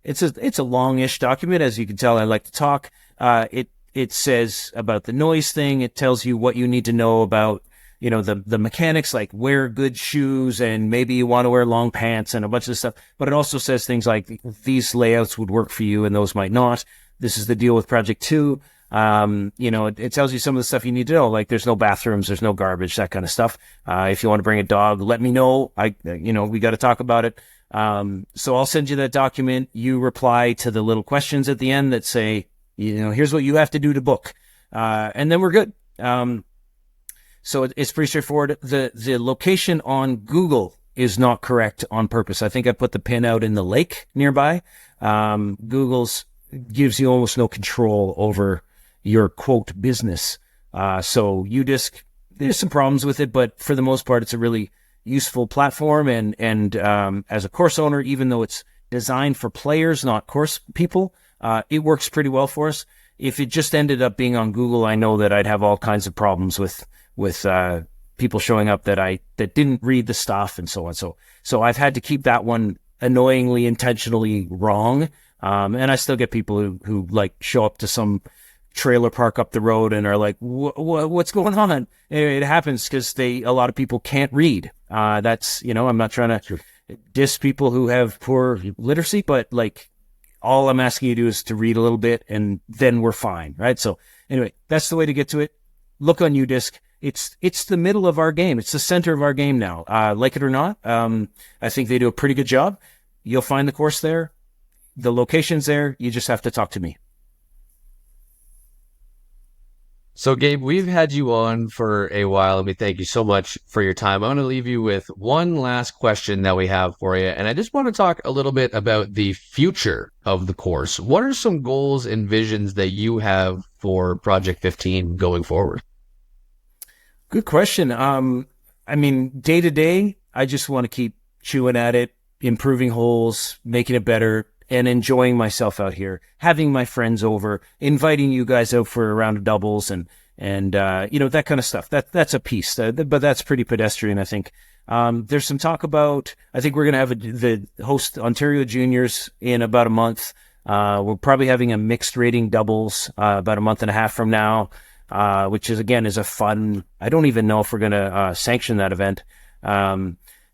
it's a longish document. As you can tell, I like to talk. It says about the noise thing. It tells you what you need to know about, the mechanics, like wear good shoes and maybe you want to wear long pants and a bunch of stuff. But it also says things like these layouts would work for you and those might not. This is the deal with Project 2. It tells you some of the stuff you need to know, like there's no bathrooms, there's no garbage, that kind of stuff. If you want to bring a dog, let me know. We got to talk about it. So I'll send you that document. You reply to the little questions at the end that say, here's what you have to do to book. And then we're good. So it's pretty straightforward. The location on Google is not correct on purpose. I think I put the pin out in the lake nearby. Google's gives you almost no control over your quote business. So UDisc, there's some problems with it, but for the most part, it's a really useful platform. And as a course owner, even though it's designed for players, not course people, it works pretty well for us. If it just ended up being on Google, I know that I'd have all kinds of problems with people showing up that didn't read the stuff and so on. So I've had to keep that one annoyingly, intentionally wrong. And I still get people who like show up to some trailer park up the road and are like, what's going on? It happens because a lot of people can't read. That's, I'm not trying to diss people who have poor literacy, but like all I'm asking you to do is to read a little bit and then we're fine. Right. So anyway, that's the way to get to it. Look on UDisc. It's the middle of our game. It's the center of our game now. Like it or not, I think they do a pretty good job. You'll find the course there. The location's there. You just have to talk to me. So, Gabe, we've had you on for a while, and we thank you so much for your time. I want to leave you with one last question that we have for you, and I just want to talk a little bit about the future of the course. What are some goals and visions that you have for Project 15 going forward? Good question. Day to day, I just want to keep chewing at it, improving holes, making it better, and enjoying myself out here, having my friends over, inviting you guys out for a round of doubles and that kind of stuff. That's a piece, but that's pretty pedestrian, I think. There's some talk about, I think we're going to have the host Ontario Juniors in about a month. We're probably having a mixed rating doubles, about a month and a half from now, which is a fun, I don't even know if we're going to, sanction that event.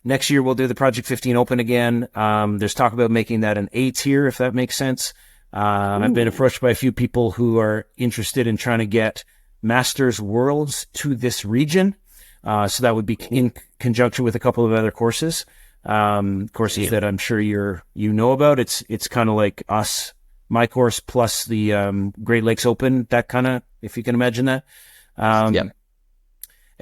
Next year, we'll do the Project 15 Open again. There's talk about making that an A tier, if that makes sense. I've been approached by a few people who are interested in trying to get Masters Worlds to this region. So that would be in conjunction with a couple of other courses. Courses that I'm sure you know about. It's kind of like my course plus the Great Lakes Open, that kind of, if you can imagine that.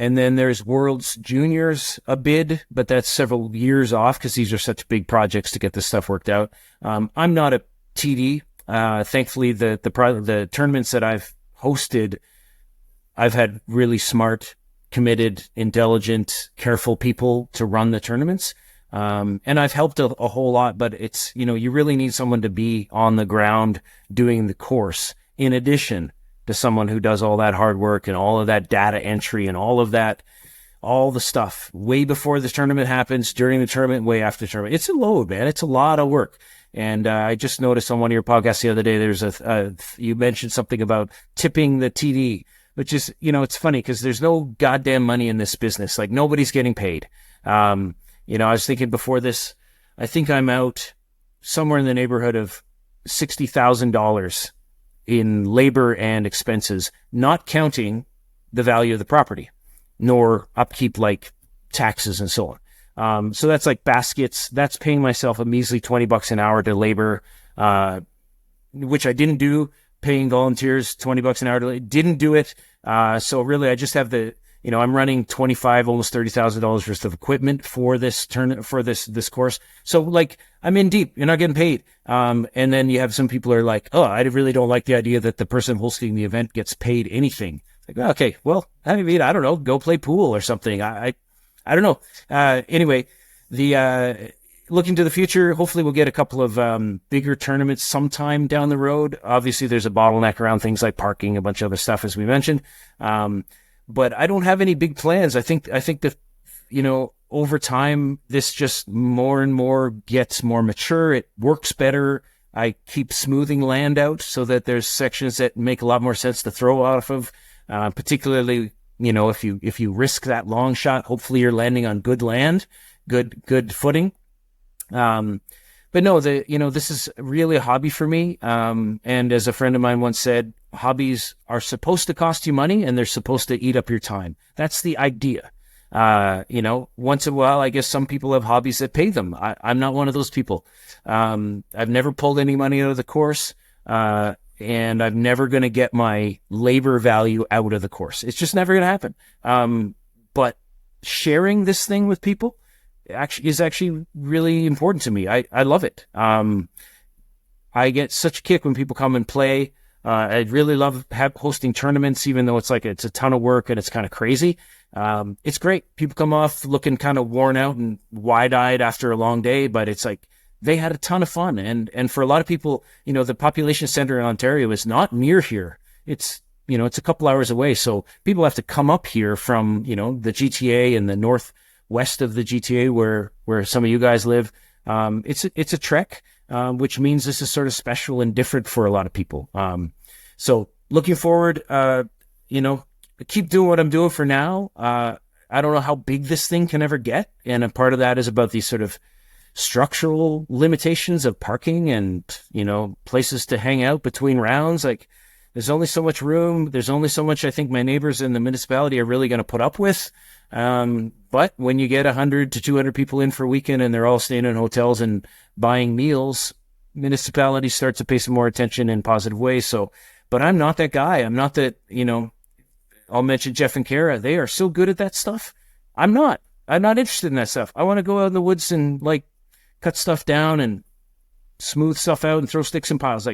And then there's World's Juniors, a bid, but that's several years off because these are such big projects to get this stuff worked out. I'm not a TD. Thankfully, the tournaments that I've hosted, I've had really smart, committed, intelligent, careful people to run the tournaments. And I've helped a whole lot, but it's, you really need someone to be on the ground doing the course in addition to someone who does all that hard work and all of that data entry and all the stuff way before the tournament happens, during the tournament, way after the tournament. It's a load, man. It's a lot of work. And I just noticed on one of your podcasts the other day, there's you mentioned something about tipping the TD, which is, it's funny because there's no goddamn money in this business. Like nobody's getting paid. I was thinking before this, I think I'm out somewhere in the neighborhood of $60,000 in labor and expenses, not counting the value of the property, nor upkeep like taxes and so on. So that's like baskets. That's paying myself a measly $20 an hour to labor, which I didn't do. Paying volunteers $20 an hour didn't do it. So really, I just have I'm running $25,000, almost $30,000 worth of equipment for this this course. So like I'm in deep. You're not getting paid. And then you have some people who are like, oh, I really don't like the idea that the person hosting the event gets paid anything. Like, okay, well, I don't know, go play pool or something. I don't know. Anyway, looking to the future, hopefully we'll get a couple of bigger tournaments sometime down the road. Obviously, there's a bottleneck around things like parking, a bunch of other stuff, as we mentioned. But I don't have any big plans. I think that, over time, this just more and more gets more mature. It works better. I keep smoothing land out so that there's sections that make a lot more sense to throw off of, particularly, if you risk that long shot, hopefully you're landing on good land, good footing. But no, this is really a hobby for me. And as a friend of mine once said, hobbies are supposed to cost you money and they're supposed to eat up your time. That's the idea. Once in a while, I guess some people have hobbies that pay them. I'm not one of those people. I've never pulled any money out of the course. And I'm never going to get my labor value out of the course. It's just never going to happen. but sharing this thing with people is actually really important to me. I love it. I get such a kick when people come and play. I really love hosting tournaments, even though it's a ton of work and it's kind of crazy. It's great. People come off looking kind of worn out and wide-eyed after a long day, but it's like they had a ton of fun. And for a lot of people, the population center in Ontario is not near here. It's a couple hours away. So people have to come up here from, the GTA and the northwest of the GTA where some of you guys live. It's a trek. Which means this is sort of special and different for a lot of people. So looking forward, keep doing what I'm doing for now. I don't know how big this thing can ever get. And a part of that is about these sort of structural limitations of parking and, places to hang out between rounds. Like there's only so much room. There's only so much I think my neighbors in the municipality are really going to put up with. But when you get 100 to 200 people in for a weekend and they're all staying in hotels and buying meals, municipalities start to pay some more attention in positive ways. So, but I'm not that guy. I'm not that, I'll mention Jeff and Kara. They are so good at that stuff. I'm not interested in that stuff. I want to go out in the woods and cut stuff down and smooth stuff out and throw sticks in piles.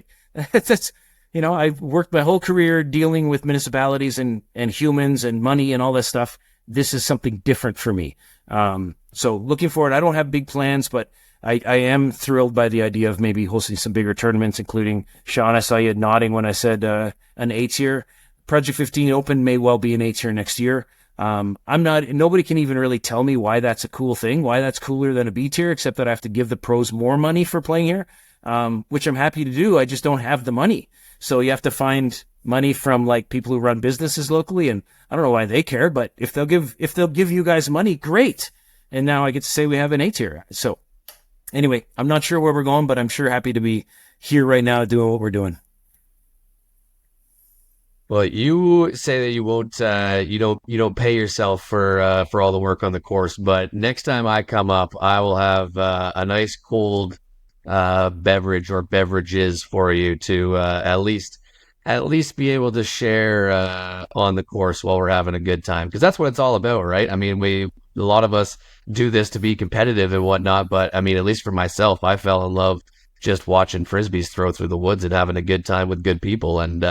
That's, I've worked my whole career dealing with municipalities and humans and money and all that stuff. This is something different for me. So looking forward, I don't have big plans, but I am thrilled by the idea of maybe hosting some bigger tournaments, including Sean. I saw you nodding when I said an A-tier. Project 15 Open may well be an A-tier next year. Nobody can even really tell me why that's a cool thing, why that's cooler than a B-tier, except that I have to give the pros more money for playing here, which I'm happy to do. I just don't have the money. So you have to find money from people who run businesses locally, and I don't know why they care, but if they'll give you guys money, great. And now I get to say we have an A-tier. So anyway, I'm not sure where we're going, but I'm sure happy to be here right now doing what we're doing. Well, you say that you won't, you don't pay yourself for all the work on the course, but next time I come up, I will have a nice cold beverage or beverages for you to at least be able to share on the course while we're having a good time, because that's what it's all about, right? I mean, a lot of us do this to be competitive and whatnot, but I mean, at least for myself, I fell in love just watching frisbees throw through the woods and having a good time with good people, and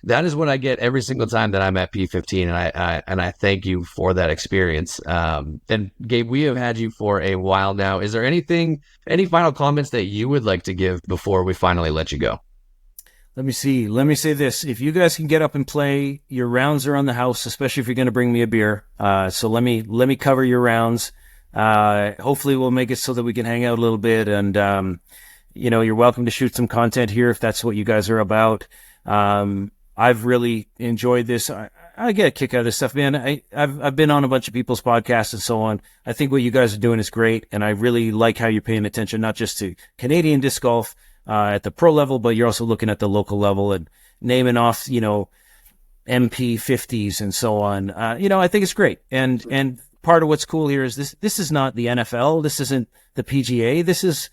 that is what I get every single time that I'm at P15, and I thank you for that experience. And Gabe, we have had you for a while now. Is there any final comments that you would like to give before we finally let you go? Let me see. Let me say this. If you guys can get up and play, your rounds are on the house, especially if you're going to bring me a beer. So let me cover your rounds. Hopefully we'll make it so that we can hang out a little bit, and you're welcome to shoot some content here if that's what you guys are about. I've really enjoyed this. I get a kick out of this stuff, man. I've been on a bunch of people's podcasts and so on. I think what you guys are doing is great, and I really like how you're paying attention not just to Canadian disc golf at the pro level, but you're also looking at the local level and naming off, MP50s and so on. I think it's great. And part of what's cool here is this is not the NFL. This isn't the PGA. This is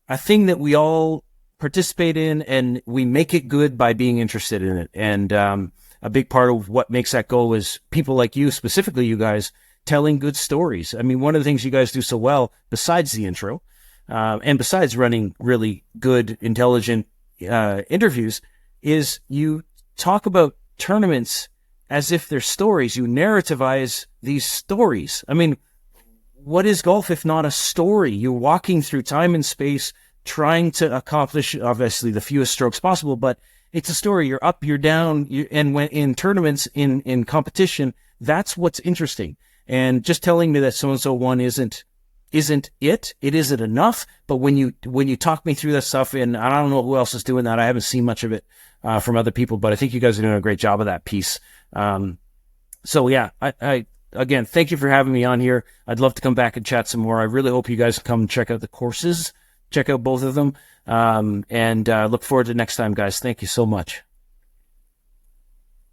a thing that we all participate in, and we make it good by being interested in it. And a big part of what makes that go is people like you, specifically you guys, telling good stories. I mean, one of the things you guys do so well, besides the intro, and besides running really good, intelligent interviews, is you talk about tournaments as if they're stories. You narrativize these stories. I mean, what is golf if not a story? You're walking through time and space, trying to accomplish, obviously, the fewest strokes possible, but it's a story. You're up, you're down, and when in tournaments, in competition, that's what's interesting. And just telling me that so-and-so won isn't it isn't enough. But when you talk me through that stuff, and I don't know who else is doing that, I haven't seen much of it from other people, but I think you guys are doing a great job of that piece. So yeah, I again, thank you for having me on here. I'd love to come back and chat some more. I really hope you guys come check out the courses. Check out both of them, and look forward to next time, guys. Thank you so much.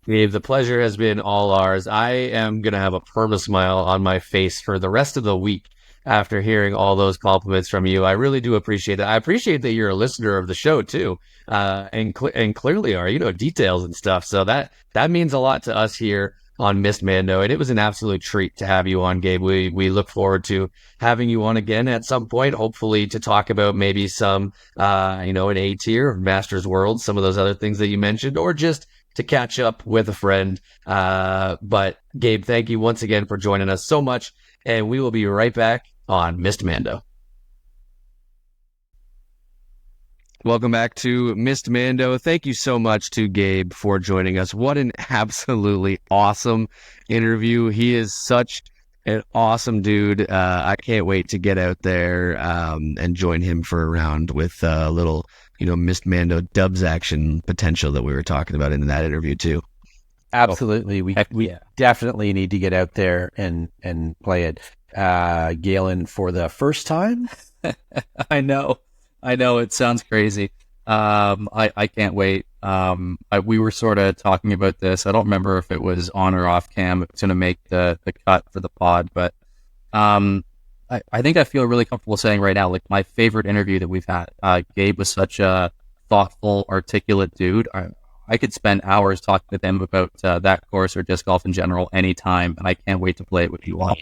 Gabe, the pleasure has been all ours. I am going to have a perma smile on my face for the rest of the week after hearing all those compliments from you. I really do appreciate that. I appreciate that you're a listener of the show too, and clearly are, details and stuff. So that means a lot to us here. on Missed Mando, and it was an absolute treat to have you on, Gabe. We look forward to having you on again at some point, hopefully to talk about maybe some, an A tier, Masters World, some of those other things that you mentioned, or just to catch up with a friend. But Gabe, thank you once again for joining us so much, and we will be right back on Missed Mando. Welcome back to Missed Mando. Thank you so much to Gabe for joining us. What an absolutely awesome interview. He is such an awesome dude. I can't wait to get out there and join him for a round with a little, Missed Mando dubs action potential that we were talking about in that interview too. Absolutely. We definitely need to get out there and play it. Galen, for the first time? I know. It sounds crazy. I can't wait. We were sort of talking about this. I don't remember if it was on or off cam. It's going to make the cut for the pod, but I think I feel really comfortable saying right now, like, my favorite interview that we've had. Gabe was such a thoughtful, articulate dude. I could spend hours talking with him about that course or disc golf in general anytime, and I can't wait to play it with you all.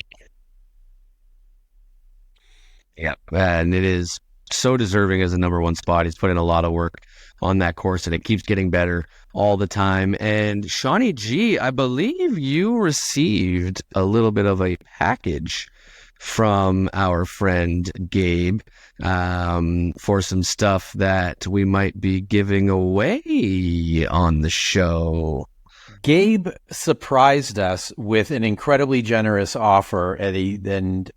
Yeah, and it is so deserving as a number one spot. He's put in a lot of work on that course, and it keeps getting better all the time. And Shawnee G, I believe you received a little bit of a package from our friend Gabe for some stuff that we might be giving away on the show. Gabe surprised us with an incredibly generous offer, Eddie, and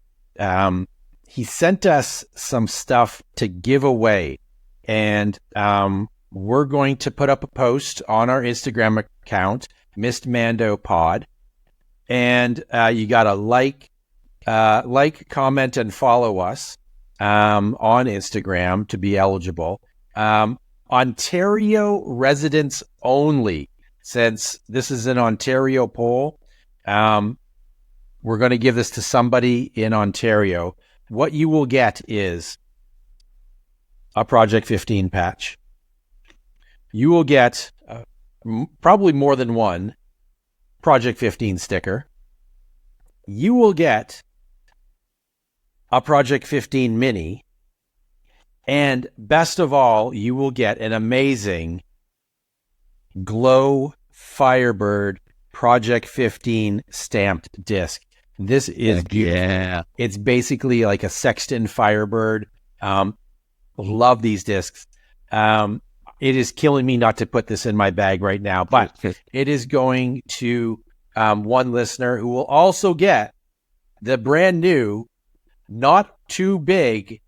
he sent us some stuff to give away, and we're going to put up a post on our Instagram account, Missed Mando Pod, and you got to like, comment, and follow us on Instagram to be eligible. Ontario residents only, since this is an Ontario poll. We're going to give this to somebody in Ontario. What you will get is a Project 15 patch. You will get probably more than one Project 15 sticker. You will get a Project 15 mini. And best of all, you will get an amazing Glow Firebird Project 15 stamped disc. This is beautiful. Yeah. It's basically like a Sexton Firebird. Love these discs. It is killing me not to put this in my bag right now, but it is going to one listener who will also get the brand new, not too big,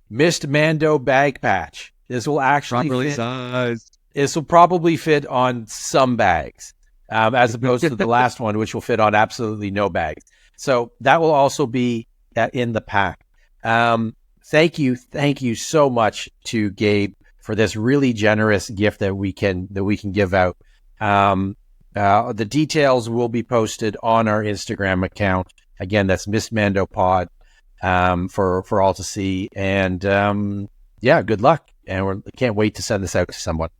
Missed Mando bag patch. This will actually fit. This will probably fit on some bags, as opposed to the last one, which will fit on absolutely no bags. So that will also be in the pack. Thank you so much to Gabe for this really generous gift that we can give out. The details will be posted on our Instagram account. Again, that's Missed Mando Pod for all to see. And good luck. And we can't wait to send this out to someone.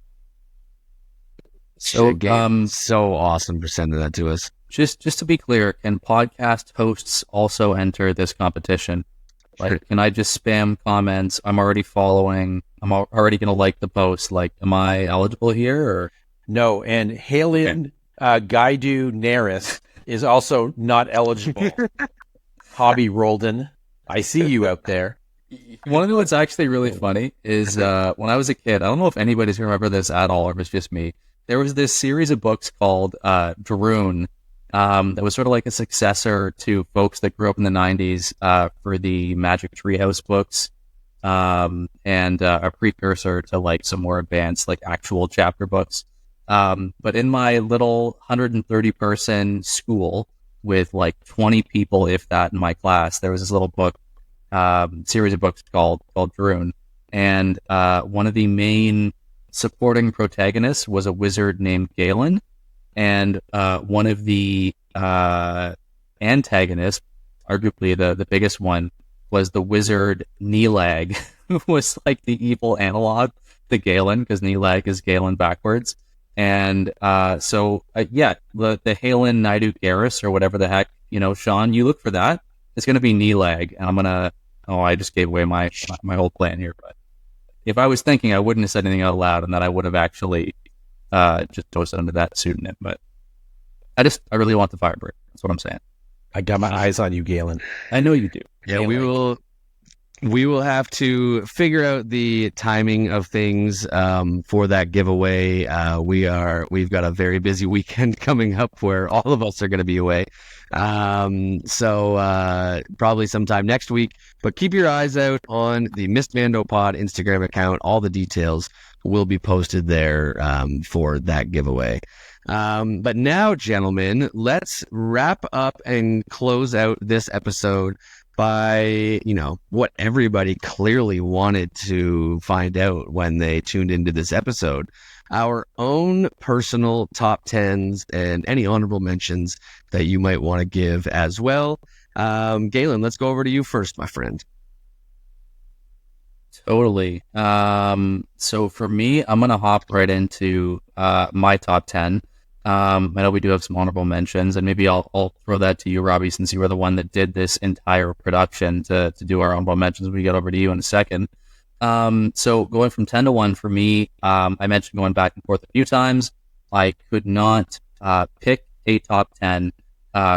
So Gabe, so awesome for sending that to us. Just to be clear, can podcast hosts also enter this competition? Like, can I just spam comments? I'm already following. I'm already going to like the post. Like, am I eligible here? Or no? And Halen Gaidu Naris is also not eligible. Hobby Rolden, I see you out there. You want to know what's actually really funny is when I was a kid, I don't know if anybody's going to remember this at all, or if it's just me. There was this series of books called Droon. That was sort of like a successor to folks that grew up in the 90s for the Magic Treehouse books, and a precursor to like some more advanced like actual chapter books. But in my little 130-person school with like 20 people, if that, in my class, there was this little book, series of books called Droon, and one of the main supporting protagonists was a wizard named Galen. And one of the antagonists, arguably the biggest one, was the wizard Nelag, who was like the evil analog to Galen, because Nelag is Galen backwards. And yeah, the Halen Naidu Garrus or whatever the heck, Sean, you look for that. It's going to be knee lag. And I just gave away my whole plan here. But if I was thinking, I wouldn't have said anything out loud, and that I would have actually just toasted under that pseudonym. But I really want the Firebird. That's what I'm saying. I got my eyes on you, Galen. I know you do. Yeah, we will have to figure out the timing of things for that giveaway. We've got a very busy weekend coming up where all of us are going to be away. So probably sometime next week, but keep your eyes out on the Missed Mando Pod Instagram account. All the details will be posted there for that giveaway. But now, gentlemen, let's wrap up and close out this episode by, what everybody clearly wanted to find out when they tuned into this episode. Our own personal top 10s and any honorable mentions that you might want to give as well. Galen, let's go over to you first, my friend. Totally. So for me, I'm going to hop right into my top 10. I know we do have some honorable mentions, and maybe I'll throw that to you, Robbie, since you were the one that did this entire production to do our honorable mentions. We get over to you in a second. So going from 10 to 1 for me, I mentioned going back and forth a few times. I could not pick a top 10.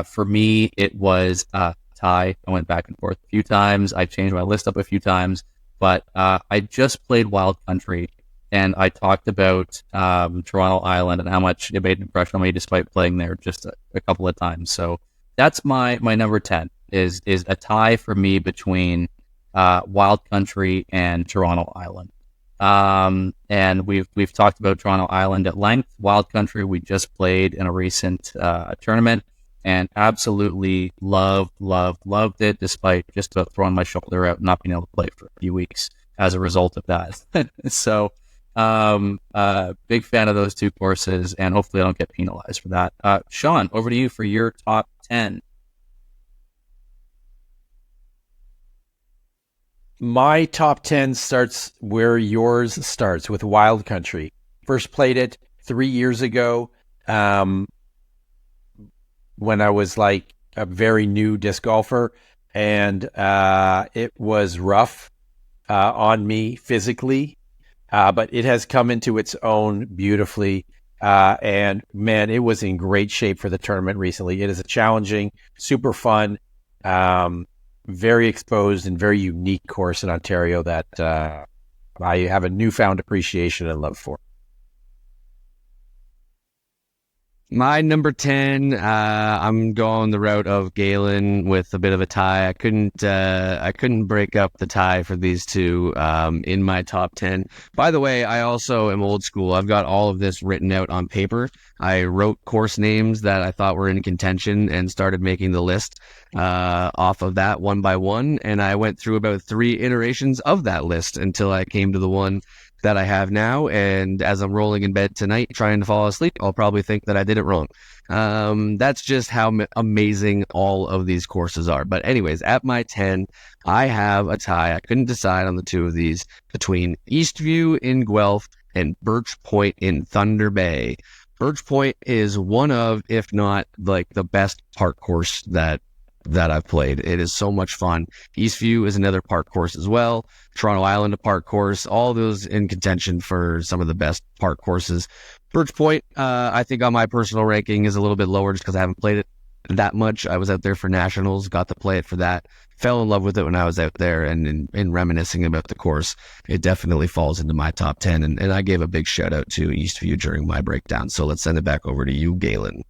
For me, it was a tie. I went back and forth a few times. I changed my list up a few times, but I just played Wild Country. And I talked about Toronto Island and how much it made an impression on me despite playing there just a couple of times. So that's my number 10 is a tie for me between Wild Country and Toronto Island. And we've talked about Toronto Island at length. Wild Country we just played in a recent tournament and absolutely loved it despite just about throwing my shoulder out and not being able to play for a few weeks as a result of that. So big fan of those two courses, and hopefully I don't get penalized for that. Sean, over to you for your top 10. My top 10 starts where yours starts, with Wild Country. First played it 3 years ago when I was like a very new disc golfer, and it was rough on me physically. But it has come into its own beautifully. And man, it was in great shape for the tournament recently. It is a challenging, super fun, very exposed and very unique course in Ontario that I have a newfound appreciation and love for. My number 10, I'm going the route of Galen with a bit of a tie. I couldn't break up the tie for these two in my top 10. By the way, I also am old school. I've got all of this written out on paper. I wrote course names that I thought were in contention and started making the list off of that one by one. And I went through about 3 iterations of that list until I came to the one that I have now. And as I'm rolling in bed tonight trying to fall asleep, I'll probably think that I did it wrong. That's just how amazing all of these courses are. But anyways, at my 10, I have a tie. I couldn't decide on the two of these between Eastview in Guelph and Birch Point in Thunder Bay. Birch Point is one of, if not like the best park course that I've played. It is so much fun. Eastview is another park course as well. Toronto Island, a park course. All those in contention for some of the best park courses. Birch Point, I think on my personal ranking is a little bit lower just because I haven't played it that much. I was out there for nationals, got to play it for that. Fell in love with it when I was out there, and in reminiscing about the course, it definitely falls into my top 10. And I gave a big shout out to Eastview during my breakdown. So let's send it back over to you, Galen.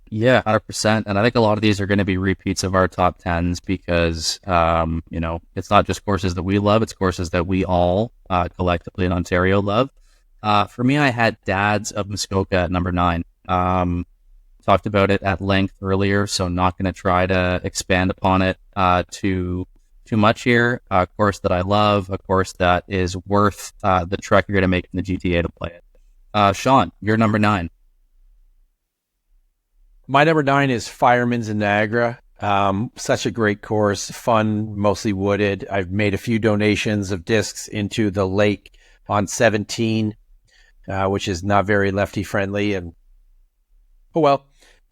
Yeah, 100%. And I think a lot of these are going to be repeats of our top 10s because, it's not just courses that we love, it's courses that we all collectively in Ontario love. For me, I had Dads of Muskoka at number 9. Talked about it at length earlier, so not going to try to expand upon it too much here. A course that I love, a course that is worth the trek you're going to make in the GTA to play it. Sean, you're number 9. My number 9 is Fireman's in Niagara. Such a great course, fun, mostly wooded. I've made a few donations of discs into the lake on 17. which is not very lefty friendly. And oh well,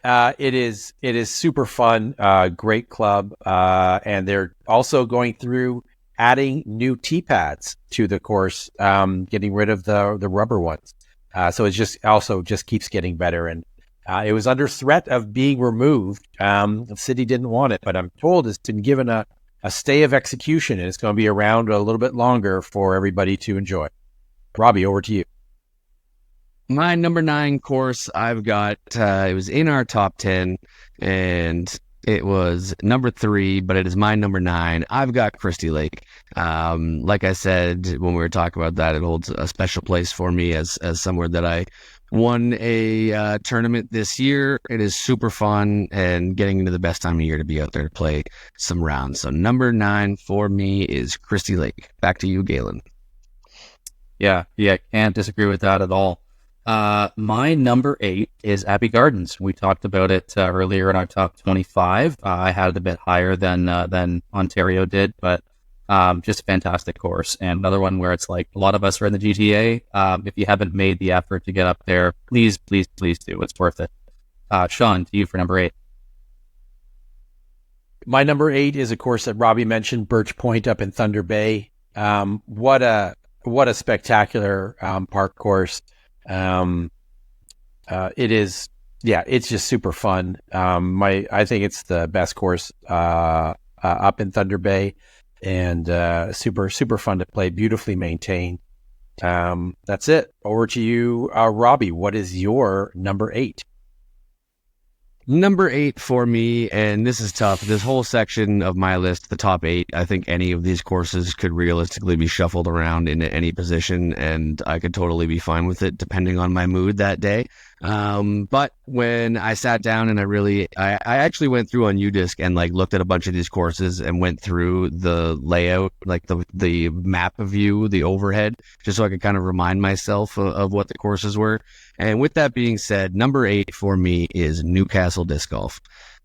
it is super fun, great club, and they're also going through adding new tee pads to the course, getting rid of the rubber ones. So it just keeps getting better. And it was under threat of being removed. The city didn't want it, but I'm told it's been given a stay of execution, and it's going to be around a little bit longer for everybody to enjoy. Robbie, over to you. My number 9 course, I've got, it was in our top 10, and it was number 3, but it is my number 9. I've got Christie Lake. Like I said, when we were talking about that, it holds a special place for me as somewhere that I won a tournament this year. It is super fun and getting into the best time of year to be out there to play some rounds. So number 9 for me is Christie Lake. Back to you, Galen. Yeah, can't disagree with that at all. My number 8 is Abbey Gardens. We talked about it earlier in our top 25. I had it a bit higher than Ontario did, but just a fantastic course. And another one where it's like a lot of us are in the GTA. If you haven't made the effort to get up there, please do. It's worth it. Sean, to you for number 8. My number 8 is a course that Robbie mentioned, Birch Point up in Thunder Bay. What a spectacular park course. It is, it's just super fun. I think it's the best course up in Thunder Bay, and super fun to play, beautifully maintained. That's it. Over to you, Robbie. What is your number 8? Number 8 for me, and this is tough. This whole section of my list, the top 8, I think any of these courses could realistically be shuffled around into any position, and I could totally be fine with it depending on my mood that day. But when I sat down and I actually went through on UDisc and like looked at a bunch of these courses and went through the layout, like the map view, the overhead, just so I could kind of remind myself of what the courses were. And with that being said, number 8 for me is Newcastle Disc Golf.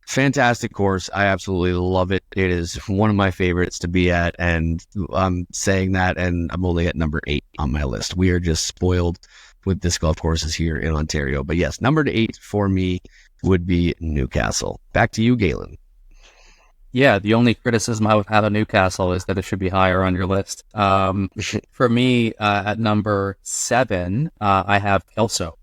Fantastic course. I absolutely love it. It is one of my favorites to be at, and I'm saying that, and I'm only at number 8 on my list. We are just spoiled with disc golf courses here in Ontario. But yes, number 8 for me would be Newcastle. Back to you, Galen. Yeah, the only criticism I would have of Newcastle is that it should be higher on your list. For me, at number 7, I have Kelso.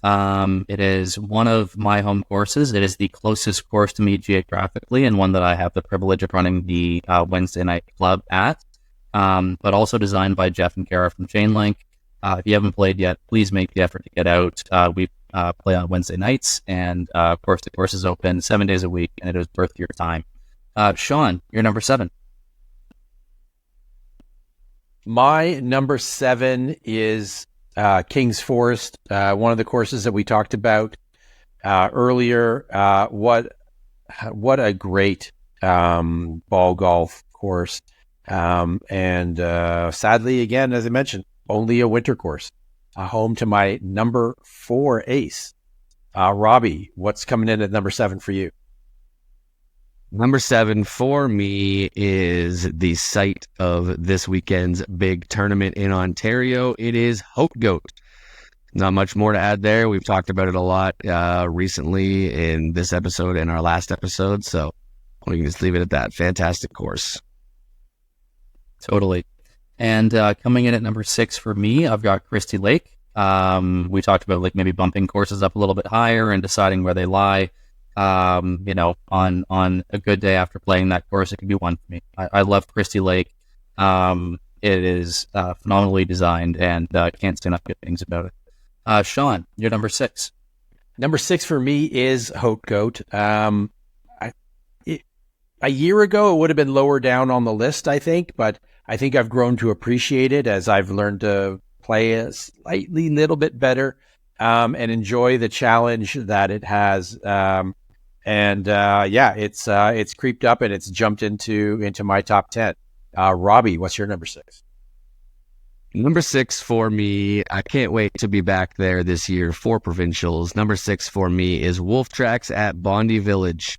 It is one of my home courses. It is the closest course to me geographically, and one that I have the privilege of running the Wednesday night club at, but also designed by Jeff and Kara from Chainlink. If you haven't played yet, please make the effort to get out. We play on Wednesday nights, and of course the course is open 7 days a week, and it is worth your time. Sean, you're number 7. My number 7 is King's Forest, one of the courses that we talked about earlier. What a great ball golf course. And sadly, again, as I mentioned, only a winter course. Home to my number 4 ace. Robbie, what's coming in at number 7 for you? Number 7 for me is the site of this weekend's big tournament in Ontario. It is Hope Goat. Not much more to add there. We've talked about it a lot recently in this episode and our last episode, so we can just leave it at that. Fantastic course. Totally. And coming in at number 6 for me, I've got Christie Lake. We talked about like maybe bumping courses up a little bit higher and deciding where they lie. On a good day after playing that course, it could be one for me. I love Christie Lake. It is phenomenally designed, and can't say enough good things about it. Sean, you're number 6. Number 6 for me is Hope Goat. A year ago, it would have been lower down on the list, I think, but I think I've grown to appreciate it as I've learned to play a slightly little bit better and enjoy the challenge that it has. It's creeped up and it's jumped into my top 10. Robbie, what's your number 6? Number 6 for me, I can't wait to be back there this year for provincials. Number 6 for me is Wolf Tracks at Bondi Village.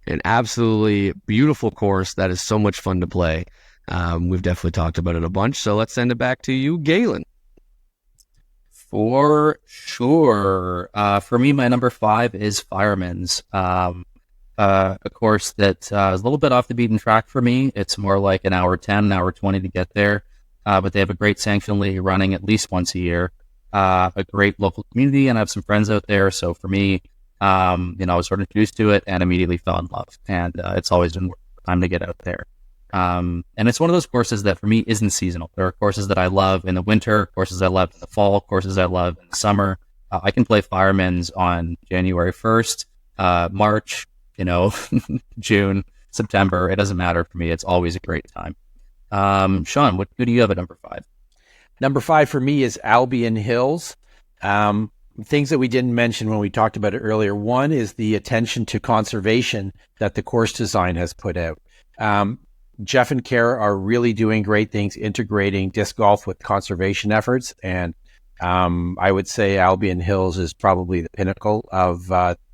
An absolutely beautiful course that is so much fun to play. We've definitely talked about it a bunch, so let's send it back to you, Galen. For sure. For me, my number 5 is Fireman's. A course that is a little bit off the beaten track for me. It's more like an hour 10, an hour 20 to get there. But they have a great sanction league running at least once a year. A great local community, and I have some friends out there. So for me, I was sort of introduced to it and immediately fell in love. And it's always been time to get out there. And it's one of those courses that for me isn't seasonal. There are courses that I love in the winter, courses I love in the fall, courses I love in the summer. I can play Fireman's on January 1st, March, June, September. It doesn't matter for me. It's always a great time. Sean, who do you have at number 5? Number 5 for me is Albion Hills. Things that we didn't mention when we talked about it earlier. One is the attention to conservation that the course design has put out. Jeff and Kara are really doing great things, integrating disc golf with conservation efforts. And I would say Albion Hills is probably the pinnacle of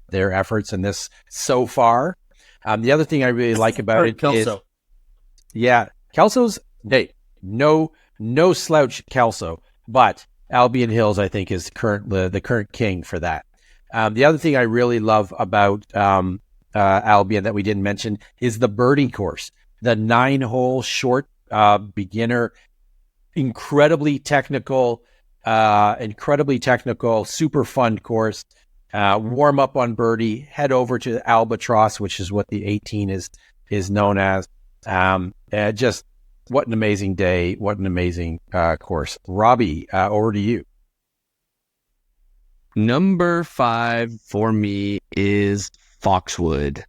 their efforts in this so far. The other thing I really like about it Kelso. is, Kelso's, no slouch Kelso, but Albion Hills, I think, is the current king for that. The other thing I really love about Albion that we didn't mention is the birdie course, the 9-hole short beginner, incredibly technical, super fun course. Warm up on birdie, head over to Albatross, which is what the 18 is known as. Just what an amazing day. What an amazing course. Robbie, over to you. Number 5 for me is Foxwood.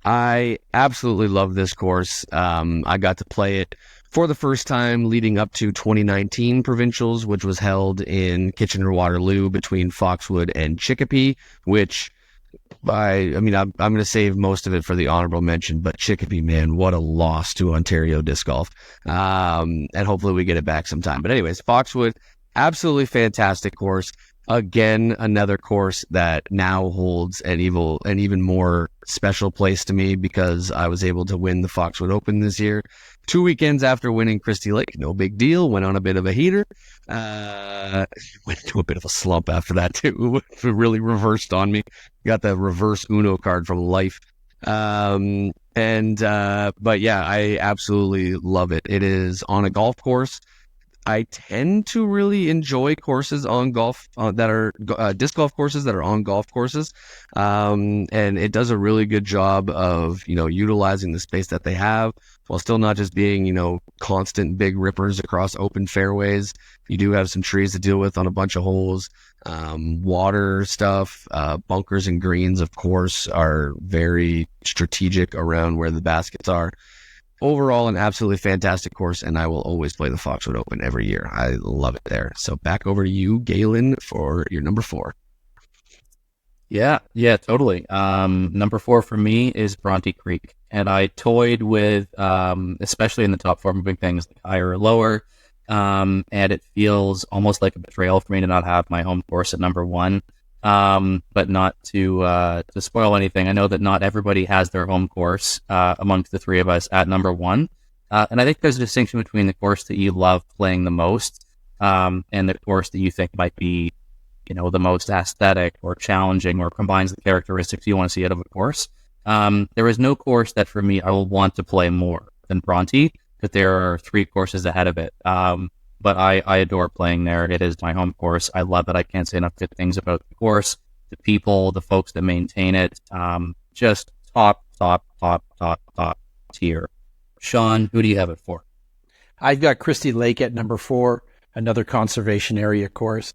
I absolutely love this course. I got to play it for the first time leading up to 2019 provincials, which was held in Kitchener-Waterloo between Foxwood and Chicopee, which I'm going to save most of it for the honorable mention, but Chicopee, man, what a loss to Ontario disc golf. And hopefully we get it back sometime. But anyways, Foxwood, absolutely fantastic course. Again, another course that now holds an even more special place to me because I was able to win the Foxwood Open this year. 2 weekends after winning Christie Lake, no big deal. Went on a bit of a heater. Went into a bit of a slump after that too. It really reversed on me. Got the reverse Uno card from life. But yeah, I absolutely love it. It is on a golf course. I tend to really enjoy courses on golf that are disc golf courses that are on golf courses. And it does a really good job of, utilizing the space that they have while still not just being, constant big rippers across open fairways. You do have some trees to deal with on a bunch of holes. Water stuff, bunkers and greens, of course, are very strategic around where the baskets are. Overall, an absolutely fantastic course, and I will always play the Foxwood Open every year. I love it there. So back over to you, Galen, for your number 4. Yeah, totally. Number 4 for me is Bronte Creek, and I toyed with, especially in the top 4 moving things, like higher or lower, and it feels almost like a betrayal for me to not have my home course at number 1. But not to spoil anything. I know that not everybody has their home course amongst the 3 of us at number 1. And I think there's a distinction between the course that you love playing the most and the course that you think might be, the most aesthetic or challenging or combines the characteristics you want to see out of a course. There is no course that for me I will want to play more than Bronte, but there are 3 courses ahead of it. But I adore playing there. It is my home course. I love it. I can't say enough good things about the course, the people, the folks that maintain it. Just top tier. Sean, who do you have it for? I've got Christie Lake at number 4, another conservation area course.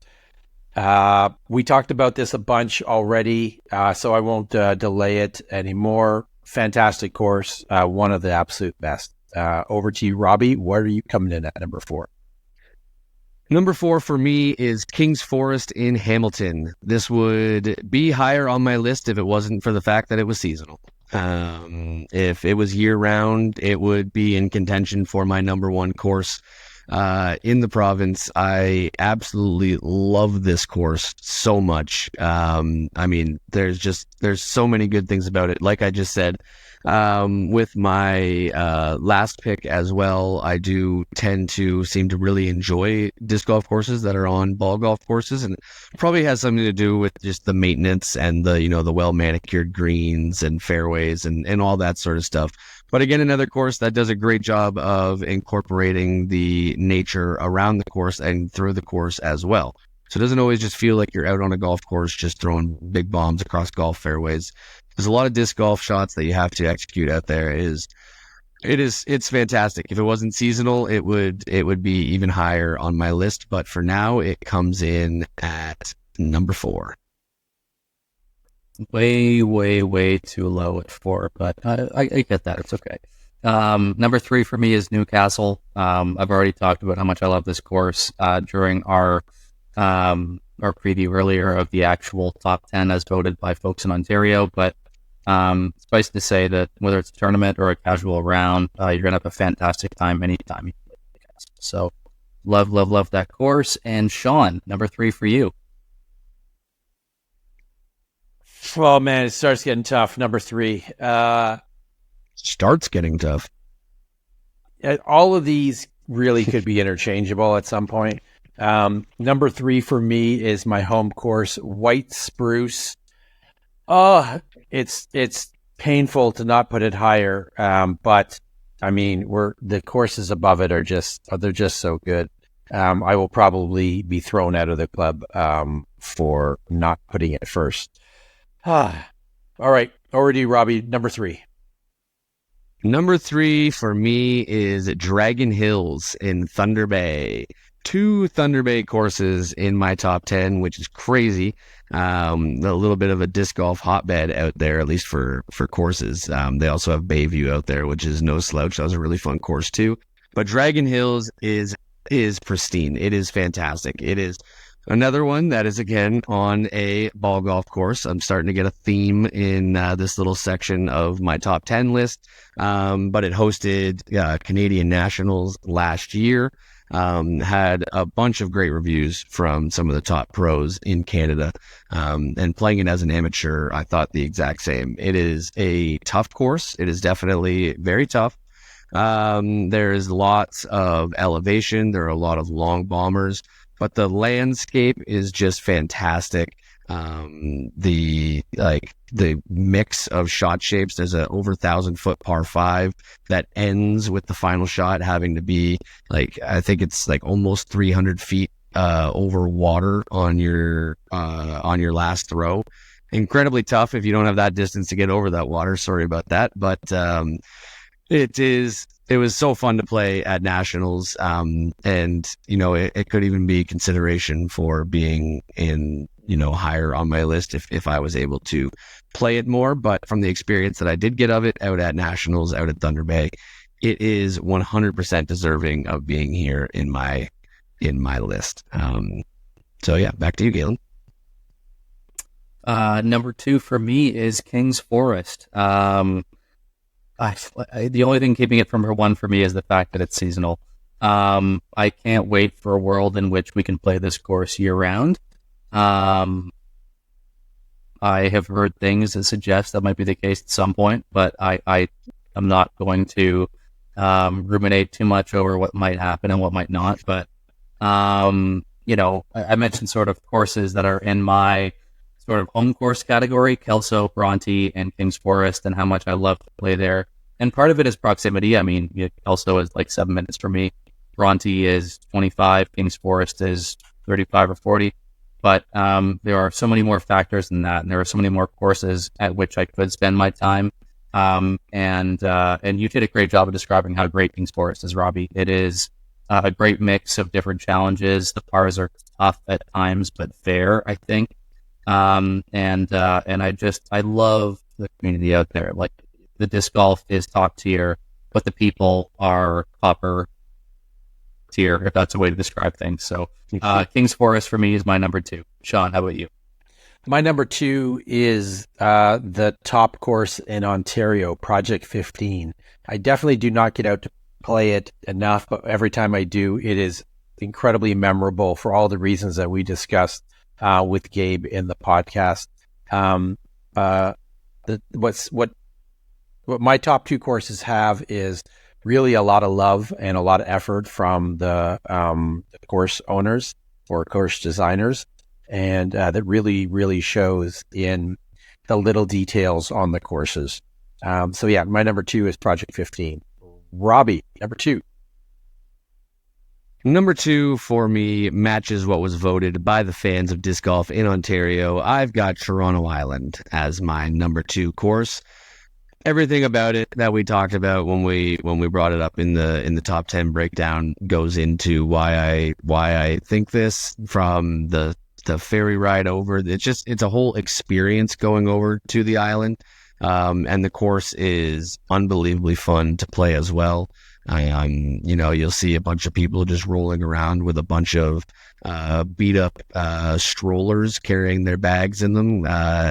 We talked about this a bunch already, so I won't delay it anymore. Fantastic course, one of the absolute best. Over to you, Robbie. What are you coming in at number 4? Number 4 for me is King's Forest in Hamilton. This would be higher on my list if it wasn't for the fact that it was seasonal. If it was year-round, it would be in contention for my number 1 course. in the province. I absolutely love this course so much. I mean, there's so many good things about it. Like I just said, with my last pick as well, I do tend to seem to really enjoy disc golf courses that are on ball golf courses, and it probably has something to do with just the maintenance and the the well manicured greens and fairways and all that sort of stuff. But again, another course that does a great job of incorporating the nature around the course and through the course as well. So it doesn't always just feel like you're out on a golf course just throwing big bombs across golf fairways. There's a lot of disc golf shots that you have to execute out there. It's fantastic. If it wasn't seasonal, it would be even higher on my list. But for now, it comes in at number 4. Way, way, way too low at 4, but I get that. It's okay. Number 3 for me is Newcastle. I've already talked about how much I love this course during our preview earlier of the actual top 10 as voted by folks in Ontario. But suffice to say that whether it's a tournament or a casual round, you're going to have a fantastic time anytime you play Newcastle. So love that course. And Sean, number 3 for you. Oh, man, it starts getting tough. Number 3. Starts getting tough. All of these really could be interchangeable at some point. Number 3 for me is my home course, White Spruce. Oh, it's painful to not put it higher. But I mean, the courses above it they're just so good. I will probably be thrown out of the club for not putting it first. All right, over to you, Robbie. Number 3. Number 3 for me is Dragon Hills in Thunder Bay. 2 Thunder Bay courses in my top 10, which is crazy. A little bit of a disc golf hotbed out there, at least for courses. They also have Bayview out there, which is no slouch. That was a really fun course too. But Dragon Hills is pristine. It is fantastic. It is another one that is, again, on a ball golf course. I'm starting to get a theme in this little section of my top 10 list. But it hosted Canadian Nationals last year. Had a bunch of great reviews from some of the top pros in Canada. And playing it as an amateur, I thought the exact same. It is a tough course. It is definitely very tough. There's lots of elevation. There are a lot of long bombers. But the landscape is just fantastic. The mix of shot shapes. There's a over 1,000-foot par 5 that ends with the final shot having to be I think it's almost 300 feet over water on your last throw. Incredibly tough if you don't have that distance to get over that water. Sorry about that, but it was so fun to play at Nationals, and it could even be consideration for being in higher on my list if I was able to play it more. But from the experience that I did get of it out at Nationals, out at Thunder Bay, it is 100% deserving of being here in my list. So yeah, back to you, Galen. Number 2 for me is King's Forest. The only thing keeping it from number 1 for me is the fact that it's seasonal. I can't wait for a world in which we can play this course year round. I have heard things that suggest that might be the case at some point, but I am not going to ruminate too much over what might happen and what might not. But I mentioned sort of courses that are in my sort of home course category: Kelso, Bronte, and King's Forest, and how much I love to play there. And part of it is proximity. I mean, Kelso is 7 minutes for me. Bronte is 25. King's Forest is 35 or 40. But there are so many more factors than that, and there are so many more courses at which I could spend my time. And you did a great job of describing how great King's Forest is, Robbie. It is a great mix of different challenges. The pars are tough at times, but fair, I think. And I love the community out there. The disc golf is top tier, but the people are upper tier, if that's a way to describe things. So King's Forest for me is my number 2. Sean, how about you? My number 2 is the top course in Ontario, Project 15. I definitely do not get out to play it enough, but every time I do, it is incredibly memorable for all the reasons that we discussed with Gabe in the podcast. What my top two courses have is really a lot of love and a lot of effort from the course owners or course designers, and that really shows in the little details on the courses. So yeah, my number 2 is Project 15. Robbie, number 2. Number 2 for me matches what was voted by the fans of disc golf in Ontario. I've got Toronto Island as my number 2 course. Everything about it that we talked about when we brought it up in the top 10 breakdown goes into why I think this, from the ferry ride over. It's a whole experience going over to the island. And the course is unbelievably fun to play as well. You'll see a bunch of people just rolling around with a bunch of beat up strollers carrying their bags in them.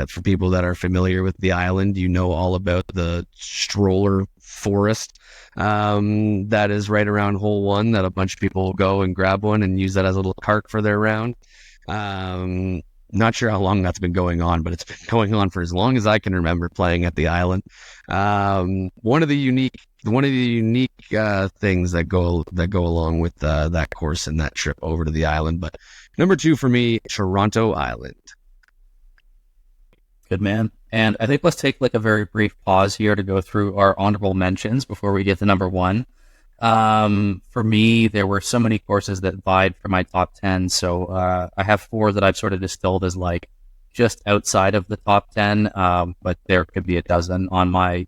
For people that are familiar with the island, you know all about the stroller forest that is right around hole 1, that a bunch of people will go and grab one and use that as a little cart for their round. Not sure how long that's been going on, but it's been going on for as long as I can remember playing at the island. One of the unique things that go along with that course and that trip over to the island. But number 2 for me, Toronto Island. Good man. And I think let's take like a very brief pause here to go through our honorable mentions before we get to number 1. For me, there were so many courses that vied for my top 10. So I have 4 that I've sort of distilled as like just outside of the top 10. But there could be a dozen on my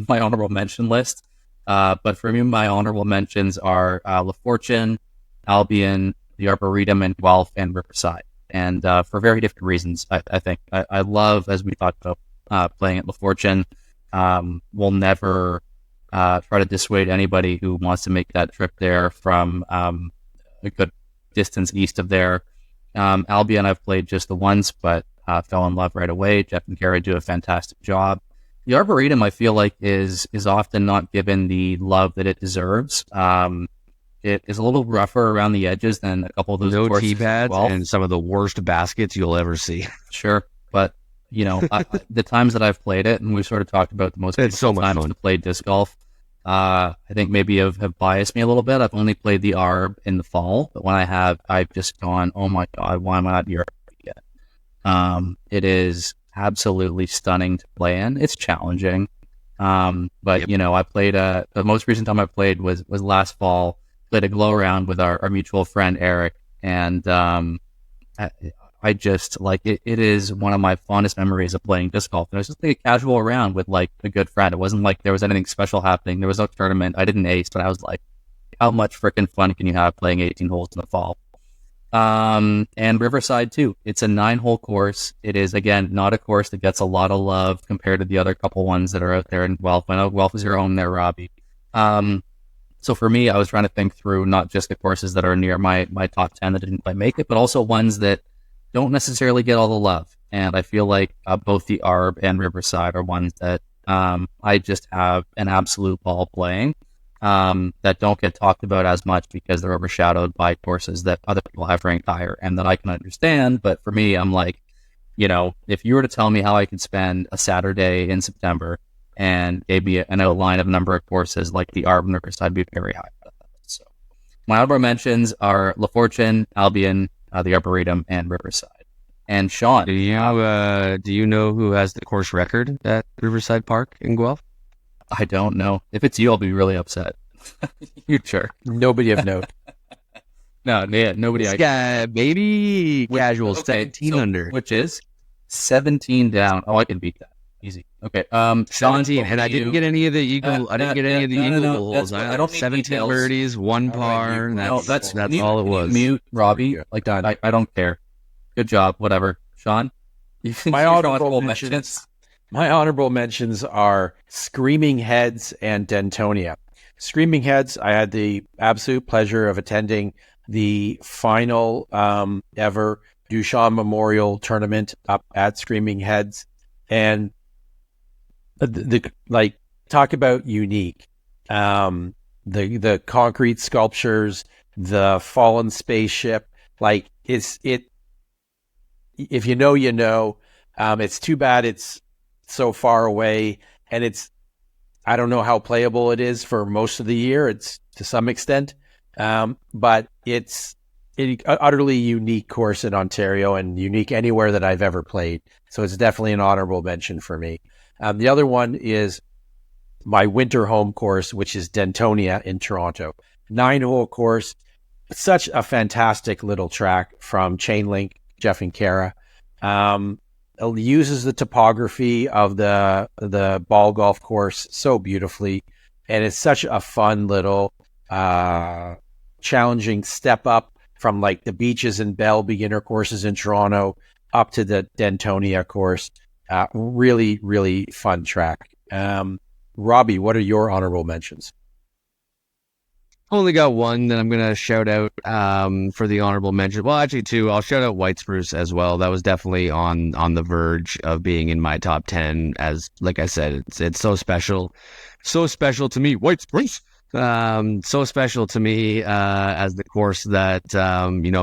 honorable mention list. But for me, my honorable mentions are La Fortune, Albion, the Arboretum, and Guelph and Riverside. And for very different reasons, I think. I love, as we talked about, playing at La Fortune. We'll never try to dissuade anybody who wants to make that trip there from a good distance east of there. Albion, I've played just the once, but fell in love right away. Jeff and Carrie do a fantastic job. The Arboretum, I feel like, is often not given the love that it deserves. It is a little rougher around the edges than a couple of those No courses tee pads as well. and some of the worst baskets you'll ever see. Sure, but the times that I've played it, and we've sort of talked about the most It's so much times fun to play disc golf. I think maybe have biased me a little bit. I've only played the Arb in the fall, but when I have, I've just gone, oh my God, why am I not here yet? It is absolutely stunning to play in. It's challenging. But Yep. I played, the most recent time I played was last fall. Played a glow round with our mutual friend, Eric. And, I just like it. It is one of my fondest memories of playing disc golf. And it was just like a casual round with like a good friend. It wasn't like there was anything special happening. There was no tournament. I didn't ace, but I was like, how much freaking fun can you have playing 18 holes in the fall? And Riverside too. It's a 9-hole course. It is, again, not a course that gets a lot of love compared to the other couple ones that are out there in Guelph. I know Guelph is your own there, Robbie. So for me, I was trying to think through not just the courses that are near my top 10 that didn't quite make it, but also ones that don't necessarily get all the love. And I feel like both the Arb and Riverside are ones that I just have an absolute ball playing, that don't get talked about as much because they're overshadowed by courses that other people have ranked higher and that I can understand. But for me, I'm like, if you were to tell me how I could spend a Saturday in September and gave me an outline of a number of courses like the Arb and Riverside, I'd be very high. So my honorable mentions are La Fortune, Albion, the Arboretum, and Riverside. And Sean, Do you know who has the course record at Riverside Park in Guelph? I don't know. If it's you, I'll be really upset. You jerk. Nobody of note. No, yeah, nobody. This guy, baby, casual, Okay, 17 so- under. which is 17 down. Oh, I can beat that. Easy. Okay. Sean, 17, and I didn't get any of the eagle. I didn't get any of the eagle no, holes. that's- I I don't need 17 details. birdies, 1 All right, par. you- No, that's mute- all it was. Mute, Robbie. Like, Done. I don't care. Good job. Whatever. Sean? You can My use your honorable mentions. My honorable mentions are Screaming Heads and Dentonia. Screaming Heads, I had the absolute pleasure of attending the final ever Duchamp Memorial Tournament up at Screaming Heads, and talk about unique. the concrete sculptures, the fallen spaceship. Like if you know, you know. It's too bad it's so far away, and I don't know how playable it is for most of the year. It's to some extent, but it's an utterly unique course in Ontario and unique anywhere that I've ever played. So it's definitely an honorable mention for me. The other one is my winter home course, which is Dentonia in Toronto. 9-hole course, such a fantastic little track from Chainlink, Jeff and Kara. It uses the topography of the ball golf course so beautifully, and it's such a fun little challenging step up from like the Beaches and Bell beginner courses in Toronto up to the Dentonia course. Really, really fun track. Robbie, what are your honorable mentions? Only got one that I'm going to shout out for the honorable mention. Well, actually two. I'll shout out White Spruce as well. That was definitely on the verge of being in my top 10. As like I said, it's so special to me. White Spruce, so special to me as the course that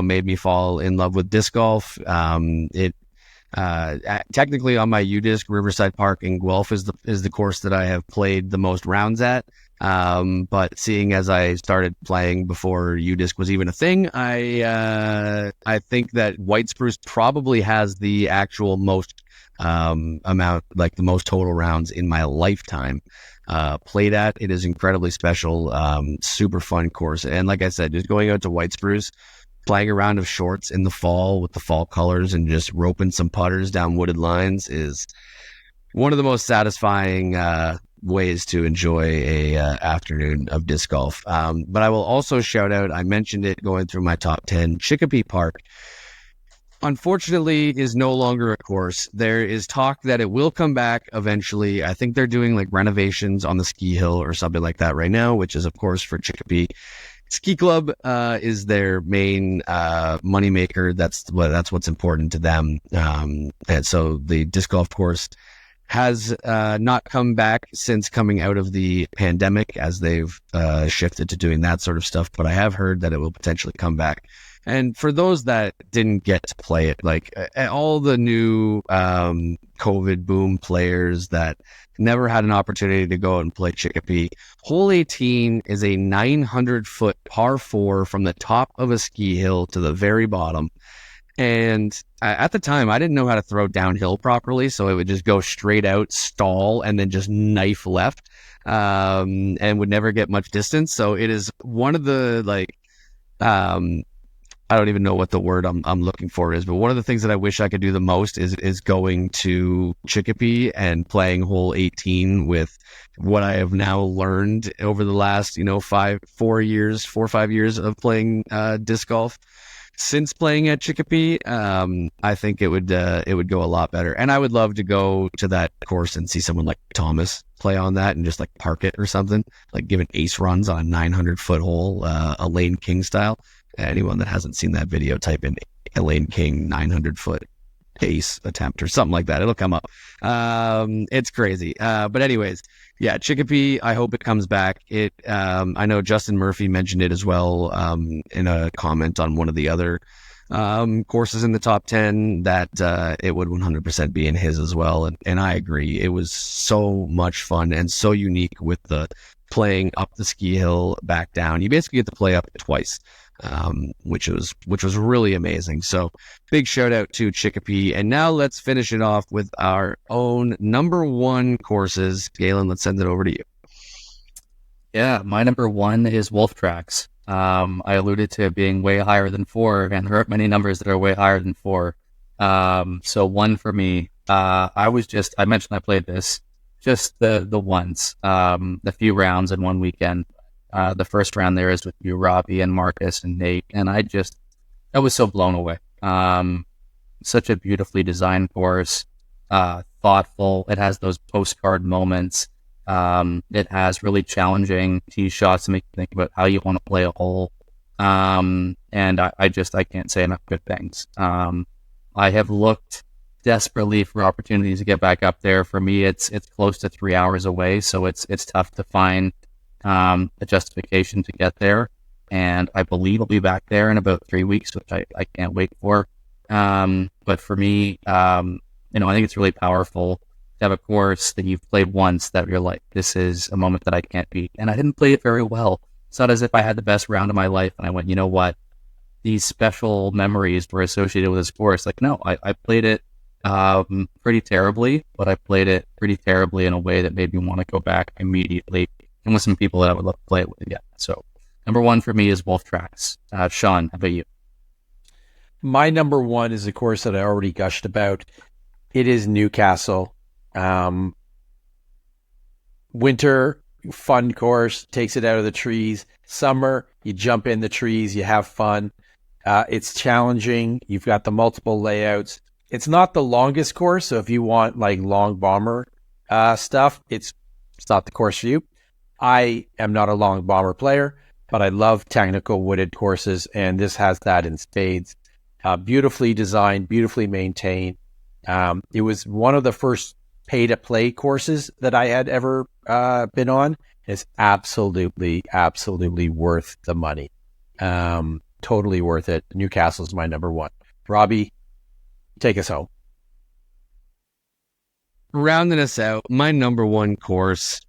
made me fall in love with disc golf. Technically on my UDisc, Riverside Park in Guelph is the course that I have played the most rounds at. But seeing as I started playing before UDisc was even a thing, I think that White Spruce probably has the actual most amount, like the most total rounds in my lifetime played at. It is incredibly special, super fun course. And like I said, just going out to White Spruce, playing a round of shorts in the fall with the fall colors and just roping some putters down wooded lines is one of the most satisfying ways to enjoy a afternoon of disc golf. But I will also shout out, I mentioned it going through my top 10, Chicopee Park unfortunately is no longer a course. There is talk that it will come back eventually. I think they're doing like renovations on the ski hill or something like that right now, which is of course for Chicopee Ski Club is their main moneymaker. That's what's important to them. And so the disc golf course has not come back since coming out of the pandemic, as they've shifted to doing that sort of stuff. But I have heard that it will potentially come back. And for those that didn't get to play it, like all the new COVID boom players that never had an opportunity to go out and play Chicopee, Hole 18 is a 900-foot par 4 from the top of a ski hill to the very bottom. And at the time, I didn't know how to throw downhill properly, so it would just go straight out, stall, and then just knife left, and would never get much distance. So it is one of the, like, I don't even know what the word I'm looking for is, but one of the things that I wish I could do the most is going to Chicopee and playing hole 18 with what I have now learned over the last, 4 or 5 years of playing disc golf. Since playing at Chicopee, I think it would go a lot better. And I would love to go to that course and see someone like Thomas play on that and just like park it or something, like giving ace runs on a 900-foot hole, Elaine King style. Anyone that hasn't seen that video, type in Elaine King 900-foot ace attempt or something like that. It'll come up. It's crazy. But anyways, yeah, Chicopee, I hope it comes back. I know Justin Murphy mentioned it as well in a comment on one of the other courses in the top 10 that it would 100% be in his as well. And I agree. It was so much fun and so unique with the playing up the ski hill, back down. You basically get to play up twice. Which was really amazing. So big shout out to Chicopee. And now let's finish it off with our own number one courses. Galen, let's send it over to you. Yeah, my number one is Wolf Tracks. I alluded to it being way higher than 4, and there aren't many numbers that are way higher than 4. So 1 for me. I mentioned I played this just the once, the few rounds in one weekend. The first round there is with you, Robbie, and Marcus and Nate, and I was so blown away. Such a beautifully designed course, thoughtful. It has those postcard moments. It has really challenging tee shots to make you think about how you want to play a hole. And I can't say enough good things. I have looked desperately for opportunities to get back up there. For me, it's close to 3 hours away, so it's tough to find a justification to get there. And I believe I'll be back there in about 3 weeks, which I can't wait for. But for me, I think it's really powerful to have a course that you've played once that you're like, this is a moment that I can't beat. And I didn't play it very well. It's not as if I had the best round of my life and I went, you know what? These special memories were associated with this course. Like, no, I played it pretty terribly, but I played it pretty terribly in a way that made me want to go back immediately and with some people that I would love to play it with again. So number one for me is Wolf Tracks. Sean, how about you? My number one is a course that I already gushed about. It is Newcastle. Winter, fun course, takes it out of the trees. Summer, you jump in the trees, you have fun. It's challenging. You've got the multiple layouts. It's not the longest course, so if you want like long bomber stuff, it's not the course for you. I am not a long bomber player, but I love technical wooded courses, and this has that in spades. Beautifully designed, beautifully maintained. It was one of the first pay-to-play courses that I had ever been on. It's absolutely worth the money. Totally worth it. Newcastle's my number one. Robbie, take us home. Rounding us out, my number one course,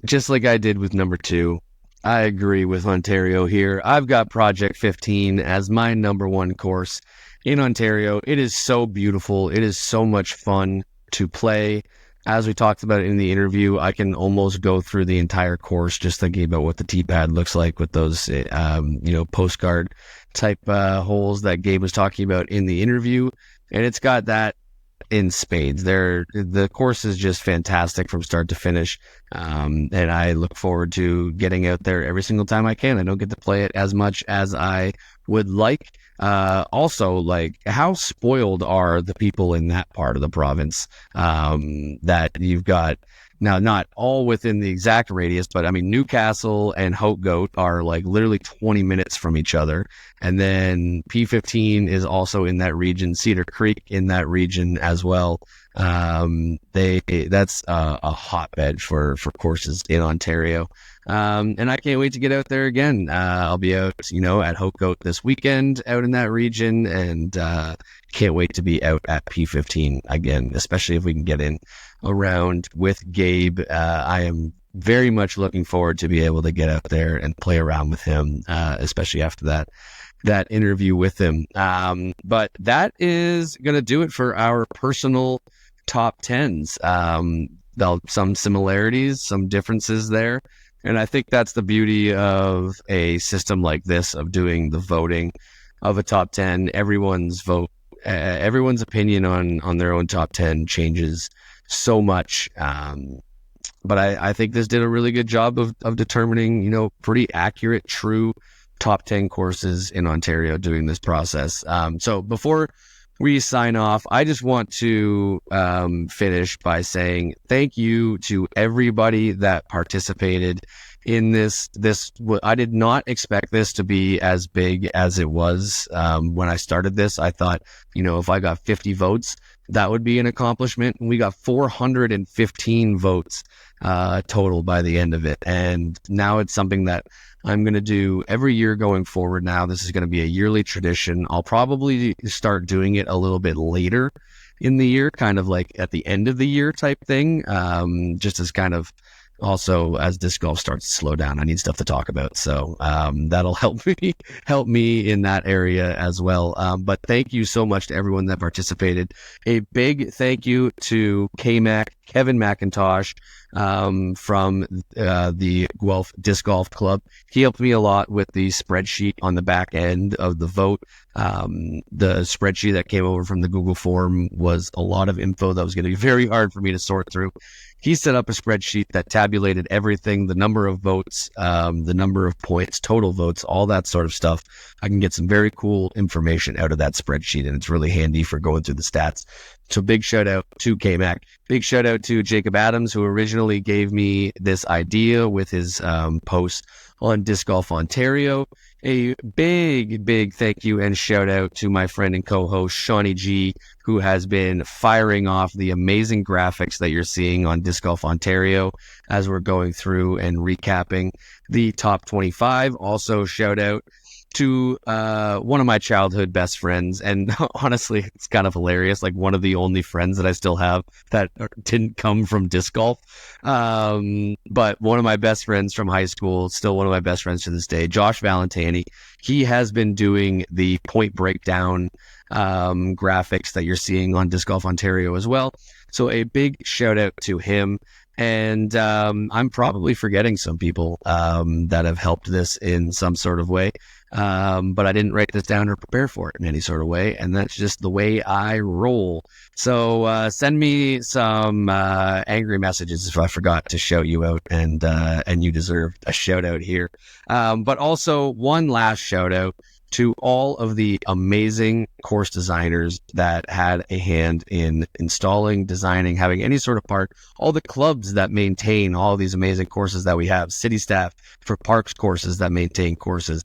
just like I did with number two, I agree with Ontario here. I've got Project 15 as my number one course in Ontario. It is so beautiful. It is so much fun to play. As we talked about in the interview, I can almost go through the entire course just thinking about what the tee-pad looks like with those, postcard type holes that Gabe was talking about in the interview. And it's got that in spades. The course is just fantastic from start to finish. And I look forward to getting out there every single time I can. I don't get to play it as much as I would like. Also, like, how spoiled are the people in that part of the province that you've got now, not all within the exact radius, but I mean, Newcastle and Haute Goat are like literally 20 minutes from each other. And then P15 is also in that region, Cedar Creek in that region as well. That's a hotbed for courses in Ontario. And I can't wait to get out there again. I'll be out, at Haute Goat this weekend out in that region, and can't wait to be out at P15 again, especially if we can get in around with Gabe. I am very much looking forward to be able to get out there and play around with him, especially after that interview with him. But that is going to do it for our personal top 10s. Some similarities, some differences there. And I think that's the beauty of a system like this, of doing the voting of a top 10. Everyone's opinion on their own top 10 changes so much. But I think this did a really good job of determining, pretty accurate, true top 10 courses in Ontario doing this process. So before we sign off, I just want to finish by saying thank you to everybody that participated in this. I did not expect this to be as big as it was. When I started this, I thought, if I got 50 votes, that would be an accomplishment. And we got 415 votes total by the end of it. And now it's something that I'm going to do every year going forward. Now this is going to be a yearly tradition. I'll probably start doing it a little bit later in the year, kind of like at the end of the year type thing, just as kind of also as disc golf starts to slow down. I need stuff to talk about, so that'll help me in that area as well. But thank you so much to everyone that participated. A big thank you to Kevin McIntosh from the Guelph Disc Golf Club. He helped me a lot with the spreadsheet on the back end of the vote. The spreadsheet that came over from the Google form was a lot of info that was going to be very hard for me to sort through. He set up a spreadsheet that tabulated everything, the number of votes, the number of points, total votes, all that sort of stuff. I can get some very cool information out of that spreadsheet, and it's really handy for going through the stats. So big shout out to K-Mac. Big shout out to Jacob Adams, who originally gave me this idea with his post on Disc Golf Ontario. A big thank you and shout out to my friend and co-host Shawnee G, who has been firing off the amazing graphics that you're seeing on Disc Golf Ontario as we're going through and recapping the top 25. Also, shout out to one of my childhood best friends, and honestly, it's kind of hilarious. Like one of the only friends that I still have that didn't come from disc golf. But one of my best friends from high school, still one of my best friends to this day, Josh Valentani. He has been doing the point breakdown graphics that you're seeing on Disc Golf Ontario as well. So a big shout out to him. And I'm probably forgetting some people that have helped this in some sort of way. But I didn't write this down or prepare for it in any sort of way. And that's just the way I roll. So send me some angry messages if I forgot to shout you out, and you deserve a shout out here. But also one last shout out to all of the amazing course designers that had a hand in installing, designing, having any sort of part, all the clubs that maintain all these amazing courses that we have, city staff for parks courses that maintain courses.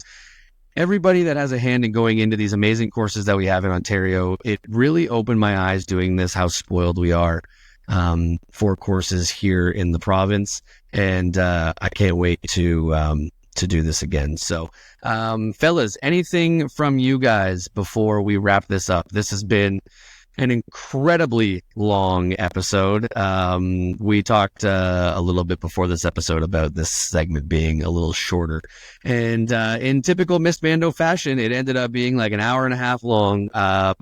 Everybody that has a hand in going into these amazing courses that we have in Ontario, it really opened my eyes doing this, how spoiled we are for courses here in the province. And I can't wait to do this again. So, fellas, anything from you guys before we wrap this up? This has been an incredibly long episode. We talked a little bit before this episode about this segment being a little shorter. And in typical Miss Mando fashion, it ended up being like an hour and a half long,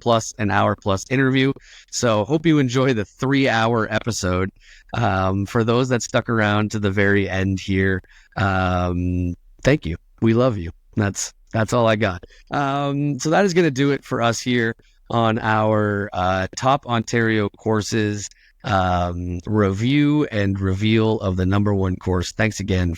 plus an hour plus interview. So hope you enjoy the 3-hour episode. For those that stuck around to the very end here, thank you. We love you. That's all I got. So that is going to do it for us here on our top Ontario courses review and reveal of the number one course. Thanks again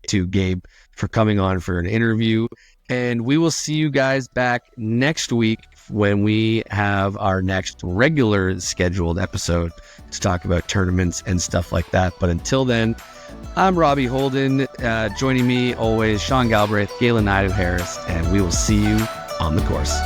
to Gabe for coming on for an interview. And we will see you guys back next week when we have our next regular scheduled episode to talk about tournaments and stuff like that. But until then, I'm Robbie Holden. Joining me always, Sean Galbraith, Galen Knight of Harris, and we will see you on the course.